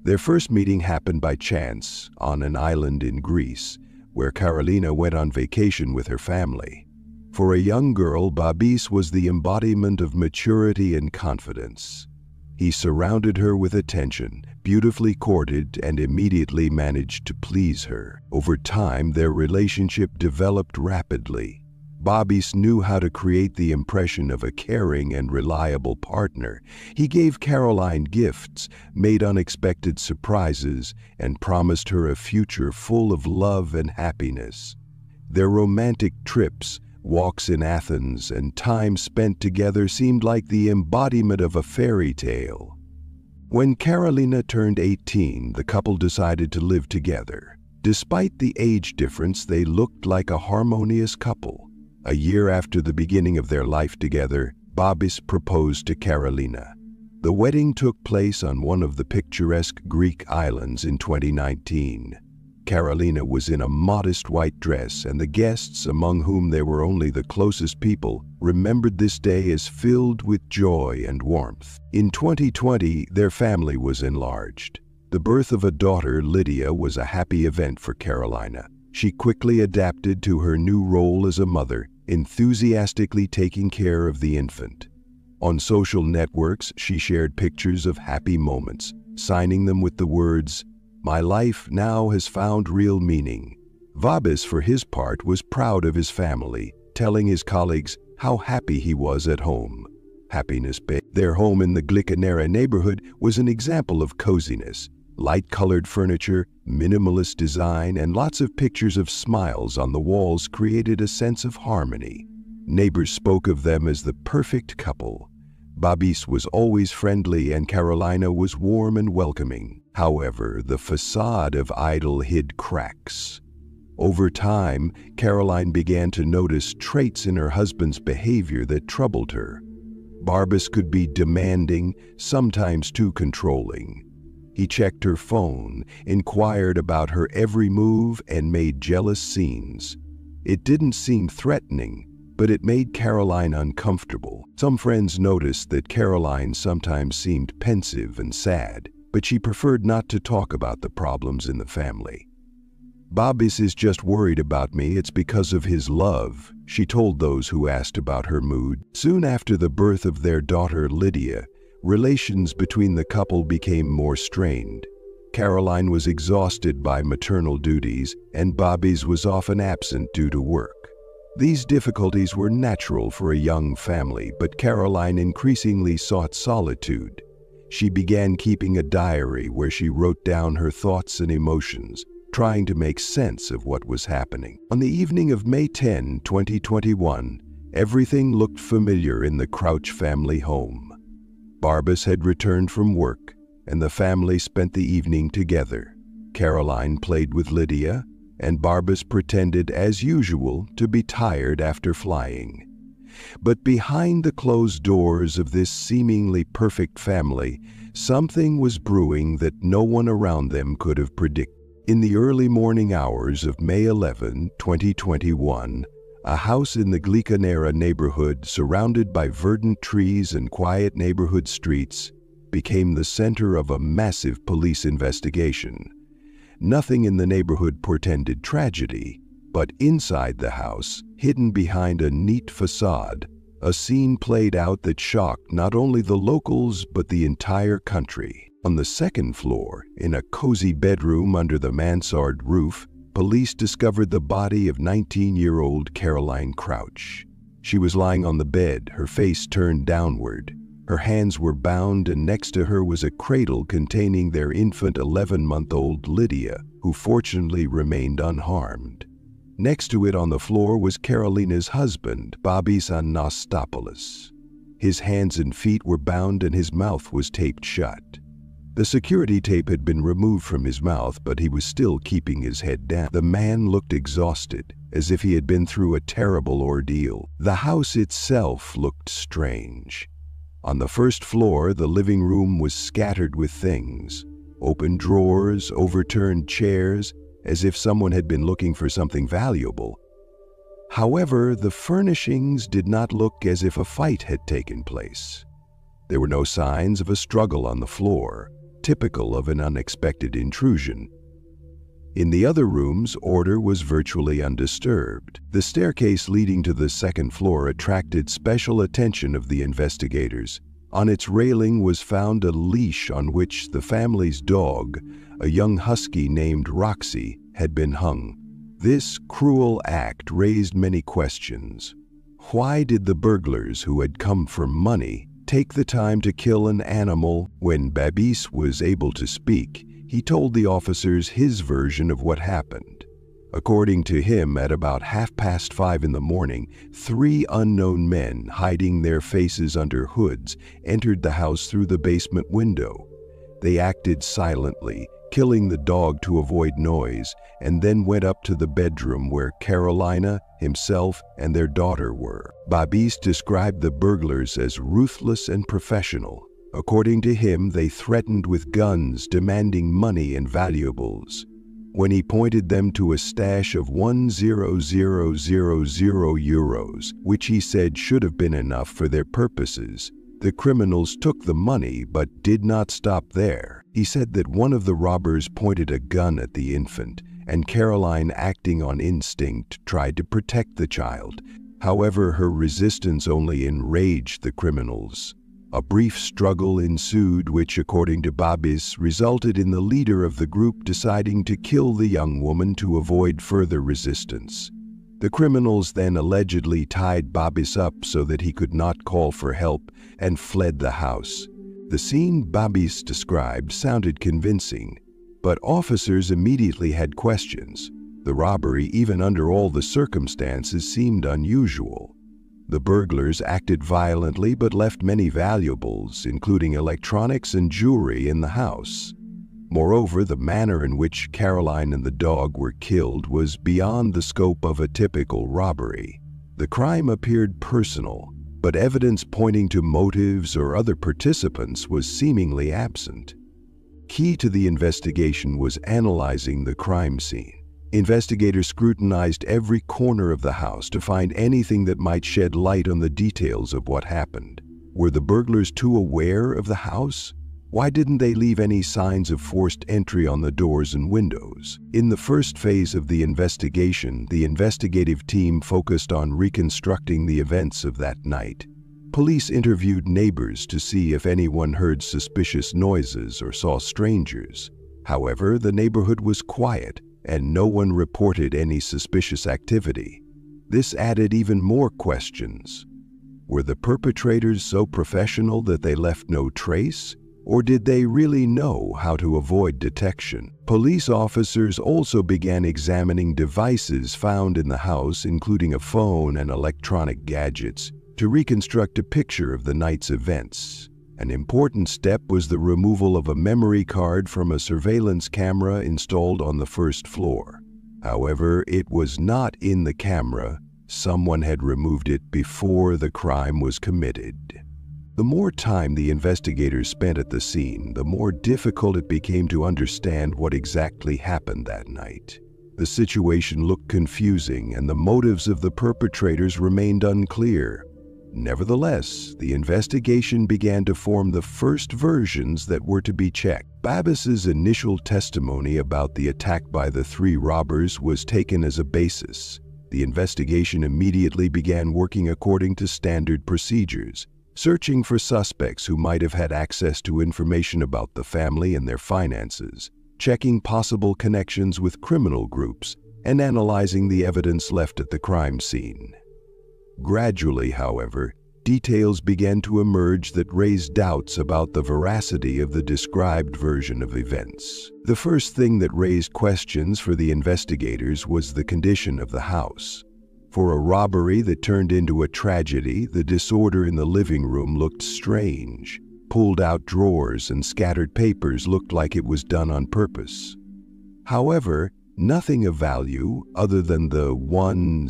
Their first meeting happened by chance on an island in Greece, where Carolina went on vacation with her family. For a young girl, Babis was the embodiment of maturity and confidence. He surrounded her with attention, beautifully courted, and immediately managed to please her. Over time, their relationship developed rapidly. Bobby's knew how to create the impression of a caring and reliable partner. He gave Caroline gifts, made unexpected surprises, and promised her a future full of love and happiness. Their romantic trips, walks in Athens, and time spent together seemed like the embodiment of a fairy tale. When Carolina turned 18, the couple decided to live together. Despite the age difference, they looked like a harmonious couple. A year after the beginning of their life together, Bobby's proposed to Carolina. The wedding took place on one of the picturesque Greek islands in 2019. Carolina was in a modest white dress, and the guests, among whom there were only the closest people, remembered this day as filled with joy and warmth. In 2020, their family was enlarged. The birth of a daughter, Lydia, was a happy event for Carolina. She quickly adapted to her new role as a mother, enthusiastically taking care of the infant. On social networks, she shared pictures of happy moments, signing them with the words, "My life now has found real meaning." Bobby, for his part, was proud of his family, telling his colleagues how happy he was at home. Happiness Bay. Their home in the Glicanera neighborhood was an example of coziness. Light-colored furniture, minimalist design, and lots of pictures of smiles on the walls created a sense of harmony. Neighbors spoke of them as the perfect couple. Bobby's was always friendly and Carolina was warm and welcoming. However, the facade of idyll hid cracks. Over time, Caroline began to notice traits in her husband's behavior that troubled her. Barbas could be demanding, sometimes too controlling. He checked her phone, inquired about her every move, and made jealous scenes. It didn't seem threatening, but it made Caroline uncomfortable. Some friends noticed that Caroline sometimes seemed pensive and sad, but she preferred not to talk about the problems in the family. "Bobby's is just worried about me. It's because of his love," she told those who asked about her mood. Soon after the birth of their daughter Lydia, relations between the couple became more strained. Caroline was exhausted by maternal duties, and Bobby's was often absent due to work. These difficulties were natural for a young family, but Caroline increasingly sought solitude. She began keeping a diary where she wrote down her thoughts and emotions, trying to make sense of what was happening. On the evening of May 10, 2021, everything looked familiar in the Crouch family home. Barbas had returned from work, and the family spent the evening together. Caroline played with Lydia, and Barbas pretended, as usual, to be tired after flying. But behind the closed doors of this seemingly perfect family, something was brewing that no one around them could have predicted. In the early morning hours of May 11, 2021, a house in the Glicanera neighborhood, surrounded by verdant trees and quiet neighborhood streets, became the center of a massive police investigation. Nothing in the neighborhood portended tragedy, but inside the house, hidden behind a neat facade, a scene played out that shocked not only the locals but the entire country. On the second floor, in a cozy bedroom under the mansard roof, police discovered the body of 19-year-old Caroline Crouch. She was lying on the bed, her face turned downward. Her hands were bound, and next to her was a cradle containing their infant 11-month-old Lydia, who fortunately remained unharmed. Next to it on the floor was Carolina's husband, Bobby's Anastopoulos. His hands and feet were bound and his mouth was taped shut. The security tape had been removed from his mouth, but he was still keeping his head down. The man looked exhausted, as if he had been through a terrible ordeal. The house itself looked strange. On the first floor, the living room was scattered with things. Open drawers, overturned chairs, as if someone had been looking for something valuable. However, the furnishings did not look as if a fight had taken place. There were no signs of a struggle on the floor, typical of an unexpected intrusion. In the other rooms, order was virtually undisturbed. The staircase leading to the second floor attracted special attention of the investigators. On its railing was found a leash on which the family's dog, a young husky named Roxy, had been hung. This cruel act raised many questions. Why did the burglars, who had come for money, take the time to kill an animal? When Babis was able to speak, he told the officers his version of what happened. According to him, at about 5:30 in the morning, 3 unknown men, hiding their faces under hoods, entered the house through the basement window. They acted silently, killing the dog to avoid noise, and then went up to the bedroom where Carolina, himself, and their daughter were. Babis described the burglars as ruthless and professional. According to him, they threatened with guns, demanding money and valuables. When he pointed them to a stash of 1,000 euros, which he said should have been enough for their purposes, the criminals took the money but did not stop there. He said that one of the robbers pointed a gun at the infant, and Caroline, acting on instinct, tried to protect the child. However, her resistance only enraged the criminals. A brief struggle ensued which, according to Babis, resulted in the leader of the group deciding to kill the young woman to avoid further resistance. The criminals then allegedly tied Babis up so that he could not call for help and fled the house. The scene Babis described sounded convincing, but officers immediately had questions. The robbery, even under all the circumstances, seemed unusual. The burglars acted violently but left many valuables, including electronics and jewelry, in the house. Moreover, the manner in which Caroline and the dog were killed was beyond the scope of a typical robbery. The crime appeared personal, but evidence pointing to motives or other participants was seemingly absent. Key to the investigation was analyzing the crime scene. Investigators scrutinized every corner of the house to find anything that might shed light on the details of what happened. Were the burglars too aware of the house? Why didn't they leave any signs of forced entry on the doors and windows? In the first phase of the investigation, the investigative team focused on reconstructing the events of that night. Police interviewed neighbors to see if anyone heard suspicious noises or saw strangers. However, the neighborhood was quiet, and no one reported any suspicious activity. This added even more questions. Were the perpetrators so professional that they left no trace? Or did they really know how to avoid detection? Police officers also began examining devices found in the house, including a phone and electronic gadgets, to reconstruct a picture of the night's events. An important step was the removal of a memory card from a surveillance camera installed on the first floor. However, it was not in the camera. Someone had removed it before the crime was committed. The more time the investigators spent at the scene, the more difficult it became to understand what exactly happened that night. The situation looked confusing, and the motives of the perpetrators remained unclear. Nevertheless, the investigation began to form the first versions that were to be checked. Babis's initial testimony about the attack by the 3 robbers was taken as a basis. The investigation immediately began working according to standard procedures, searching for suspects who might have had access to information about the family and their finances, checking possible connections with criminal groups, and analyzing the evidence left at the crime scene. Gradually, however, details began to emerge that raised doubts about the veracity of the described version of events. The first thing that raised questions for the investigators was the condition of the house. For a robbery that turned into a tragedy, the disorder in the living room looked strange. Pulled-out drawers and scattered papers looked like it was done on purpose. However, nothing of value, other than the 1,000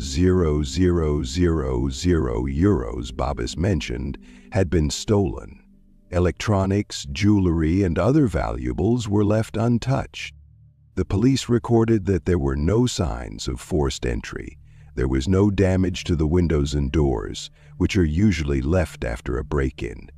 euros Babis mentioned, had been stolen. Electronics, jewelry, and other valuables were left untouched. The police recorded that there were no signs of forced entry. There was no damage to the windows and doors, which are usually left after a break-in.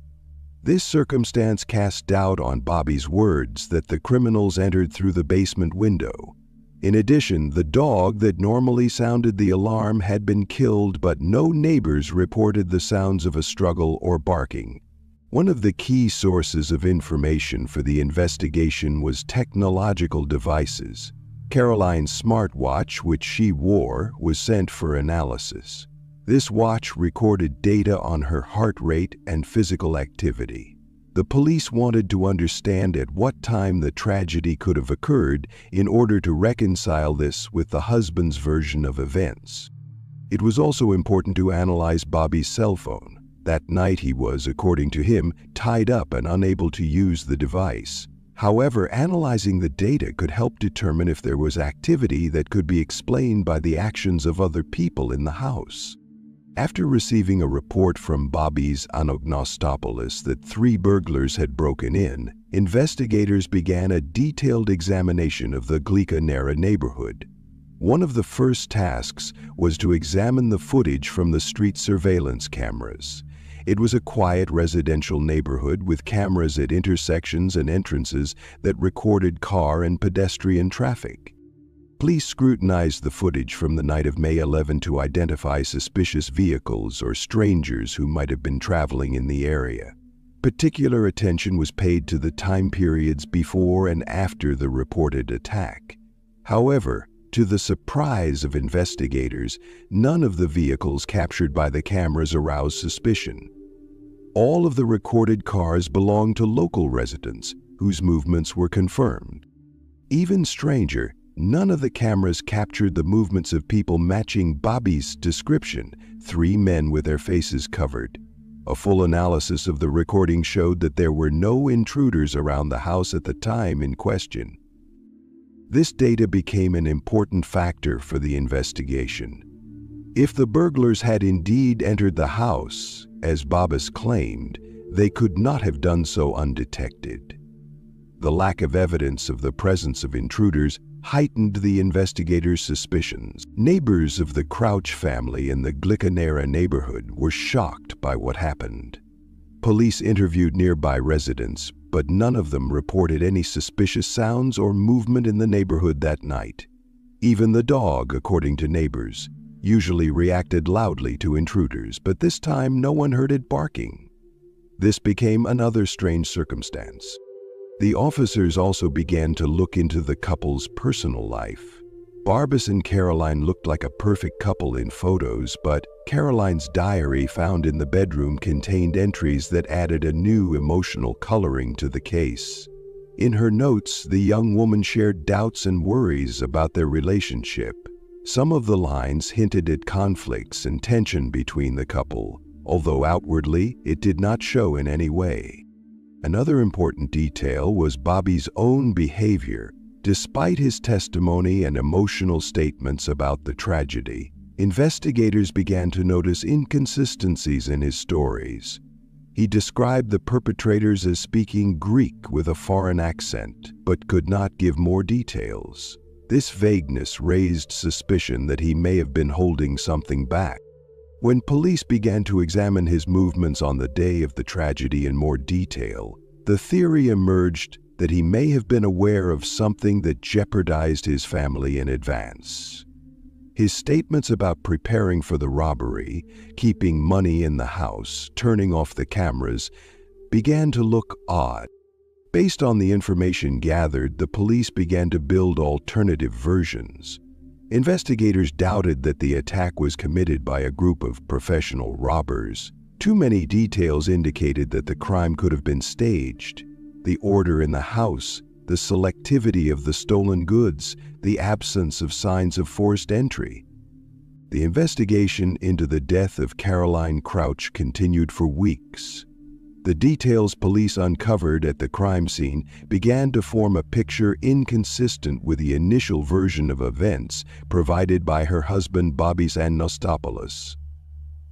This circumstance cast doubt on Bobby's words that the criminals entered through the basement window. In addition, the dog that normally sounded the alarm had been killed, but no neighbors reported the sounds of a struggle or barking. One of the key sources of information for the investigation was technological devices. Caroline's smartwatch, which she wore, was sent for analysis. This watch recorded data on her heart rate and physical activity. The police wanted to understand at what time the tragedy could have occurred in order to reconcile this with the husband's version of events. It was also important to analyze Bobby's cell phone. That night he was, according to him, tied up and unable to use the device. However, analyzing the data could help determine if there was activity that could be explained by the actions of other people in the house. After receiving a report from Bobby's unsolved that 3 burglars had broken in, investigators began a detailed examination of the Glica neighborhood. One of the first tasks was to examine the footage from the street surveillance cameras. It was a quiet residential neighborhood with cameras at intersections and entrances that recorded car and pedestrian traffic. Police scrutinized the footage from the night of May 11 to identify suspicious vehicles or strangers who might have been traveling in the area. Particular attention was paid to the time periods before and after the reported attack. However, to the surprise of investigators, none of the vehicles captured by the cameras aroused suspicion. All of the recorded cars belonged to local residents, whose movements were confirmed. Even stranger, none of the cameras captured the movements of people matching Bobby's description, 3 men with their faces covered. A full analysis of the recording showed that there were no intruders around the house at the time in question. This data became an important factor for the investigation. If the burglars had indeed entered the house, as Bobby claimed, they could not have done so undetected. The lack of evidence of the presence of intruders heightened the investigators' suspicions. Neighbors of the Crouch family in the Glica neighborhood were shocked by what happened. Police interviewed nearby residents, but none of them reported any suspicious sounds or movement in the neighborhood that night. Even the dog, according to neighbors, usually reacted loudly to intruders, but this time no one heard it barking. This became another strange circumstance. The officers also began to look into the couple's personal life. Barbas and Caroline looked like a perfect couple in photos, but Caroline's diary found in the bedroom contained entries that added a new emotional coloring to the case. In her notes, the young woman shared doubts and worries about their relationship. Some of the lines hinted at conflicts and tension between the couple, although outwardly it did not show in any way. Another important detail was Bobby's own behavior. Despite his testimony and emotional statements about the tragedy, investigators began to notice inconsistencies in his stories. He described the perpetrators as speaking Greek with a foreign accent, but could not give more details. This vagueness raised suspicion that he may have been holding something back. When police began to examine his movements on the day of the tragedy in more detail, the theory emerged that he may have been aware of something that jeopardized his family in advance. His statements about preparing for the robbery, keeping money in the house, turning off the cameras, began to look odd. Based on the information gathered, the police began to build alternative versions. Investigators doubted that the attack was committed by a group of professional robbers. Too many details indicated that the crime could have been staged. The order in the house, the selectivity of the stolen goods, the absence of signs of forced entry. The investigation into the death of Caroline Crouch continued for weeks. The details police uncovered at the crime scene began to form a picture inconsistent with the initial version of events provided by her husband Bobby Anastopoulos.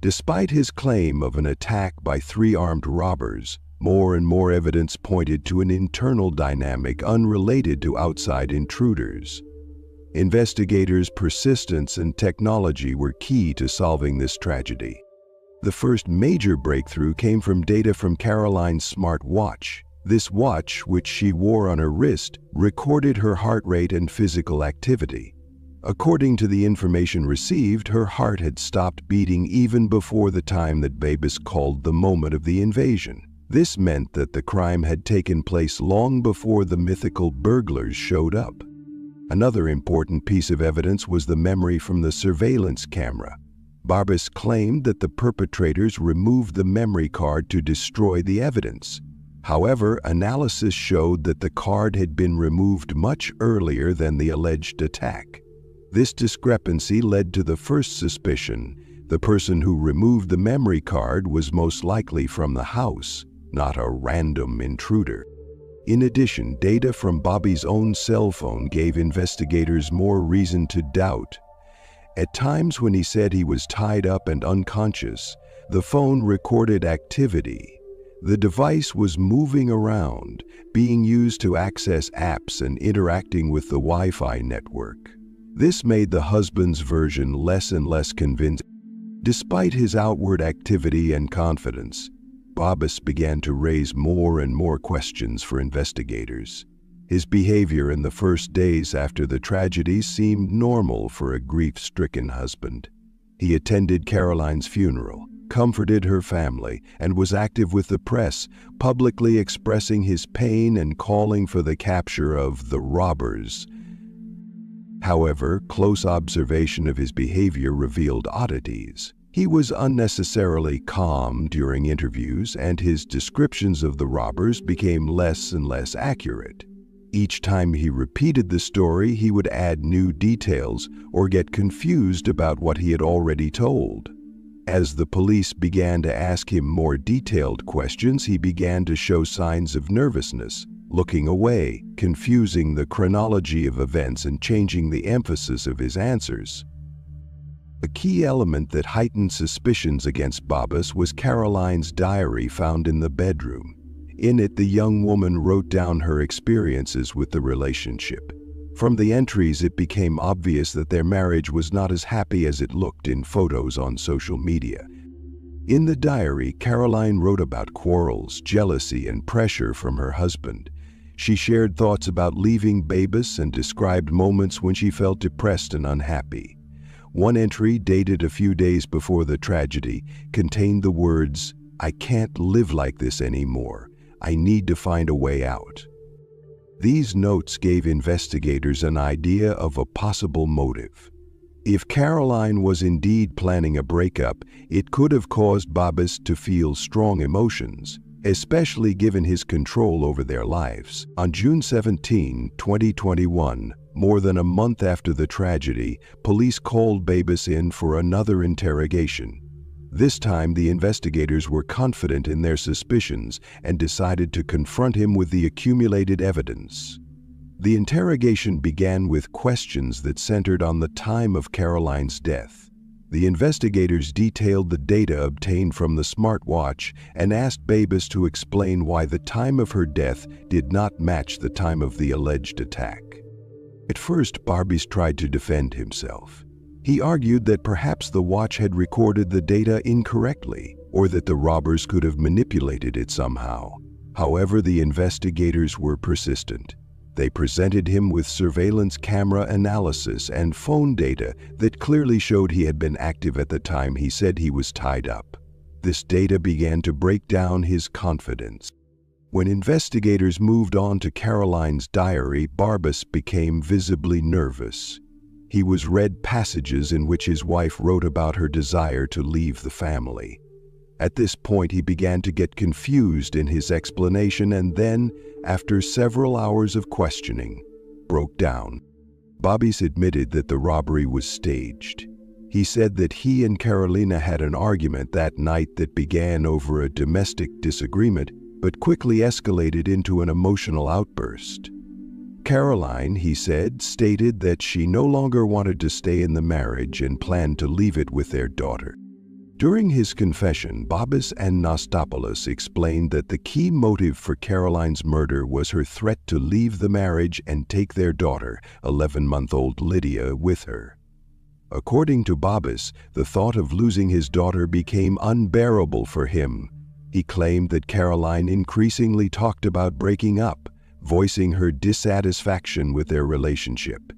Despite his claim of an attack by 3 armed robbers, more and more evidence pointed to an internal dynamic unrelated to outside intruders. Investigators' persistence and technology were key to solving this tragedy. The first major breakthrough came from data from Caroline's smart watch. This watch, which she wore on her wrist, recorded her heart rate and physical activity. According to the information received, her heart had stopped beating even before the time that Babis called the moment of the invasion. This meant that the crime had taken place long before the mythical burglars showed up. Another important piece of evidence was the memory from the surveillance camera. Barbas claimed that the perpetrators removed the memory card to destroy the evidence. However, analysis showed that the card had been removed much earlier than the alleged attack. This discrepancy led to the first suspicion. The person who removed the memory card was most likely from the house, not a random intruder. In addition, data from Bobby's own cell phone gave investigators more reason to doubt. At times when he said he was tied up and unconscious, the phone recorded activity. The device was moving around, being used to access apps and interacting with the Wi-Fi network. This made the husband's version less and less convincing. Despite his outward activity and confidence, Barbas began to raise more and more questions for investigators. His behavior in the first days after the tragedy seemed normal for a grief-stricken husband. He attended Caroline's funeral, comforted her family, and was active with the press, publicly expressing his pain and calling for the capture of the robbers. However, close observation of his behavior revealed oddities. He was unnecessarily calm during interviews, and his descriptions of the robbers became less and less accurate. Each time he repeated the story, he would add new details or get confused about what he had already told. As the police began to ask him more detailed questions, he began to show signs of nervousness, looking away, confusing the chronology of events and changing the emphasis of his answers. A key element that heightened suspicions against Barbas was Caroline's diary found in the bedroom. In it, the young woman wrote down her experiences with the relationship. From the entries, it became obvious that their marriage was not as happy as it looked in photos on social media. In the diary, Caroline wrote about quarrels, jealousy, and pressure from her husband. She shared thoughts about leaving Barbas and described moments when she felt depressed and unhappy. One entry, dated a few days before the tragedy, contained the words, "I can't live like this anymore. I need to find a way out." These notes gave investigators an idea of a possible motive. If Caroline was indeed planning a breakup, it could have caused Barbas to feel strong emotions, especially given his control over their lives. On June 17, 2021, more than a month after the tragedy, police called Barbas in for another interrogation. This time, the investigators were confident in their suspicions and decided to confront him with the accumulated evidence. The interrogation began with questions that centered on the time of Caroline's death. The investigators detailed the data obtained from the smartwatch and asked Barbas to explain why the time of her death did not match the time of the alleged attack. At first, Barbas tried to defend himself. He argued that perhaps the watch had recorded the data incorrectly, or that the robbers could have manipulated it somehow. However, the investigators were persistent. They presented him with surveillance camera analysis and phone data that clearly showed he had been active at the time he said he was tied up. This data began to break down his confidence. When investigators moved on to Caroline's diary, Barbas became visibly nervous. He read passages in which his wife wrote about her desire to leave the family. At this point, he began to get confused in his explanation and then, after several hours of questioning, broke down. Barbas admitted that the robbery was staged. He said that he and Carolina had an argument that night that began over a domestic disagreement, but quickly escalated into an emotional outburst. Caroline, he said, stated that she no longer wanted to stay in the marriage and planned to leave it with their daughter. During his confession, Barbas and Nastopoulos explained that the key motive for Caroline's murder was her threat to leave the marriage and take their daughter, 11-month-old Lydia, with her. According to Barbas, the thought of losing his daughter became unbearable for him. He claimed that Caroline increasingly talked about breaking up, voicing her dissatisfaction with their relationship.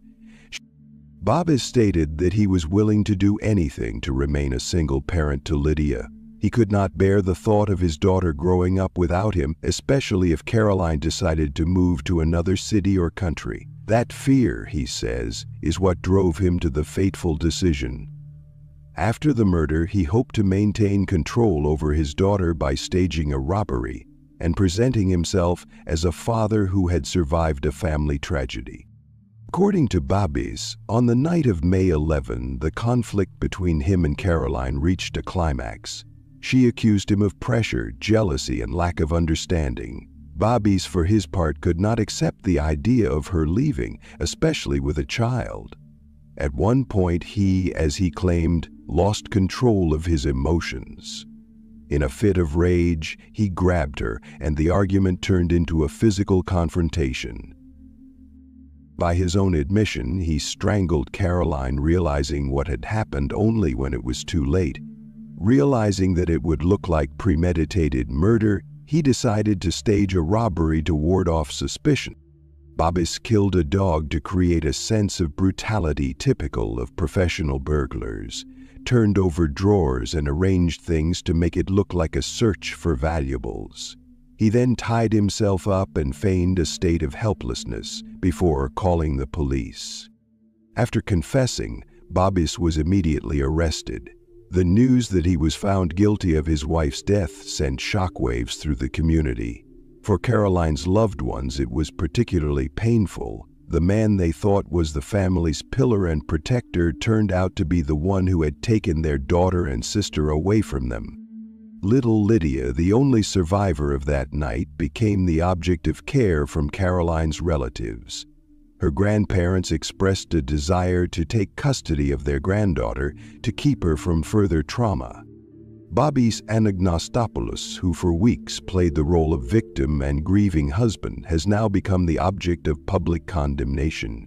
Barbas stated that he was willing to do anything to remain a single parent to Lydia. He could not bear the thought of his daughter growing up without him, especially if Caroline decided to move to another city or country. That fear, he says, is what drove him to the fateful decision. After the murder, he hoped to maintain control over his daughter by staging a robbery and presenting himself as a father who had survived a family tragedy. According to Babis, on the night of May 11, the conflict between him and Caroline reached a climax. She accused him of pressure, jealousy, and lack of understanding. Babis, for his part, could not accept the idea of her leaving, especially with a child. At one point, he, as he claimed, lost control of his emotions. In a fit of rage, he grabbed her, and the argument turned into a physical confrontation. By his own admission, he strangled Caroline, realizing what had happened only when it was too late. Realizing that it would look like premeditated murder, he decided to stage a robbery to ward off suspicion. Babis killed a dog to create a sense of brutality typical of professional burglars, turned over drawers and arranged things to make it look like a search for valuables. He then tied himself up and feigned a state of helplessness before calling the police. After confessing, Babis was immediately arrested. The news that he was found guilty of his wife's death sent shockwaves through the community. For Caroline's loved ones, it was particularly painful. The man they thought was the family's pillar and protector turned out to be the one who had taken their daughter and sister away from them. Little Lydia, the only survivor of that night, became the object of care from Caroline's relatives. Her grandparents expressed a desire to take custody of their granddaughter to keep her from further trauma. Babis Anagnostopoulos, who for weeks played the role of victim and grieving husband, has now become the object of public condemnation.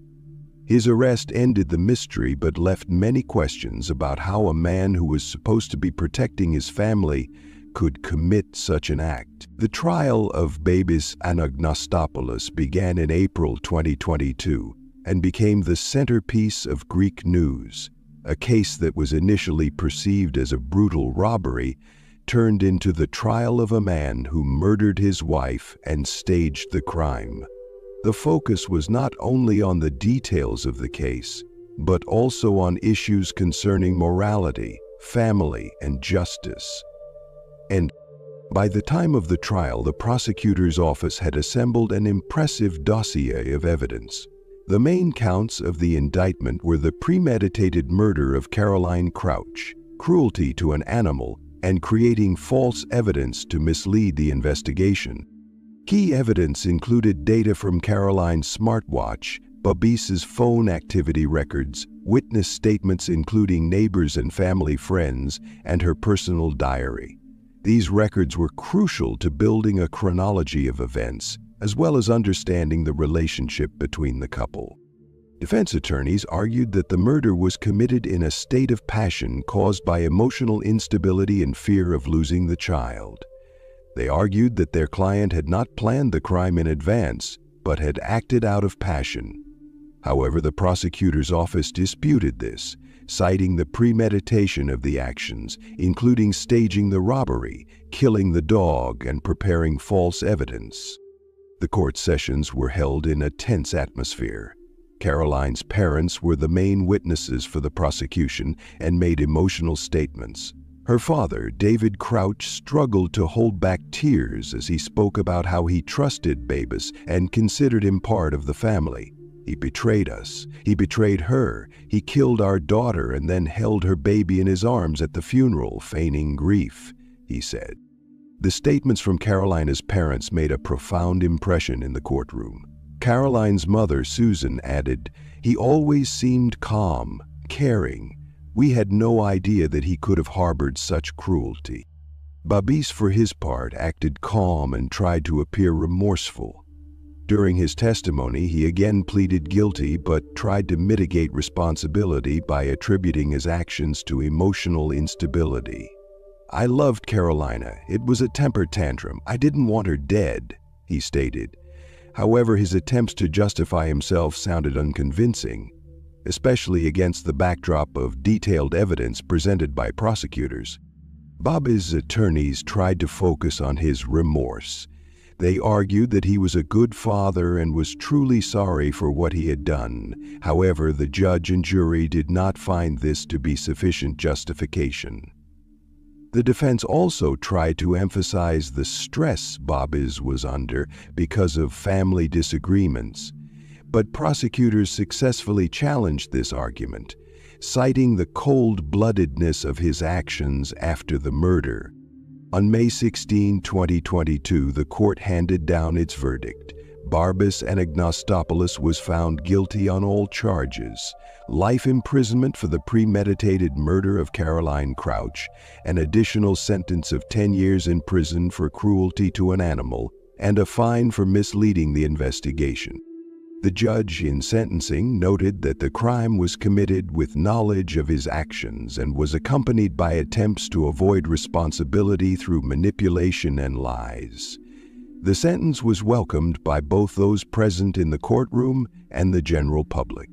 His arrest ended the mystery but left many questions about how a man who was supposed to be protecting his family could commit such an act. The trial of Babis Anagnostopoulos began in April 2022 and became the centerpiece of Greek news. A case that was initially perceived as a brutal robbery turned into the trial of a man who murdered his wife and staged the crime. The focus was not only on the details of the case, but also on issues concerning morality, family, and justice. And by the time of the trial, the prosecutor's office had assembled an impressive dossier of evidence. The main counts of the indictment were the premeditated murder of Caroline Crouch, cruelty to an animal, and creating false evidence to mislead the investigation. Key evidence included data from Caroline's smartwatch, Babis's phone activity records, witness statements including neighbors and family friends, and her personal diary. These records were crucial to building a chronology of events, as well as understanding the relationship between the couple. Defense attorneys argued that the murder was committed in a state of passion caused by emotional instability and fear of losing the child. They argued that their client had not planned the crime in advance, but had acted out of passion. However, the prosecutor's office disputed this, citing the premeditation of the actions, including staging the robbery, killing the dog, and preparing false evidence. The court sessions were held in a tense atmosphere. Caroline's parents were the main witnesses for the prosecution and made emotional statements. Her father, David Crouch, struggled to hold back tears as he spoke about how he trusted Babis and considered him part of the family. He betrayed us. He betrayed her. He killed our daughter and then held her baby in his arms at the funeral, feigning grief, he said. The statements from Caroline's parents made a profound impression in the courtroom. Caroline's mother, Susan, added, "He always seemed calm, caring. We had no idea that he could have harbored such cruelty." Babis, for his part, acted calm and tried to appear remorseful. During his testimony, he again pleaded guilty but tried to mitigate responsibility by attributing his actions to emotional instability. "I loved Carolina. It was a temper tantrum. I didn't want her dead," he stated. However, his attempts to justify himself sounded unconvincing, especially against the backdrop of detailed evidence presented by prosecutors. Babis' attorneys tried to focus on his remorse. They argued that he was a good father and was truly sorry for what he had done. However, the judge and jury did not find this to be sufficient justification. The defense also tried to emphasize the stress Bobbis was under because of family disagreements, but prosecutors successfully challenged this argument, citing the cold-bloodedness of his actions after the murder. On May 16, 2022, the court handed down its verdict. Bobbis Anagnostopoulos was found guilty on all charges: life imprisonment for the premeditated murder of Caroline Crouch, an additional sentence of 10 years in prison for cruelty to an animal, and a fine for misleading the investigation. The judge in sentencing noted that the crime was committed with knowledge of his actions and was accompanied by attempts to avoid responsibility through manipulation and lies. The sentence was welcomed by both those present in the courtroom and the general public.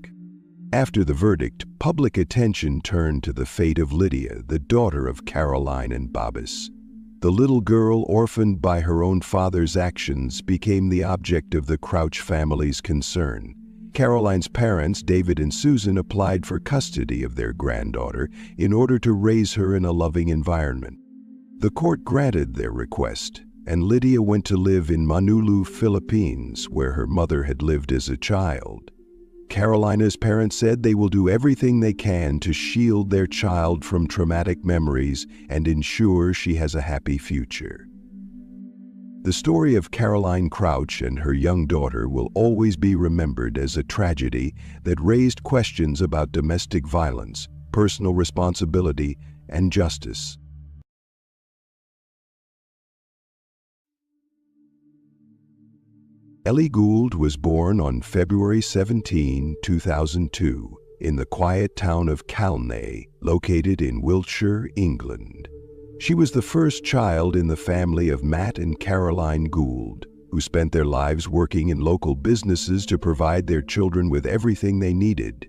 After the verdict, public attention turned to the fate of Lydia, the daughter of Caroline and Bobbis. The little girl, orphaned by her own father's actions, became the object of the Crouch family's concern. Caroline's parents, David and Susan, applied for custody of their granddaughter in order to raise her in a loving environment. The court granted their request, and Lydia went to live in Manulu, Philippines, where her mother had lived as a child. Carolina's parents said they will do everything they can to shield their child from traumatic memories and ensure she has a happy future. The story of Caroline Crouch and her young daughter will always be remembered as a tragedy that raised questions about domestic violence, personal responsibility, and justice. Ellie Gould was born on February 17, 2002, in the quiet town of Calne, located in Wiltshire, England. She was the first child in the family of Matt and Caroline Gould, who spent their lives working in local businesses to provide their children with everything they needed.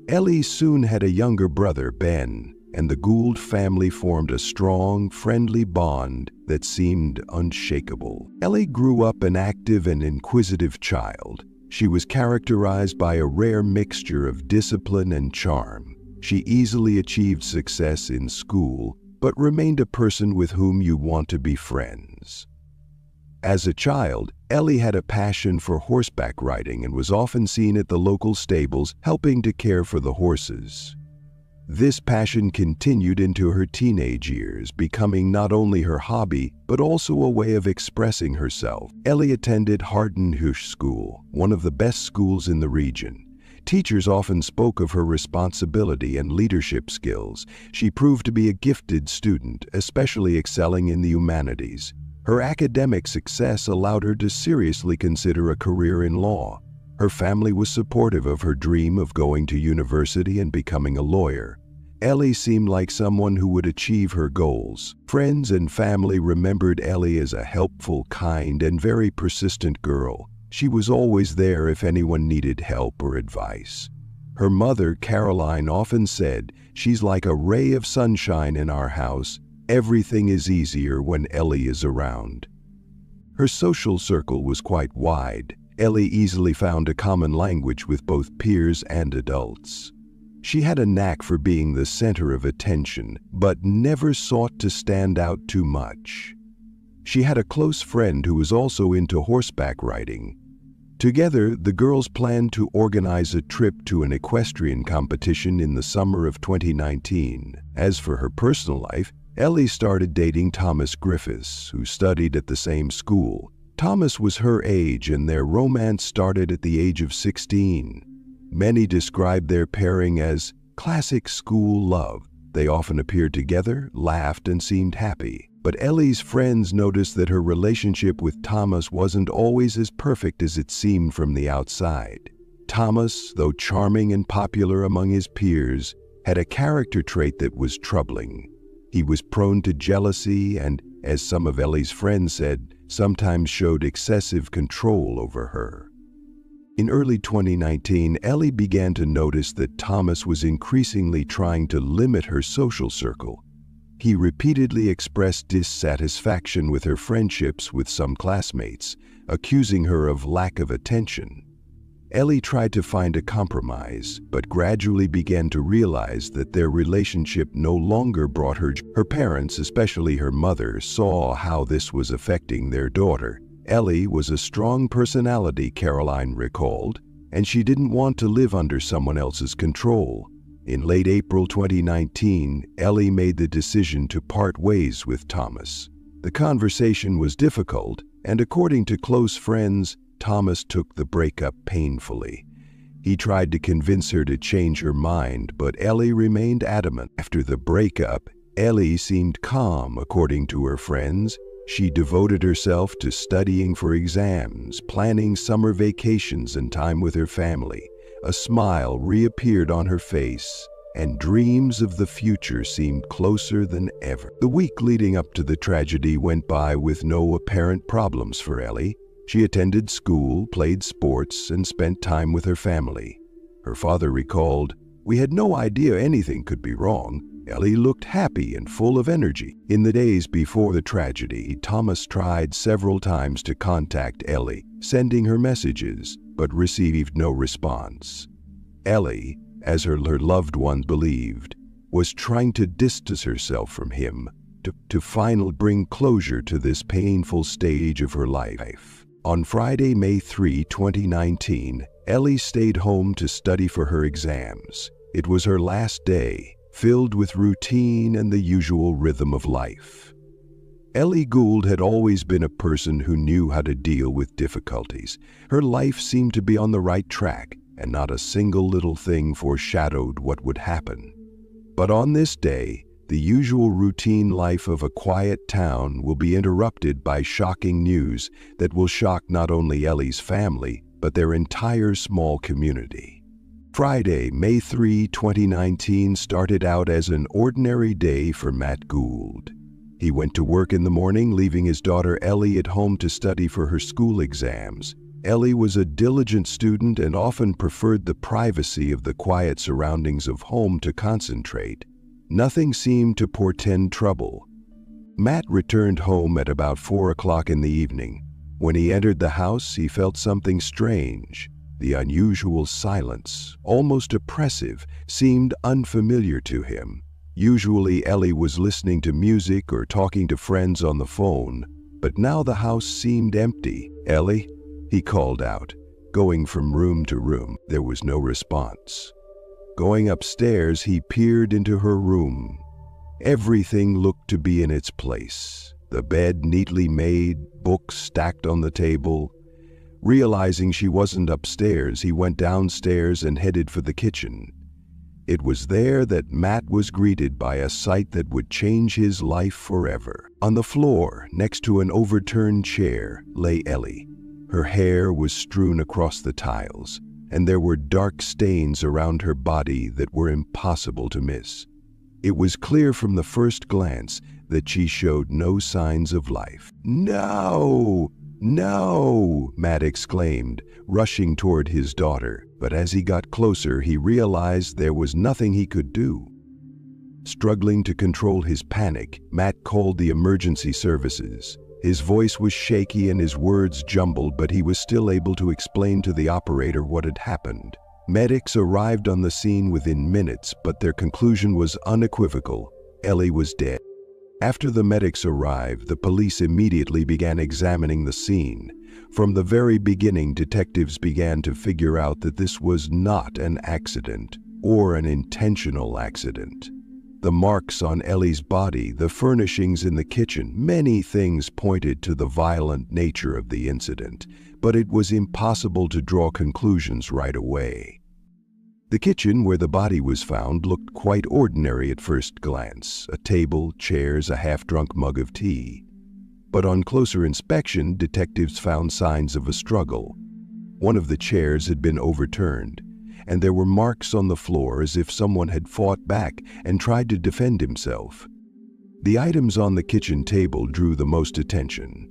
Ellie soon had a younger brother, Ben, and the Gould family formed a strong, friendly bond that seemed unshakable. Ellie grew up an active and inquisitive child. She was characterized by a rare mixture of discipline and charm. She easily achieved success in school, but remained a person with whom you want to be friends. As a child, Ellie had a passion for horseback riding and was often seen at the local stables helping to care for the horses. This passion continued into her teenage years, becoming not only her hobby, but also a way of expressing herself. Ellie attended Hardenhuis School, one of the best schools in the region. Teachers often spoke of her responsibility and leadership skills. She proved to be a gifted student, especially excelling in the humanities. Her academic success allowed her to seriously consider a career in law. Her family was supportive of her dream of going to university and becoming a lawyer. Ellie seemed like someone who would achieve her goals. Friends and family remembered Ellie as a helpful, kind, and very persistent girl. She was always there if anyone needed help or advice. Her mother, Caroline, often said, "She's like a ray of sunshine in our house. Everything is easier when Ellie is around." Her social circle was quite wide. Ellie easily found a common language with both peers and adults. She had a knack for being the center of attention, but never sought to stand out too much. She had a close friend who was also into horseback riding. Together, the girls planned to organize a trip to an equestrian competition in the summer of 2019. As for her personal life, Ellie started dating Thomas Griffiths, who studied at the same school. Thomas was her age, and their romance started at the age of 16. Many described their pairing as classic school love. They often appeared together, laughed, and seemed happy. But Ellie's friends noticed that her relationship with Thomas wasn't always as perfect as it seemed from the outside. Thomas, though charming and popular among his peers, had a character trait that was troubling. He was prone to jealousy and, as some of Ellie's friends said, sometimes showed excessive control over her. In early 2019, Ellie began to notice that Thomas was increasingly trying to limit her social circle. He repeatedly expressed dissatisfaction with her friendships with some classmates, accusing her of lack of attention. Ellie tried to find a compromise, but gradually began to realize that their relationship no longer brought her joy. Her parents, especially her mother, saw how this was affecting their daughter. Ellie was a strong personality, Caroline recalled, and she didn't want to live under someone else's control. In late April 2019, Ellie made the decision to part ways with Thomas. The conversation was difficult, and according to close friends, Thomas took the breakup painfully. He tried to convince her to change her mind, but Ellie remained adamant. After the breakup, Ellie seemed calm, according to her friends. She devoted herself to studying for exams, planning summer vacations and time with her family. A smile reappeared on her face, and dreams of the future seemed closer than ever. The week leading up to the tragedy went by with no apparent problems for Ellie. She attended school, played sports, and spent time with her family. Her father recalled, "We had no idea anything could be wrong. Ellie looked happy and full of energy." In the days before the tragedy, Thomas tried several times to contact Ellie, sending her messages, but received no response. Ellie, as her loved one believed, was trying to distance herself from him to finally bring closure to this painful stage of her life. On Friday, May 3, 2019, Ellie stayed home to study for her exams. It was her last day, filled with routine and the usual rhythm of life. Ellie Gould had always been a person who knew how to deal with difficulties. Her life seemed to be on the right track, and not a single little thing foreshadowed what would happen. But on this day, the usual routine life of a quiet town will be interrupted by shocking news that will shock not only Ellie's family, but their entire small community. Friday, May 3, 2019 started out as an ordinary day for Matt Gould. He went to work in the morning, leaving his daughter Ellie at home to study for her school exams. Ellie was a diligent student and often preferred the privacy of the quiet surroundings of home to concentrate. Nothing seemed to portend trouble. Matt returned home at about 4 o'clock in the evening. When he entered the house, he felt something strange. The unusual silence, almost oppressive, seemed unfamiliar to him. Usually Ellie was listening to music or talking to friends on the phone, but now the house seemed empty. "Ellie?" he called out, going from room to room. There was no response. Going upstairs, he peered into her room. Everything looked to be in its place. The bed neatly made, books stacked on the table. Realizing she wasn't upstairs, he went downstairs and headed for the kitchen. It was there that Matt was greeted by a sight that would change his life forever. On the floor, next to an overturned chair, lay Ellie. Her hair was strewn across the tiles, and there were dark stains around her body that were impossible to miss. It was clear from the first glance that she showed no signs of life. "No! No!" Matt exclaimed, rushing toward his daughter. But as he got closer, he realized there was nothing he could do. Struggling to control his panic, Matt called the emergency services. His voice was shaky and his words jumbled, but he was still able to explain to the operator what had happened. Medics arrived on the scene within minutes, but their conclusion was unequivocal. Ellie was dead. After the medics arrived, the police immediately began examining the scene. From the very beginning, detectives began to figure out that this was not an accident or an intentional accident. The marks on Ellie's body, the furnishings in the kitchen, many things pointed to the violent nature of the incident, but it was impossible to draw conclusions right away. The kitchen where the body was found looked quite ordinary at first glance: a table, chairs, a half-drunk mug of tea. But on closer inspection, detectives found signs of a struggle. One of the chairs had been overturned, and there were marks on the floor as if someone had fought back and tried to defend himself. The items on the kitchen table drew the most attention.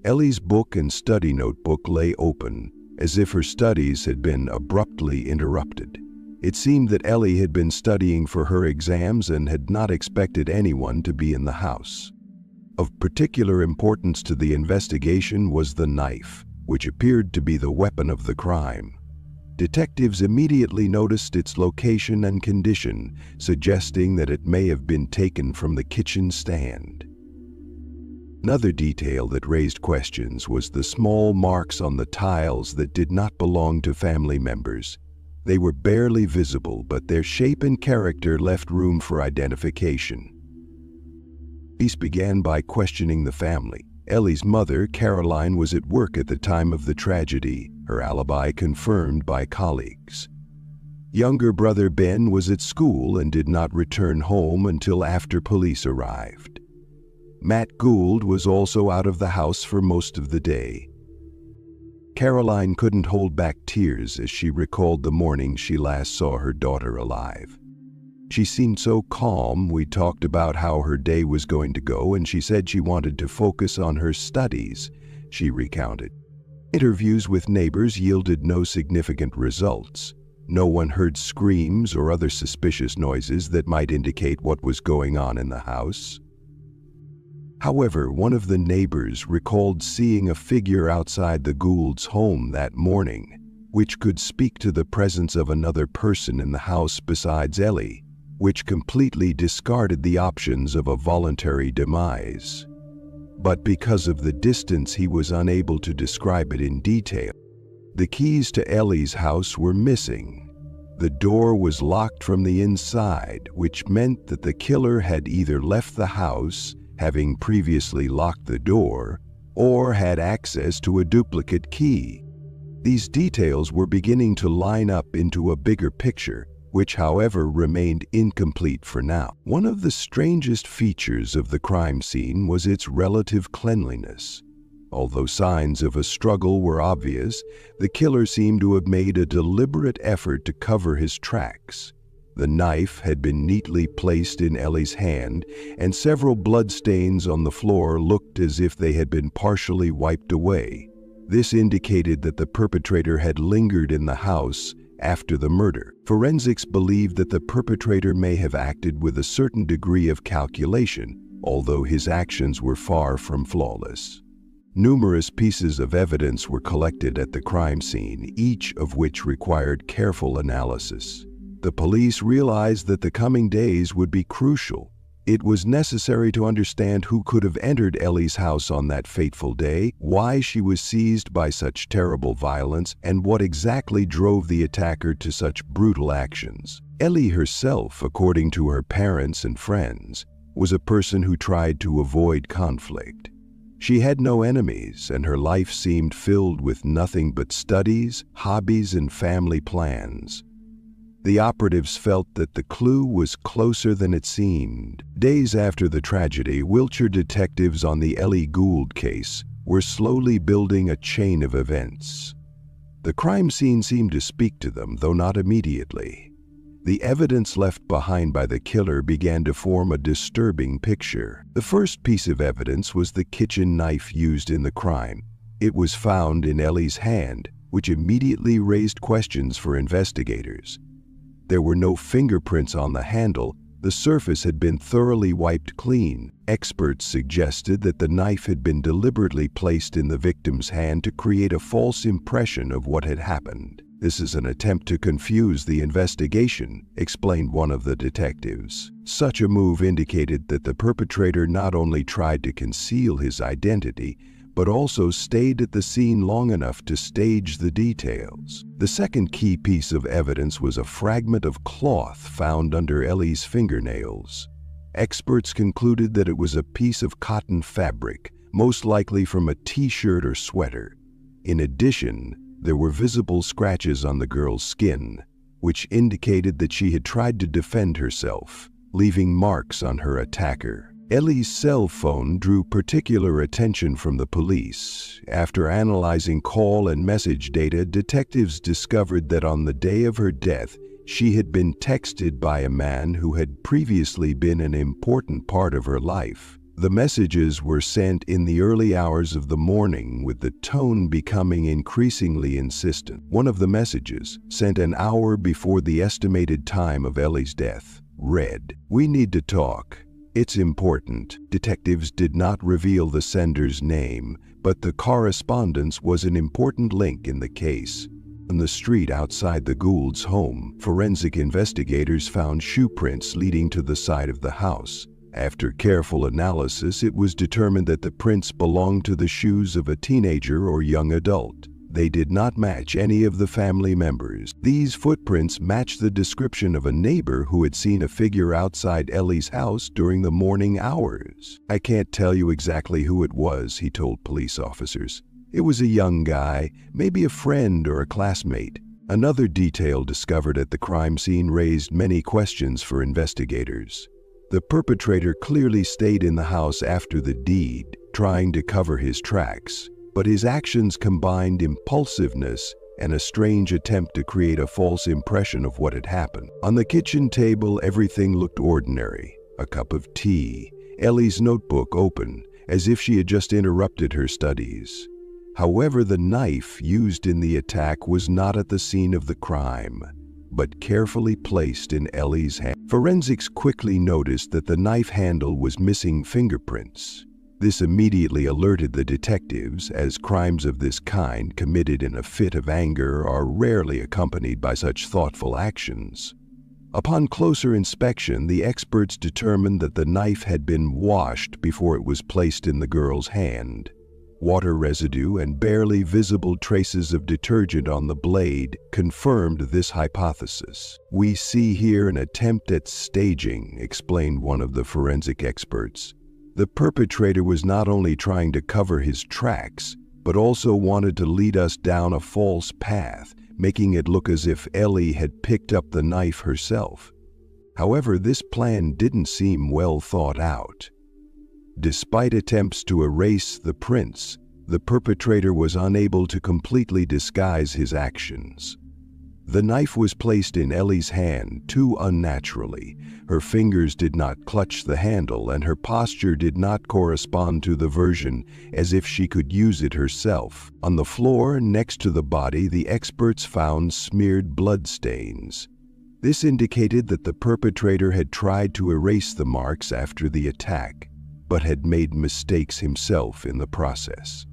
Ellie's book and study notebook lay open, as if her studies had been abruptly interrupted. It seemed that Ellie had been studying for her exams and had not expected anyone to be in the house. Of particular importance to the investigation was the knife, which appeared to be the weapon of the crime. Detectives immediately noticed its location and condition, suggesting that it may have been taken from the kitchen stand. Another detail that raised questions was the small marks on the tiles that did not belong to family members. They were barely visible, but their shape and character left room for identification. Police began by questioning the family. Ellie's mother, Caroline, was at work at the time of the tragedy, her alibi confirmed by colleagues. Younger brother Ben was at school and did not return home until after police arrived. Matt Gould was also out of the house for most of the day. Caroline couldn't hold back tears as she recalled the morning she last saw her daughter alive. She seemed so calm. We talked about how her day was going to go, and she said she wanted to focus on her studies, she recounted. Interviews with neighbors yielded no significant results. No one heard screams or other suspicious noises that might indicate what was going on in the house. However, one of the neighbors recalled seeing a figure outside the Gould's home that morning, which could speak to the presence of another person in the house besides Ellie, which completely discarded the options of a voluntary demise. But because of the distance, he was unable to describe it in detail. The keys to Ellie's house were missing. The door was locked from the inside, which meant that the killer had either left the house, having previously locked the door, or had access to a duplicate key. These details were beginning to line up into a bigger picture, which, however, remained incomplete for now. One of the strangest features of the crime scene was its relative cleanliness. Although signs of a struggle were obvious, the killer seemed to have made a deliberate effort to cover his tracks. The knife had been neatly placed in Ellie's hand, and several bloodstains on the floor looked as if they had been partially wiped away. This indicated that the perpetrator had lingered in the house after the murder. Forensics believed that the perpetrator may have acted with a certain degree of calculation, although his actions were far from flawless. Numerous pieces of evidence were collected at the crime scene, each of which required careful analysis. The police realized that the coming days would be crucial. It was necessary to understand who could have entered Ellie's house on that fateful day, why she was seized by such terrible violence, and what exactly drove the attacker to such brutal actions. Ellie herself, according to her parents and friends, was a person who tried to avoid conflict. She had no enemies, and her life seemed filled with nothing but studies, hobbies, and family plans. The operatives felt that the clue was closer than it seemed. Days after the tragedy, Wiltshire detectives on the Ellie Gould case were slowly building a chain of events. The crime scene seemed to speak to them, though not immediately. The evidence left behind by the killer began to form a disturbing picture. The first piece of evidence was the kitchen knife used in the crime. It was found in Ellie's hand, which immediately raised questions for investigators. There were no fingerprints on the handle. The surface had been thoroughly wiped clean. Experts suggested that the knife had been deliberately placed in the victim's hand to create a false impression of what had happened. "This is an attempt to confuse the investigation," explained one of the detectives. Such a move indicated that the perpetrator not only tried to conceal his identity, but also stayed at the scene long enough to stage the details. The second key piece of evidence was a fragment of cloth found under Ellie's fingernails. Experts concluded that it was a piece of cotton fabric, most likely from a t-shirt or sweater. In addition, there were visible scratches on the girl's skin, which indicated that she had tried to defend herself, leaving marks on her attacker. Ellie's cell phone drew particular attention from the police. After analyzing call and message data, detectives discovered that on the day of her death, she had been texted by a man who had previously been an important part of her life. The messages were sent in the early hours of the morning, with the tone becoming increasingly insistent. One of the messages, sent an hour before the estimated time of Ellie's death, read, "We need to talk. It's important." Detectives did not reveal the sender's name, but the correspondence was an important link in the case. On the street outside the Goulds' home, forensic investigators found shoe prints leading to the side of the house. After careful analysis, it was determined that the prints belonged to the shoes of a teenager or young adult. They did not match any of the family members. These footprints matched the description of a neighbor who had seen a figure outside Ellie's house during the morning hours. "I can't tell you exactly who it was," he told police officers. "It was a young guy, maybe a friend or a classmate." Another detail discovered at the crime scene raised many questions for investigators. The perpetrator clearly stayed in the house after the deed, trying to cover his tracks, but his actions combined impulsiveness and a strange attempt to create a false impression of what had happened. On the kitchen table, everything looked ordinary. A cup of tea, Ellie's notebook open, as if she had just interrupted her studies. However, the knife used in the attack was not at the scene of the crime, but carefully placed in Ellie's hand. Forensics quickly noticed that the knife handle was missing fingerprints. This immediately alerted the detectives, as crimes of this kind committed in a fit of anger are rarely accompanied by such thoughtful actions. Upon closer inspection, the experts determined that the knife had been washed before it was placed in the girl's hand. Water residue and barely visible traces of detergent on the blade confirmed this hypothesis. "We see here an attempt at staging," explained one of the forensic experts. "The perpetrator was not only trying to cover his tracks, but also wanted to lead us down a false path, making it look as if Ellie had picked up the knife herself." However, this plan didn't seem well thought out. Despite attempts to erase the prints, the perpetrator was unable to completely disguise his actions. The knife was placed in Ellie's hand too unnaturally. Her fingers did not clutch the handle, and her posture did not correspond to the version as if she could use it herself. On the floor next to the body, the experts found smeared bloodstains. This indicated that the perpetrator had tried to erase the marks after the attack, but had made mistakes himself in the process.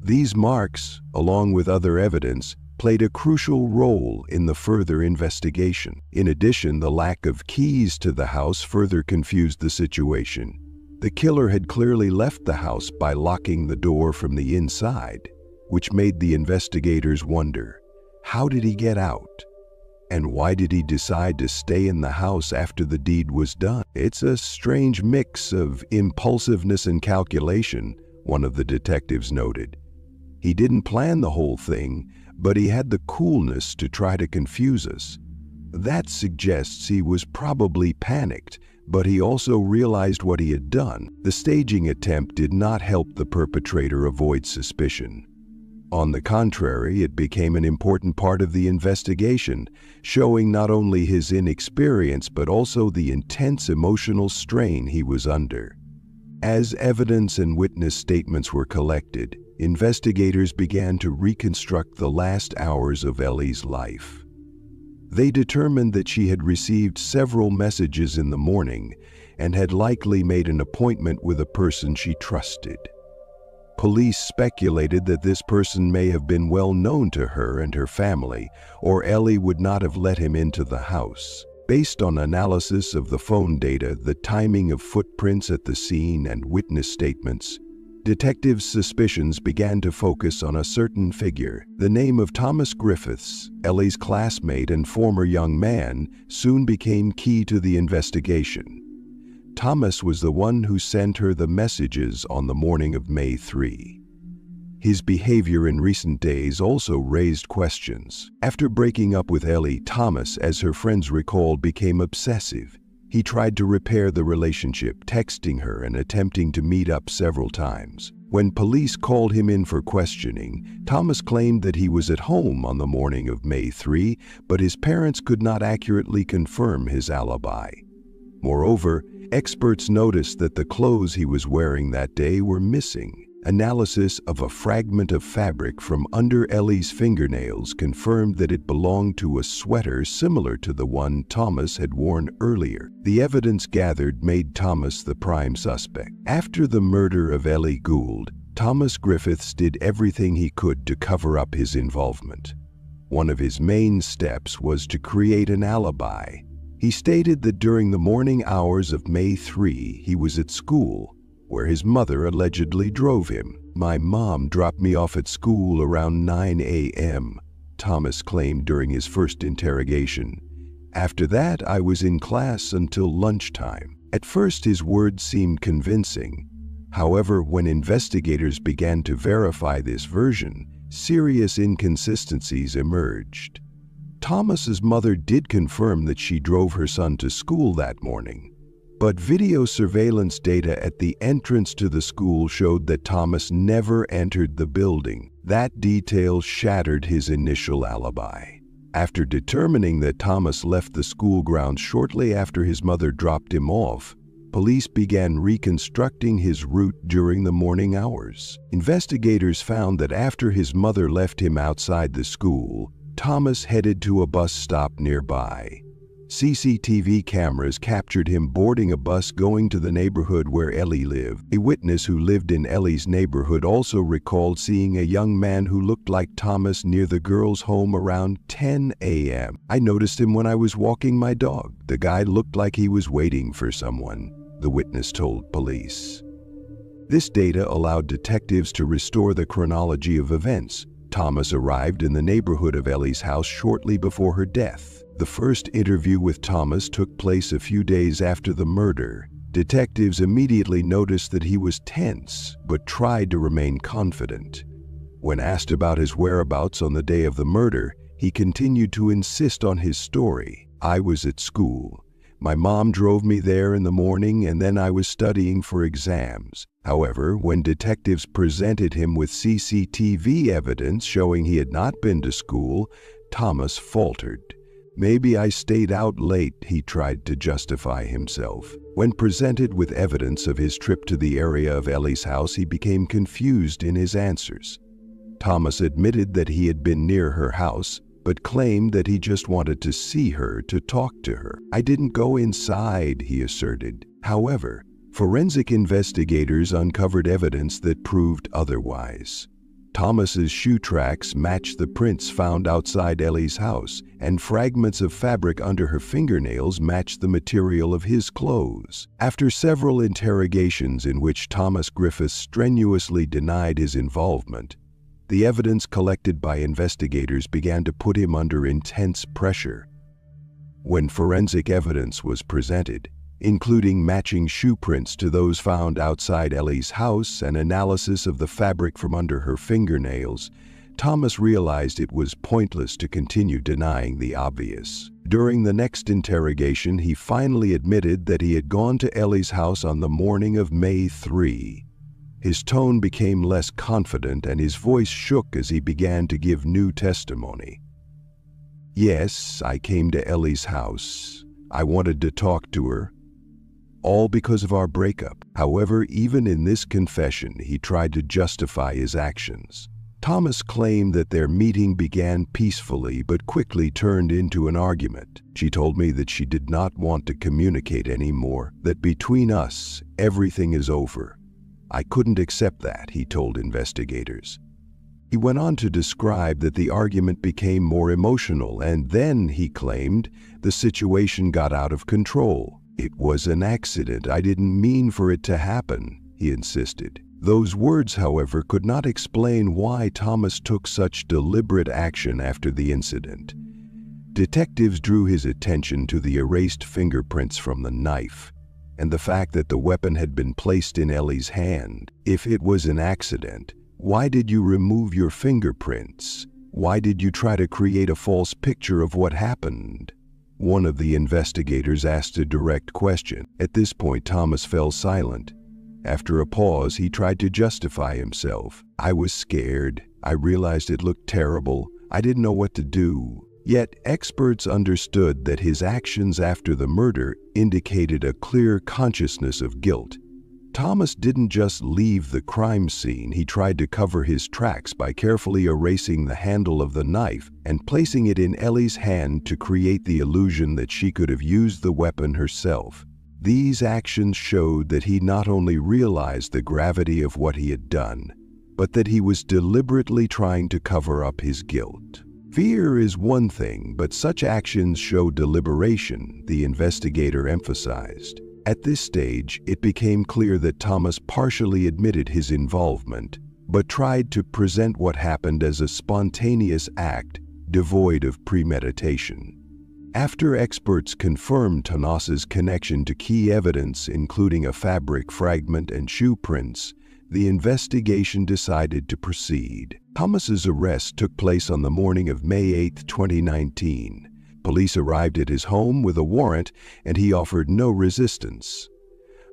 These marks, along with other evidence, played a crucial role in the further investigation. In addition, the lack of keys to the house further confused the situation. The killer had clearly left the house by locking the door from the inside, which made the investigators wonder, how did he get out? And why did he decide to stay in the house after the deed was done? "It's a strange mix of impulsiveness and calculation," one of the detectives noted. "He didn't plan the whole thing, but he had the coolness to try to confuse us. That suggests he was probably panicked, but he also realized what he had done." The staging attempt did not help the perpetrator avoid suspicion. On the contrary, it became an important part of the investigation, showing not only his inexperience but also the intense emotional strain he was under. As evidence and witness statements were collected, investigators began to reconstruct the last hours of Ellie's life. They determined that she had received several messages in the morning and had likely made an appointment with a person she trusted. Police speculated that this person may have been well known to her and her family, or Ellie would not have let him into the house. Based on analysis of the phone data, the timing of footprints at the scene, and witness statements, detectives' suspicions began to focus on a certain figure. The name of Thomas Griffiths, Ellie's classmate and former young man, soon became key to the investigation. Thomas was the one who sent her the messages on the morning of May 3. His behavior in recent days also raised questions. After breaking up with Ellie, Thomas, as her friends recalled, became obsessive. He tried to repair the relationship, texting her and attempting to meet up several times. When police called him in for questioning, Thomas claimed that he was at home on the morning of May 3, but his parents could not accurately confirm his alibi. Moreover, Experts noticed that the clothes he was wearing that day were missing. Analysis of a fragment of fabric from under Ellie's fingernails confirmed that it belonged to a sweater similar to the one Thomas had worn earlier. The evidence gathered made Thomas the prime suspect. After the murder of Ellie Gould, Thomas Griffiths did everything he could to cover up his involvement. One of his main steps was to create an alibi. He stated that during the morning hours of May 3, he was at school, where his mother allegedly drove him. "My mom dropped me off at school around 9 a.m., Thomas claimed during his first interrogation. "After that, I was in class until lunchtime." At first, his words seemed convincing. However, when investigators began to verify this version, serious inconsistencies emerged. Thomas's mother did confirm that she drove her son to school that morning, but video surveillance data at the entrance to the school showed that Thomas never entered the building. That detail shattered his initial alibi. After determining that Thomas left the school grounds shortly after his mother dropped him off, police began reconstructing his route during the morning hours. Investigators found that after his mother left him outside the school, Thomas headed to a bus stop nearby. CCTV cameras captured him boarding a bus going to the neighborhood where Ellie lived. A witness who lived in Ellie's neighborhood also recalled seeing a young man who looked like Thomas near the girl's home around 10 a.m. "I noticed him when I was walking my dog. The guy looked like he was waiting for someone," the witness told police. This data allowed detectives to restore the chronology of events. Thomas arrived in the neighborhood of Ellie's house shortly before her death. The first interview with Thomas took place a few days after the murder. Detectives immediately noticed that he was tense, but tried to remain confident. When asked about his whereabouts on the day of the murder, he continued to insist on his story. "I was at school. My mom drove me there in the morning, and then I was studying for exams." However, when detectives presented him with CCTV evidence showing he had not been to school, Thomas faltered. "Maybe I stayed out late," he tried to justify himself. When presented with evidence of his trip to the area of Ellie's house, he became confused in his answers. Thomas admitted that he had been near her house, but claimed that he just wanted to see her, to talk to her. "I didn't go inside," he asserted. However, forensic investigators uncovered evidence that proved otherwise. Thomas's shoe tracks matched the prints found outside Ellie's house, and fragments of fabric under her fingernails matched the material of his clothes. After several interrogations in which Thomas Griffiths strenuously denied his involvement, the evidence collected by investigators began to put him under intense pressure. When forensic evidence was presented, including matching shoe prints to those found outside Ellie's house and analysis of the fabric from under her fingernails, Thomas realized it was pointless to continue denying the obvious. During the next interrogation, he finally admitted that he had gone to Ellie's house on the morning of May 3. His tone became less confident and his voice shook as he began to give new testimony. "Yes, I came to Ellie's house. I wanted to talk to her. All because of our breakup." However, even in this confession, he tried to justify his actions. Thomas claimed that their meeting began peacefully but quickly turned into an argument. "She told me that she did not want to communicate anymore, that between us, everything is over. I couldn't accept that," he told investigators. He went on to describe that the argument became more emotional, and then, he claimed, the situation got out of control. "It was an accident. I didn't mean for it to happen," he insisted. Those words, however, could not explain why Thomas took such deliberate action after the incident. Detectives drew his attention to the erased fingerprints from the knife, and the fact that the weapon had been placed in Ellie's hand. "If it was an accident, why did you remove your fingerprints? Why did you try to create a false picture of what happened?" One of the investigators asked a direct question. At this point, Thomas fell silent. After a pause, he tried to justify himself. "I was scared. I realized it looked terrible. I didn't know what to do. Yet experts understood that his actions after the murder indicated a clear consciousness of guilt. Thomas didn't just leave the crime scene, he tried to cover his tracks by carefully erasing the handle of the knife and placing it in Ellie's hand to create the illusion that she could have used the weapon herself. These actions showed that he not only realized the gravity of what he had done, but that he was deliberately trying to cover up his guilt. Fear is one thing, but such actions show deliberation, the investigator emphasized. At this stage, it became clear that Thomas partially admitted his involvement, but tried to present what happened as a spontaneous act devoid of premeditation. After experts confirmed Thomas's connection to key evidence, including a fabric fragment and shoe prints, the investigation decided to proceed. Thomas's arrest took place on the morning of May 8, 2019. Police arrived at his home with a warrant, and he offered no resistance.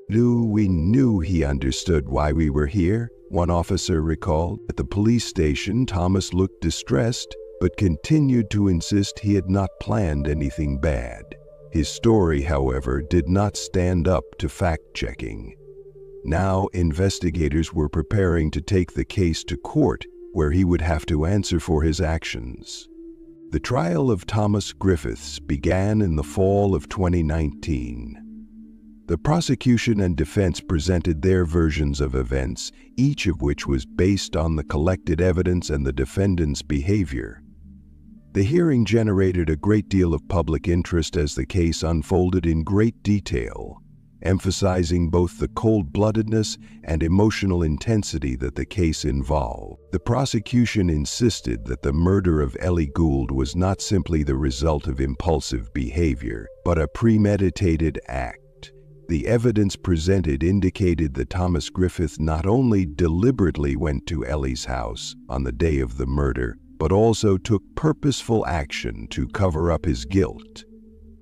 "We knew he understood why we were here," one officer recalled. At the police station, Thomas looked distressed, but continued to insist he had not planned anything bad. His story, however, did not stand up to fact-checking. Now, investigators were preparing to take the case to court, where he would have to answer for his actions. The trial of Thomas Griffiths began in the fall of 2019. The prosecution and defense presented their versions of events, each of which was based on the collected evidence and the defendant's behavior. The hearing generated a great deal of public interest as the case unfolded in great detail, emphasizing both the cold-bloodedness and emotional intensity that the case involved. The prosecution insisted that the murder of Ellie Gould was not simply the result of impulsive behavior, but a premeditated act. The evidence presented indicated that Thomas Griffith not only deliberately went to Ellie's house on the day of the murder, but also took purposeful action to cover up his guilt.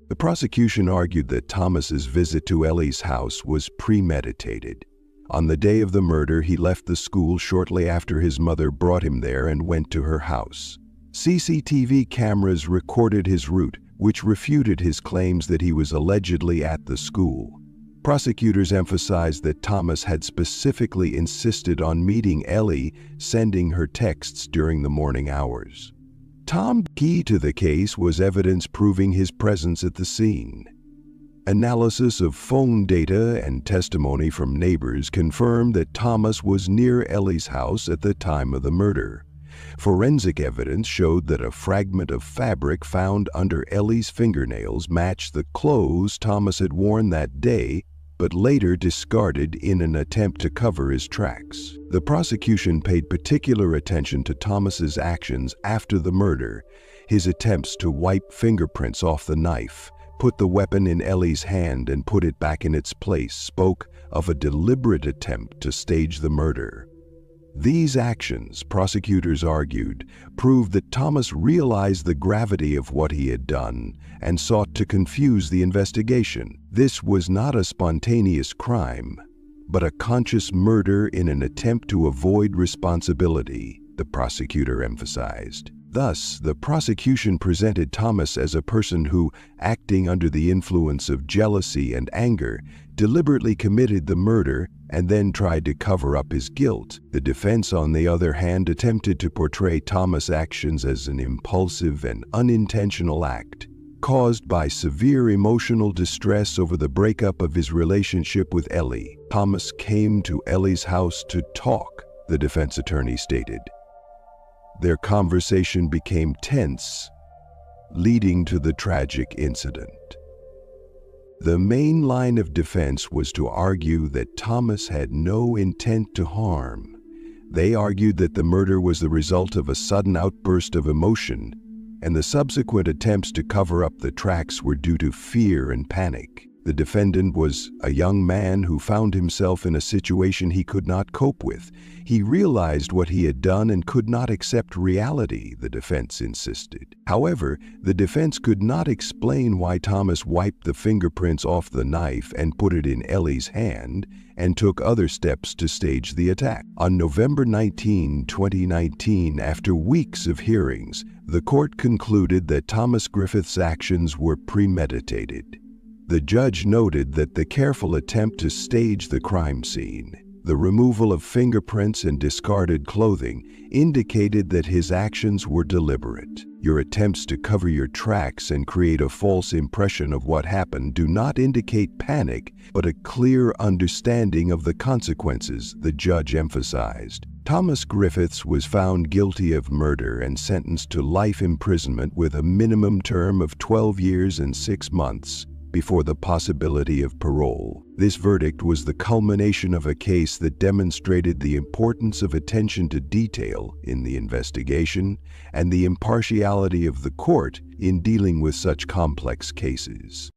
The prosecution argued that Thomas's visit to Ellie's house was premeditated. On the day of the murder, he left the school shortly after his mother brought him there and went to her house. CCTV cameras recorded his route, which refuted his claims that he was allegedly at the school. Prosecutors emphasized that Thomas had specifically insisted on meeting Ellie, sending her texts during the morning hours. Key to the case was evidence proving his presence at the scene. Analysis of phone data and testimony from neighbors confirmed that Thomas was near Ellie's house at the time of the murder. Forensic evidence showed that a fragment of fabric found under Ellie's fingernails matched the clothes Thomas had worn that day, but later discarded in an attempt to cover his tracks. The prosecution paid particular attention to Thomas's actions after the murder. His attempts to wipe fingerprints off the knife, put the weapon in Ellie's hand and put it back in its place spoke of a deliberate attempt to stage the murder. These actions, prosecutors argued, proved that Thomas realized the gravity of what he had done and sought to confuse the investigation. This was not a spontaneous crime, but a conscious murder in an attempt to avoid responsibility, the prosecutor emphasized. Thus, the prosecution presented Thomas as a person who, acting under the influence of jealousy and anger, deliberately committed the murder and then tried to cover up his guilt. The defense, on the other hand, attempted to portray Thomas' actions as an impulsive and unintentional act, caused by severe emotional distress over the breakup of his relationship with Ellie. Thomas came to Ellie's house to talk, the defense attorney stated. Their conversation became tense, leading to the tragic incident. The main line of defense was to argue that Thomas had no intent to harm. They argued that the murder was the result of a sudden outburst of emotion, and the subsequent attempts to cover up the tracks were due to fear and panic. The defendant was a young man who found himself in a situation he could not cope with. He realized what he had done and could not accept reality, the defense insisted. However, the defense could not explain why Thomas wiped the fingerprints off the knife and put it in Ellie's hand and took other steps to stage the attack. On November 19, 2019, after weeks of hearings, the court concluded that Thomas Griffith's actions were premeditated. The judge noted that the careful attempt to stage the crime scene, the removal of fingerprints and discarded clothing, indicated that his actions were deliberate. Your attempts to cover your tracks and create a false impression of what happened do not indicate panic, but a clear understanding of the consequences, the judge emphasized. Thomas Griffiths was found guilty of murder and sentenced to life imprisonment with a minimum term of 12 years and 6 months. Before the possibility of parole. This verdict was the culmination of a case that demonstrated the importance of attention to detail in the investigation and the impartiality of the court in dealing with such complex cases.